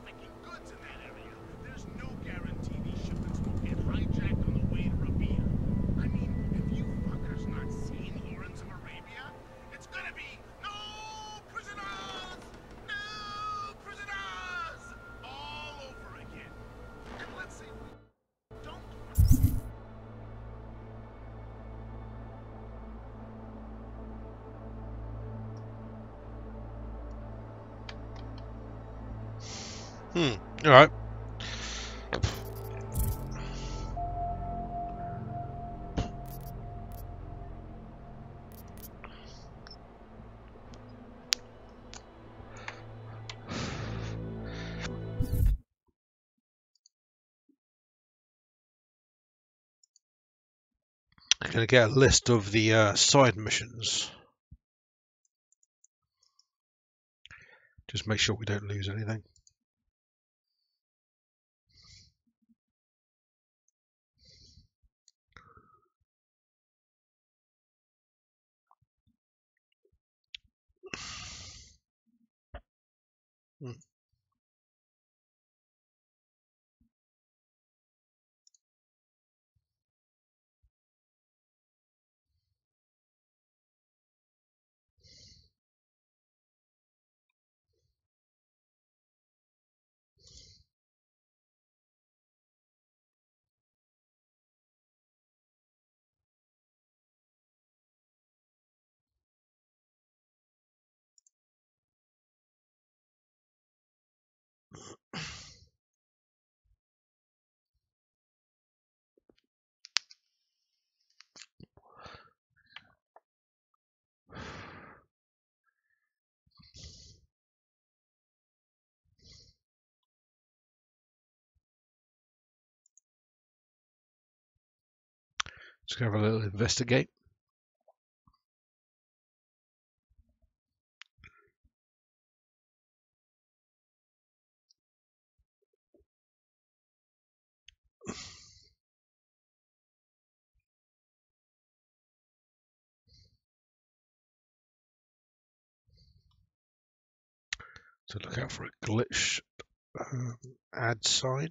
trafficking goods in that area. There's no guarantee these shipments won't get hijacked on the way to Rabia. I mean, if you fuckers not seen Lawrence of Arabia, it's gonna be no prisoners! No prisoners! All over again. And let's say we don't. All right. I'm going to get a list of the side missions. Just make sure we don't lose anything. Let's have a little investigate. So look out for a glitch add sign.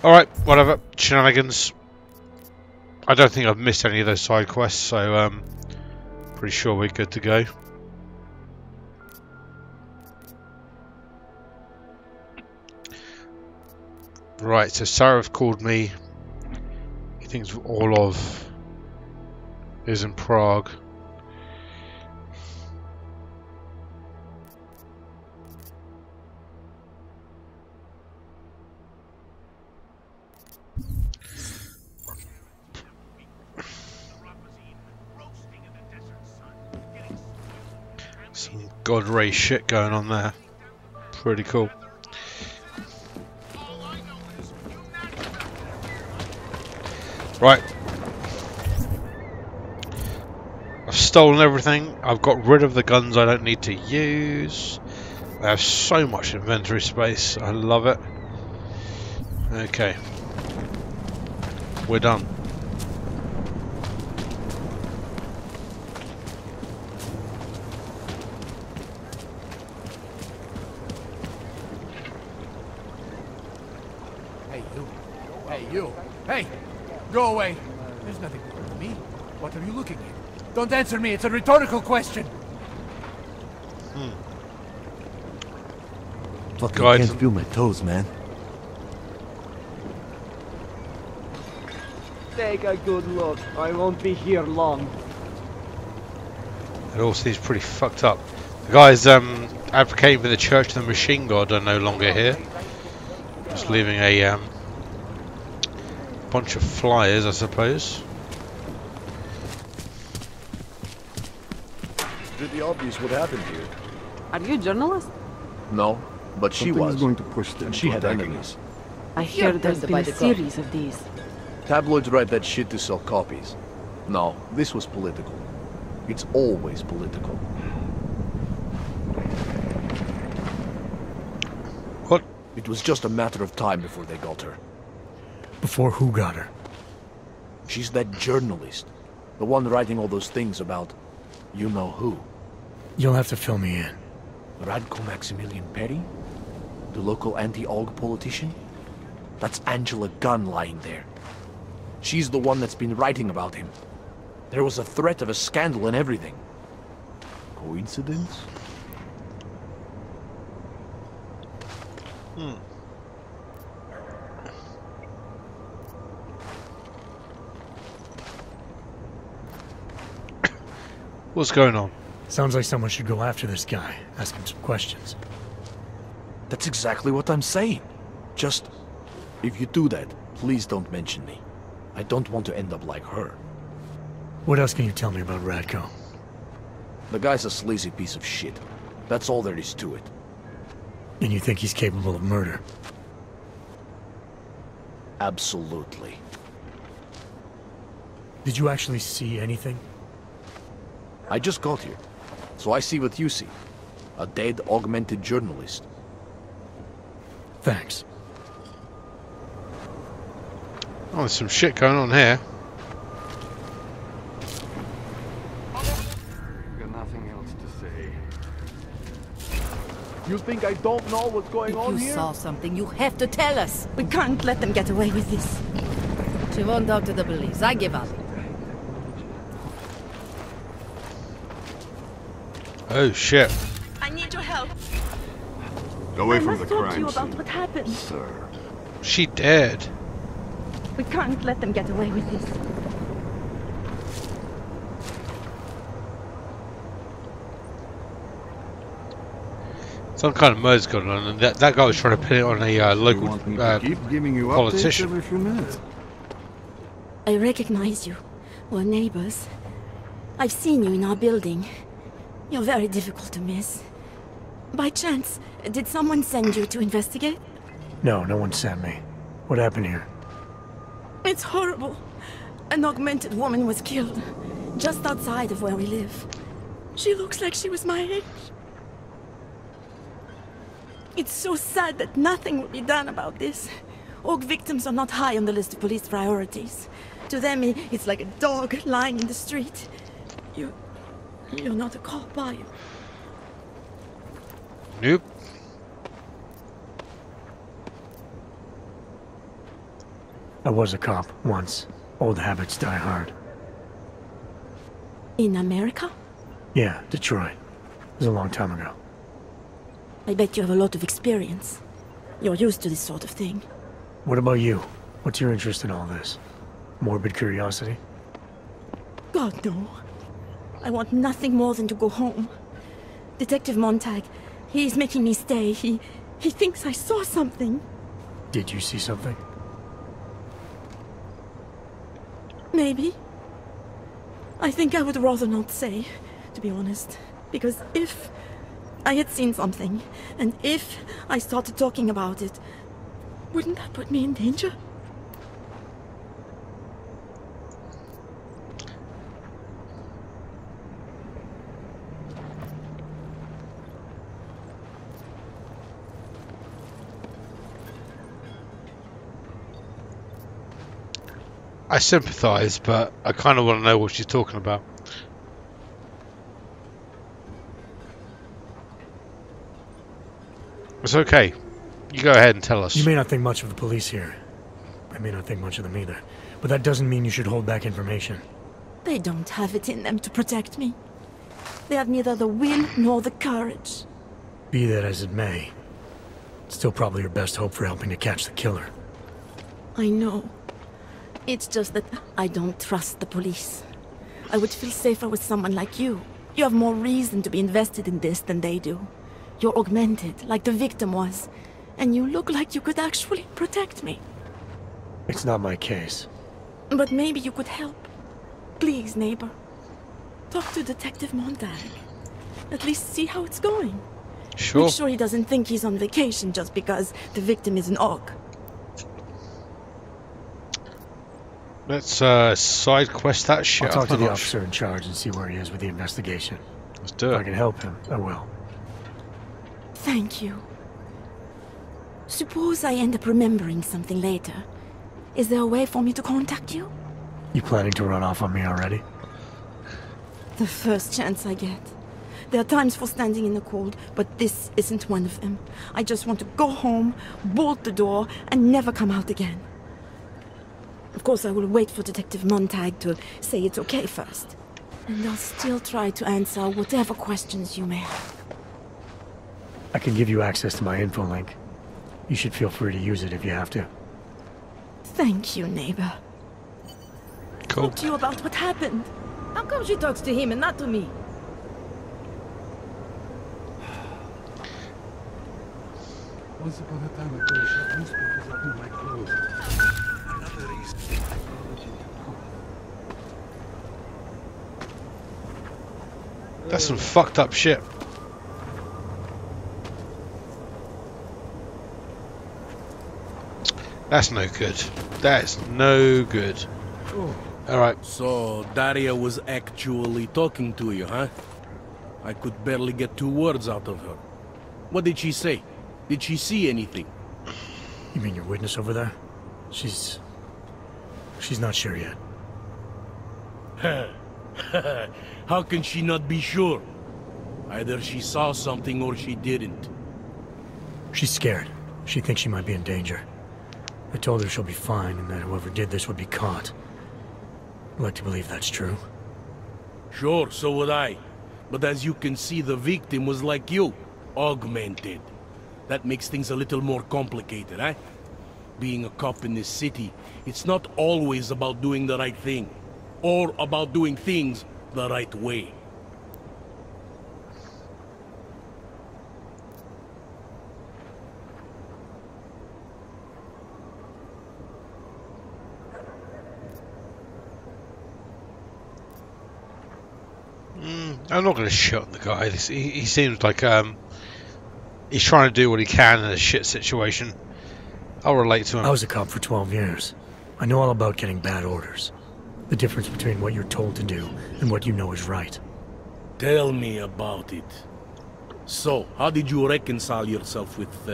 Alright, whatever. Shenanigans. I don't think I've missed any of those side quests, so pretty sure we're good to go. Right, so Sarah called me. He thinks Orlov is in Prague. Some God Ray shit going on there. Pretty cool. Right. I've stolen everything. I've got rid of the guns I don't need to use. I have so much inventory space. I love it. Okay. we're done. Hey, you. Hey, you. Hey! Go away! There's nothing wrong with me. What are you looking at? Don't answer me, it's a rhetorical question! Fucking can't feel my toes, man. Take a good look. I won't be here long. It all seems pretty fucked up. The guys advocating for the Church of the Machine God are no longer here. Just leaving a bunch of flyers, I suppose. Pretty obvious what happened here. Are you a journalist? No, but she Something was. is going to push them And she to had attacking enemies. I hear there's been a series of these. Tabloids write that shit to sell copies. No, this was political. It's always political. What? It was just a matter of time before they got her. Before who got her? She's that journalist. The one writing all those things about you know who. You'll have to fill me in. Radko Maximilian Perry? The local anti-AUG politician? That's Angela Gunn lying there. She's the one that's been writing about him. There was a threat of a scandal and everything. Coincidence? What's going on? Sounds like someone should go after this guy, ask him some questions. That's exactly what I'm saying. Just, if you do that, please don't mention me. I don't want to end up like her. What else can you tell me about Radko? The guy's a sleazy piece of shit. That's all there is to it. And you think he's capable of murder? Absolutely. Did you actually see anything? I just got here, so I see what you see. A dead, augmented journalist. Thanks. Oh, there's some shit going on here. Got nothing else to say. You think I don't know what's going on If here? you saw something, you have to tell us. We can't let them get away with this. She won't talk to the police. I give up. Oh shit. I need your help. Away I from must the talk to crime you about scene, what happened. sir. She dead. We can't let them get away with this. Some kind of murder's going on, and that guy was trying to pin it on a local Keep giving you updates politician. every few minutes. I recognize you. We're neighbors. I've seen you in our building. You're very difficult to miss. By chance, did someone send you to investigate? No, no one sent me. What happened here? It's horrible. An augmented woman was killed, just outside of where we live. She looks like she was my age. It's so sad that nothing will be done about this. AUG victims are not high on the list of police priorities. To them, it's like a dog lying in the street. You're not a cop, are you? Nope. I was a cop once. Old habits die hard. In America? Yeah, Detroit. It was a long time ago. I bet you have a lot of experience. You're used to this sort of thing. What about you? What's your interest in all this? Morbid curiosity? God, no. I want nothing more than to go home. Detective Montag, he's making me stay. He thinks I saw something. Did you see something? Maybe. I think I would rather not say, to be honest. Because if I had seen something, and if I started talking about it, wouldn't that put me in danger? I sympathise, but I kind of want to know what she's talking about. It's okay. You go ahead and tell us. You may not think much of the police here. I may not think much of them either. But that doesn't mean you should hold back information. They don't have it in them to protect me. They have neither the will nor the courage. Be that as it may, it's still probably your best hope for helping to catch the killer. I know. It's just that I don't trust the police. I would feel safer with someone like you. You have more reason to be invested in this than they do. You're augmented, like the victim was. And you look like you could actually protect me. It's not my case. But maybe you could help. Please, neighbor. Talk to Detective Montag. At least see how it's going. Sure. Make sure he doesn't think he's on vacation just because the victim is an orc. Let's side quest that shit. I'll talk to the officer in charge and see where he is with the investigation. Let's do it. If I can help him, I will. Thank you. Suppose I end up remembering something later. Is there a way for me to contact you? You planning to run off on me already? The first chance I get. There are times for standing in the cold, but this isn't one of them. I just want to go home, bolt the door, and never come out again. Of course, I will wait for Detective Montag to say it's okay first. And I'll still try to answer whatever questions you may have. I can give you access to my info link. You should feel free to use it if you have to. Thank you, neighbor. Cool. Talk to you about what happened. How come she talks to him and not to me? Once upon a time, I could have shot newspapers out of my clothes. Another reason technology. That's some fucked up shit. That's no good. That is no good. Alright. So, Daria was actually talking to you, huh? I could barely get 2 words out of her. What did she say? Did she see anything? You mean your witness over there? She's not sure yet. How can she not be sure? Either she saw something or she didn't. She's scared. She thinks she might be in danger. I told her she'll be fine and that whoever did this would be caught. I'd like to believe that's true. Sure, so would I. But as you can see, the victim was like you, augmented. That makes things a little more complicated, eh? Being a cop in this city, it's not always about doing the right thing, or about doing things the right way. I'm not going to shit on the guy. He seems like he's trying to do what he can in a shit situation. I'll relate to him. I was a cop for 12 years. I know all about getting bad orders. The difference between what you're told to do and what you know is right. Tell me about it. So, how did you reconcile yourself with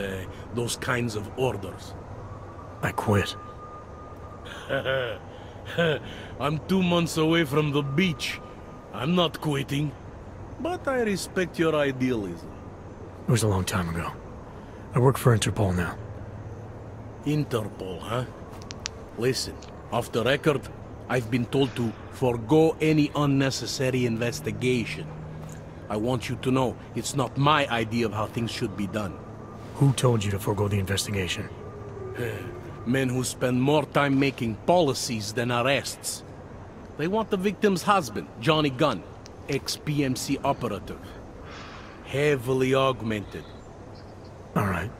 those kinds of orders? I quit. I'm 2 months away from the beach. I'm not quitting. But I respect your idealism. It was a long time ago. I work for Interpol now. Interpol, huh? Listen, off the record, I've been told to forego any unnecessary investigation. I want you to know it's not my idea of how things should be done. Who told you to forego the investigation? Men who spend more time making policies than arrests. They want the victim's husband, Johnny Gunn, ex-PMC operative. Heavily augmented. Alright.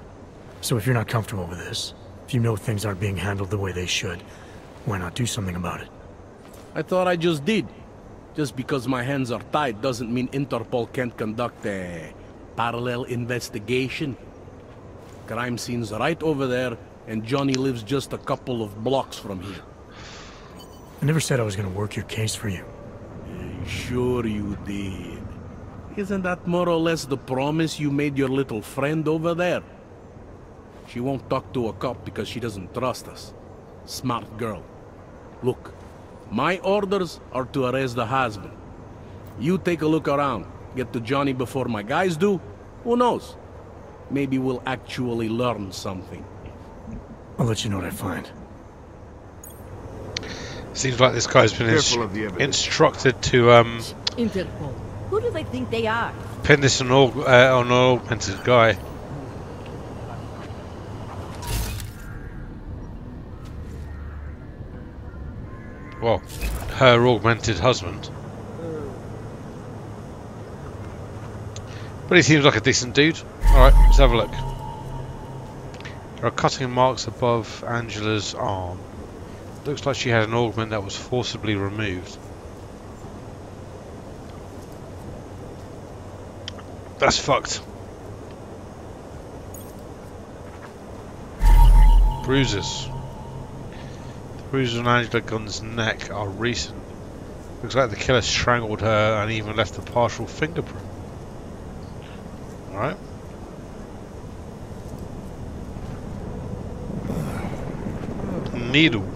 So if you're not comfortable with this, if you know things aren't being handled the way they should, why not do something about it? I thought I just did. Just because my hands are tied doesn't mean Interpol can't conduct a parallel investigation. Crime scene's right over there, and Johnny lives just a couple of blocks from here. I never said I was going to work your case for you. Sure you did. Isn't that more or less the promise you made your little friend over there? She won't talk to a cop because she doesn't trust us. Smart girl. Look, my orders are to arrest the husband. You take a look around. Get to Johnny before my guys do. Who knows? Maybe we'll actually learn something. I'll let you know what I find. Seems like this guy's been instructed to Interpol. Who do they think they are? pin this on an augmented guy. Well, her augmented husband. But he seems like a decent dude. Alright, let's have a look. There are cutting marks above Angela's arm. Looks like she had an augment that was forcibly removed. That's fucked. Bruises. The bruises on Angela Gunn's neck are recent. Looks like the killer strangled her and even left a partial fingerprint. Alright. Needle.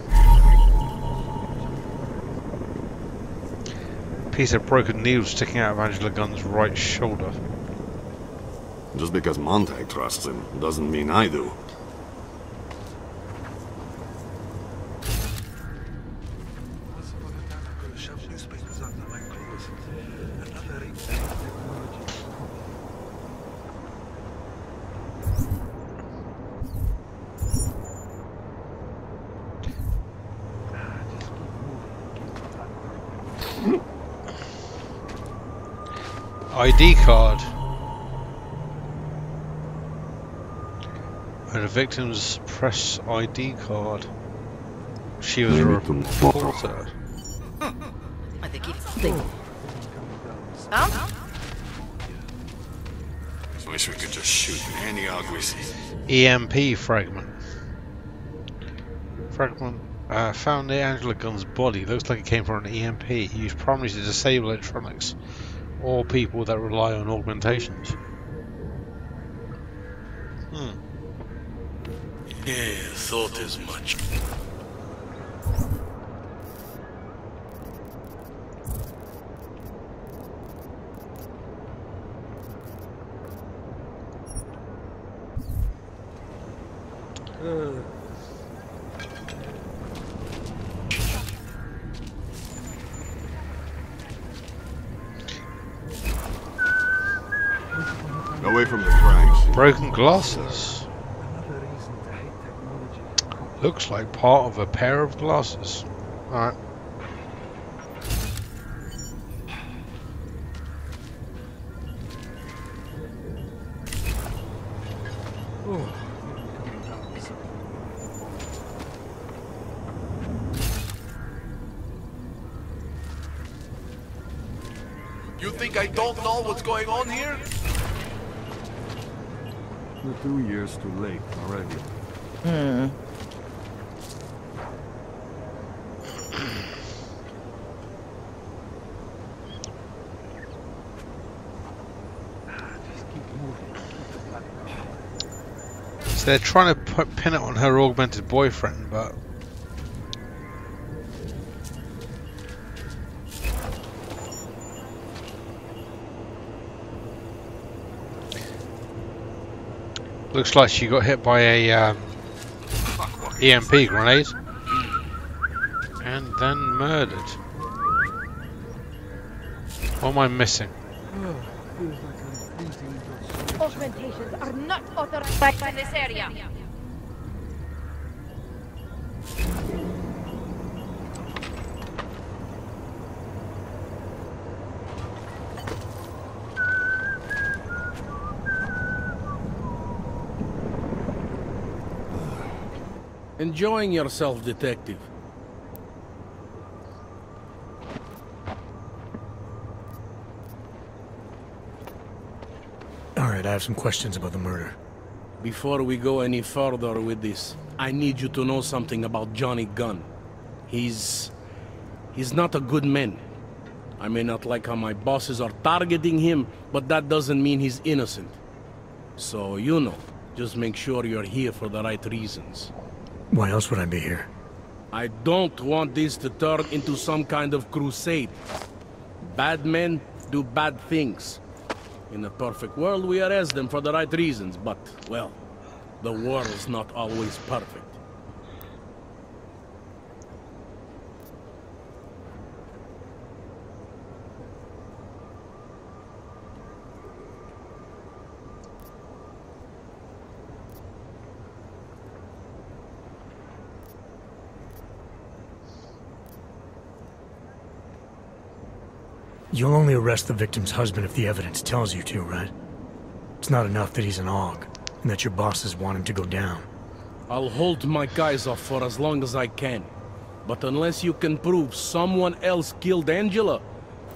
Piece of broken needle sticking out of Angela Gunn's right shoulder. Just because Montag trusts him doesn't mean I do. ID card. And the victim's press ID card. She was a reporter. I think it's thing. Sound? I wish we could just shoot any out we see. EMP fragment. Fragment found near Angela Gunn's body. Looks like it came from an EMP used primarily to disable electronics or people that rely on augmentations. Yeah, thought as much. Away from the crime scene. Broken glasses. Looks like part of a pair of glasses. Alright. You think I don't know what's going on here? You're 2 years too late already. So they're trying to pin it on her augmented boyfriend, but looks like she got hit by a EMP grenade and then murdered. What am I missing? Augmentations are not authorized in this area. Enjoying yourself, detective. Alright, I have some questions about the murder. Before we go any further with this, I need you to know something about Johnny Gunn. He's not a good man. I may not like how my bosses are targeting him, but that doesn't mean he's innocent. So, you know, just make sure you're here for the right reasons. Why else would I be here? I don't want this to turn into some kind of crusade. Bad men do bad things. In a perfect world, we arrest them for the right reasons, but, well, the world's not always perfect. You'll only arrest the victim's husband if the evidence tells you to, right? It's not enough that he's an AUG, and that your bosses want him to go down. I'll hold my guys off for as long as I can. But unless you can prove someone else killed Angela,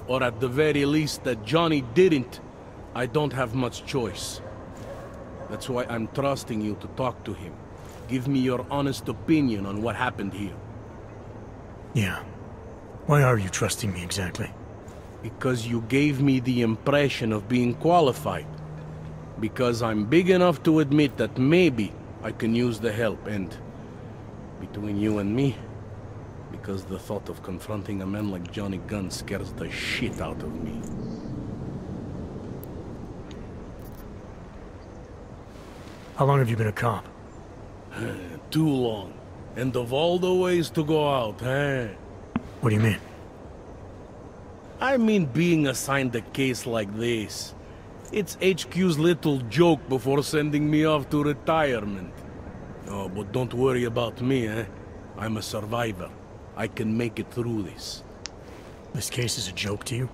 or at the very least that Johnny didn't, I don't have much choice. That's why I'm trusting you to talk to him. Give me your honest opinion on what happened here. Yeah. Why are you trusting me exactly? Because you gave me the impression of being qualified. Because I'm big enough to admit that maybe I can use the help, and between you and me, because the thought of confronting a man like Johnny Gunn scares the shit out of me. How long have you been a cop? Too long. And of all the ways to go out, eh? What do you mean? I mean being assigned a case like this. It's HQ's little joke before sending me off to retirement. Oh, but don't worry about me, eh? I'm a survivor. I can make it through this. This case is a joke to you?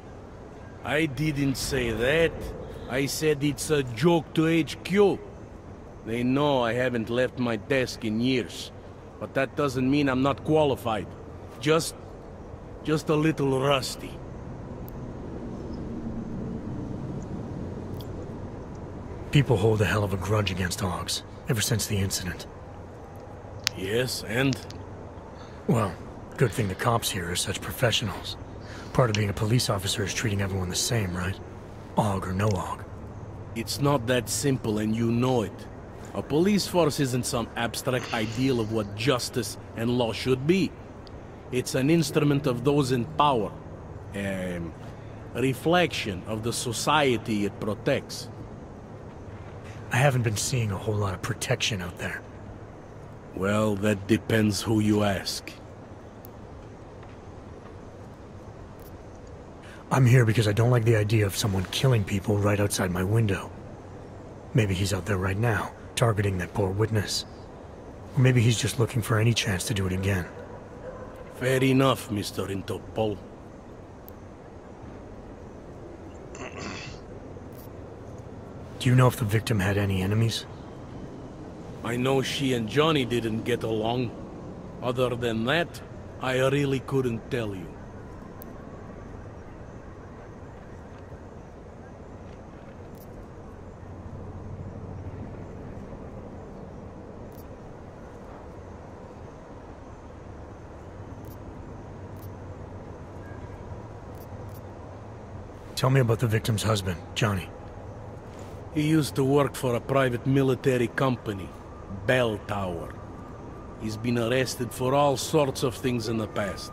I didn't say that. I said it's a joke to HQ. They know I haven't left my desk in years. But that doesn't mean I'm not qualified. Just a little rusty. People hold a hell of a grudge against AUGs, ever since the incident. Yes, and? Well, good thing the cops here are such professionals. Part of being a police officer is treating everyone the same, right? AUG or no AUG. It's not that simple, and you know it. A police force isn't some abstract ideal of what justice and law should be. It's an instrument of those in power. A reflection of the society it protects. I haven't been seeing a whole lot of protection out there. Well, that depends who you ask. I'm here because I don't like the idea of someone killing people right outside my window. Maybe he's out there right now, targeting that poor witness. Or maybe he's just looking for any chance to do it again. Fair enough, Mr. Interpol. Do you know if the victim had any enemies? I know she and Johnny didn't get along. Other than that, I really couldn't tell you. Tell me about the victim's husband, Johnny. He used to work for a private military company, Bell Tower. He's been arrested for all sorts of things in the past.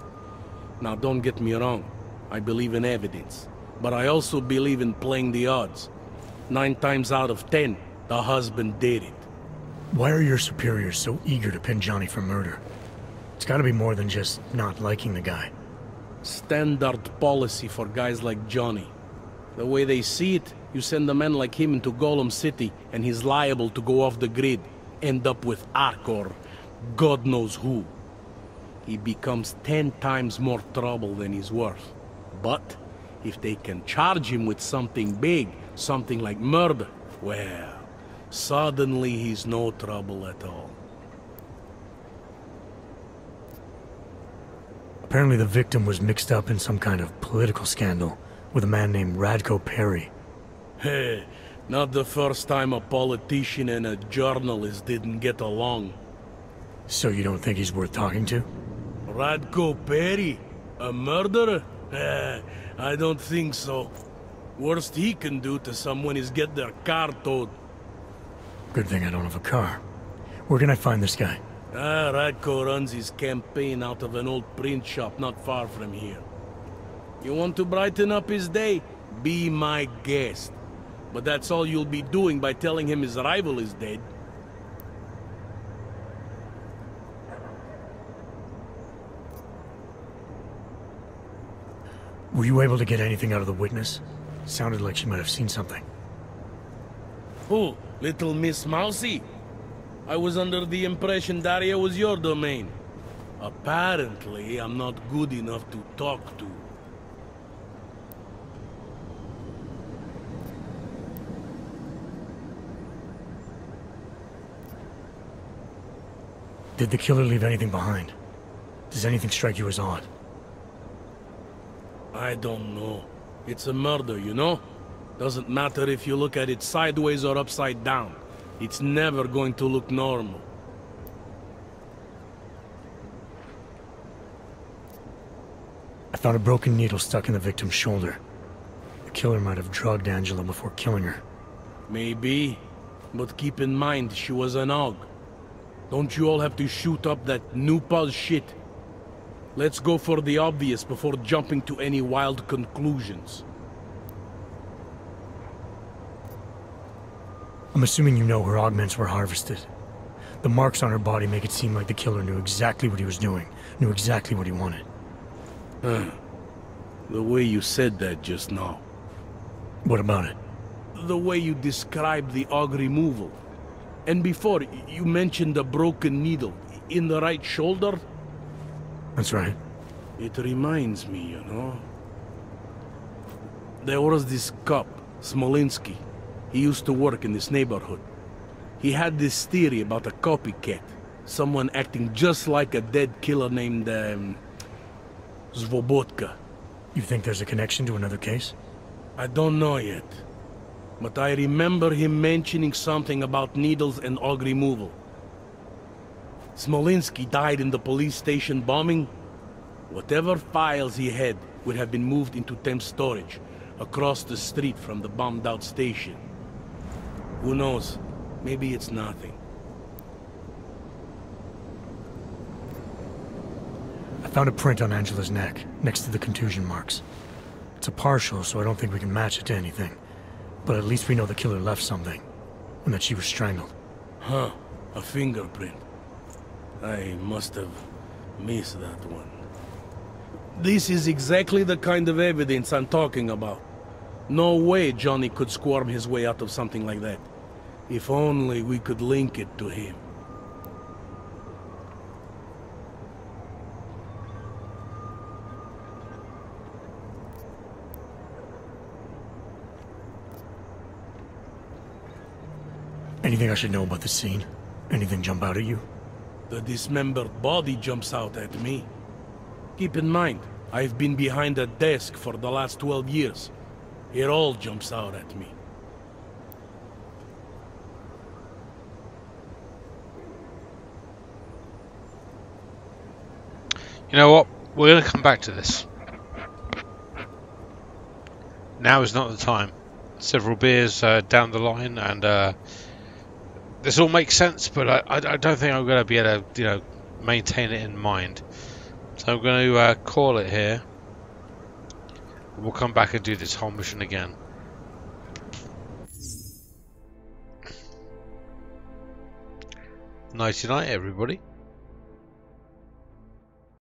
Now, don't get me wrong. I believe in evidence. But I also believe in playing the odds. 9 times out of 10, the husband did it. Why are your superiors so eager to pin Johnny for murder? It's gotta be more than just not liking the guy. Standard policy for guys like Johnny. The way they see it, you send a man like him into Golem City, and he's liable to go off the grid, end up with Ark or God knows who. He becomes 10 times more trouble than he's worth. But if they can charge him with something big, something like murder, well, suddenly he's no trouble at all. Apparently the victim was mixed up in some kind of political scandal with a man named Radko Perry. Hey, not the first time a politician and a journalist didn't get along. So you don't think he's worth talking to? Radko Perry? A murderer? I don't think so. Worst he can do to someone is get their car towed. Good thing I don't have a car. Where can I find this guy? Radko runs his campaign out of an old print shop not far from here. You want to brighten up his day? Be my guest. But that's all you'll be doing by telling him his rival is dead. Were you able to get anything out of the witness? Sounded like she might have seen something. Who? Little Miss Mousy? I was under the impression Daria was your domain. Apparently, I'm not good enough to talk to. Did the killer leave anything behind? Does anything strike you as odd? I don't know. It's a murder, you know? Doesn't matter if you look at it sideways or upside down. It's never going to look normal. I found a broken needle stuck in the victim's shoulder. The killer might have drugged Angela before killing her. Maybe, but keep in mind she was an AUG. Don't you all have to shoot up that new puzz shit? Let's go for the obvious before jumping to any wild conclusions. I'm assuming you know her augments were harvested. The marks on her body make it seem like the killer knew exactly what he was doing, knew exactly what he wanted. The way you said that just now. What about it? The way you described the AUG removal. And before, you mentioned a broken needle in the right shoulder? That's right. It reminds me, you know. There was this cop, Smolinski. He used to work in this neighborhood. He had this theory about a copycat. Someone acting just like a dead killer named, Svobotka. You think there's a connection to another case? I don't know yet. But I remember him mentioning something about needles and AUG removal. Smolinski died in the police station bombing. Whatever files he had would have been moved into temp storage, across the street from the bombed-out station. Who knows? Maybe it's nothing. I found a print on Angela's neck, next to the contusion marks. It's a partial, so I don't think we can match it to anything. But at least we know the killer left something, and that she was strangled. Huh, a fingerprint. I must have missed that one. This is exactly the kind of evidence I'm talking about. No way Johnny could squirm his way out of something like that. If only we could link it to him. Anything I should know about the scene? Anything jump out at you? The dismembered body jumps out at me. Keep in mind, I've been behind a desk for the last 12 years. It all jumps out at me. You know what? We're going to come back to this. Now is not the time. Several beers down the line, and this all makes sense, but I don't think I'm going to be able to, maintain it in mind. So I'm going to call it here. We'll come back and do this whole mission again. Nighty night, everybody.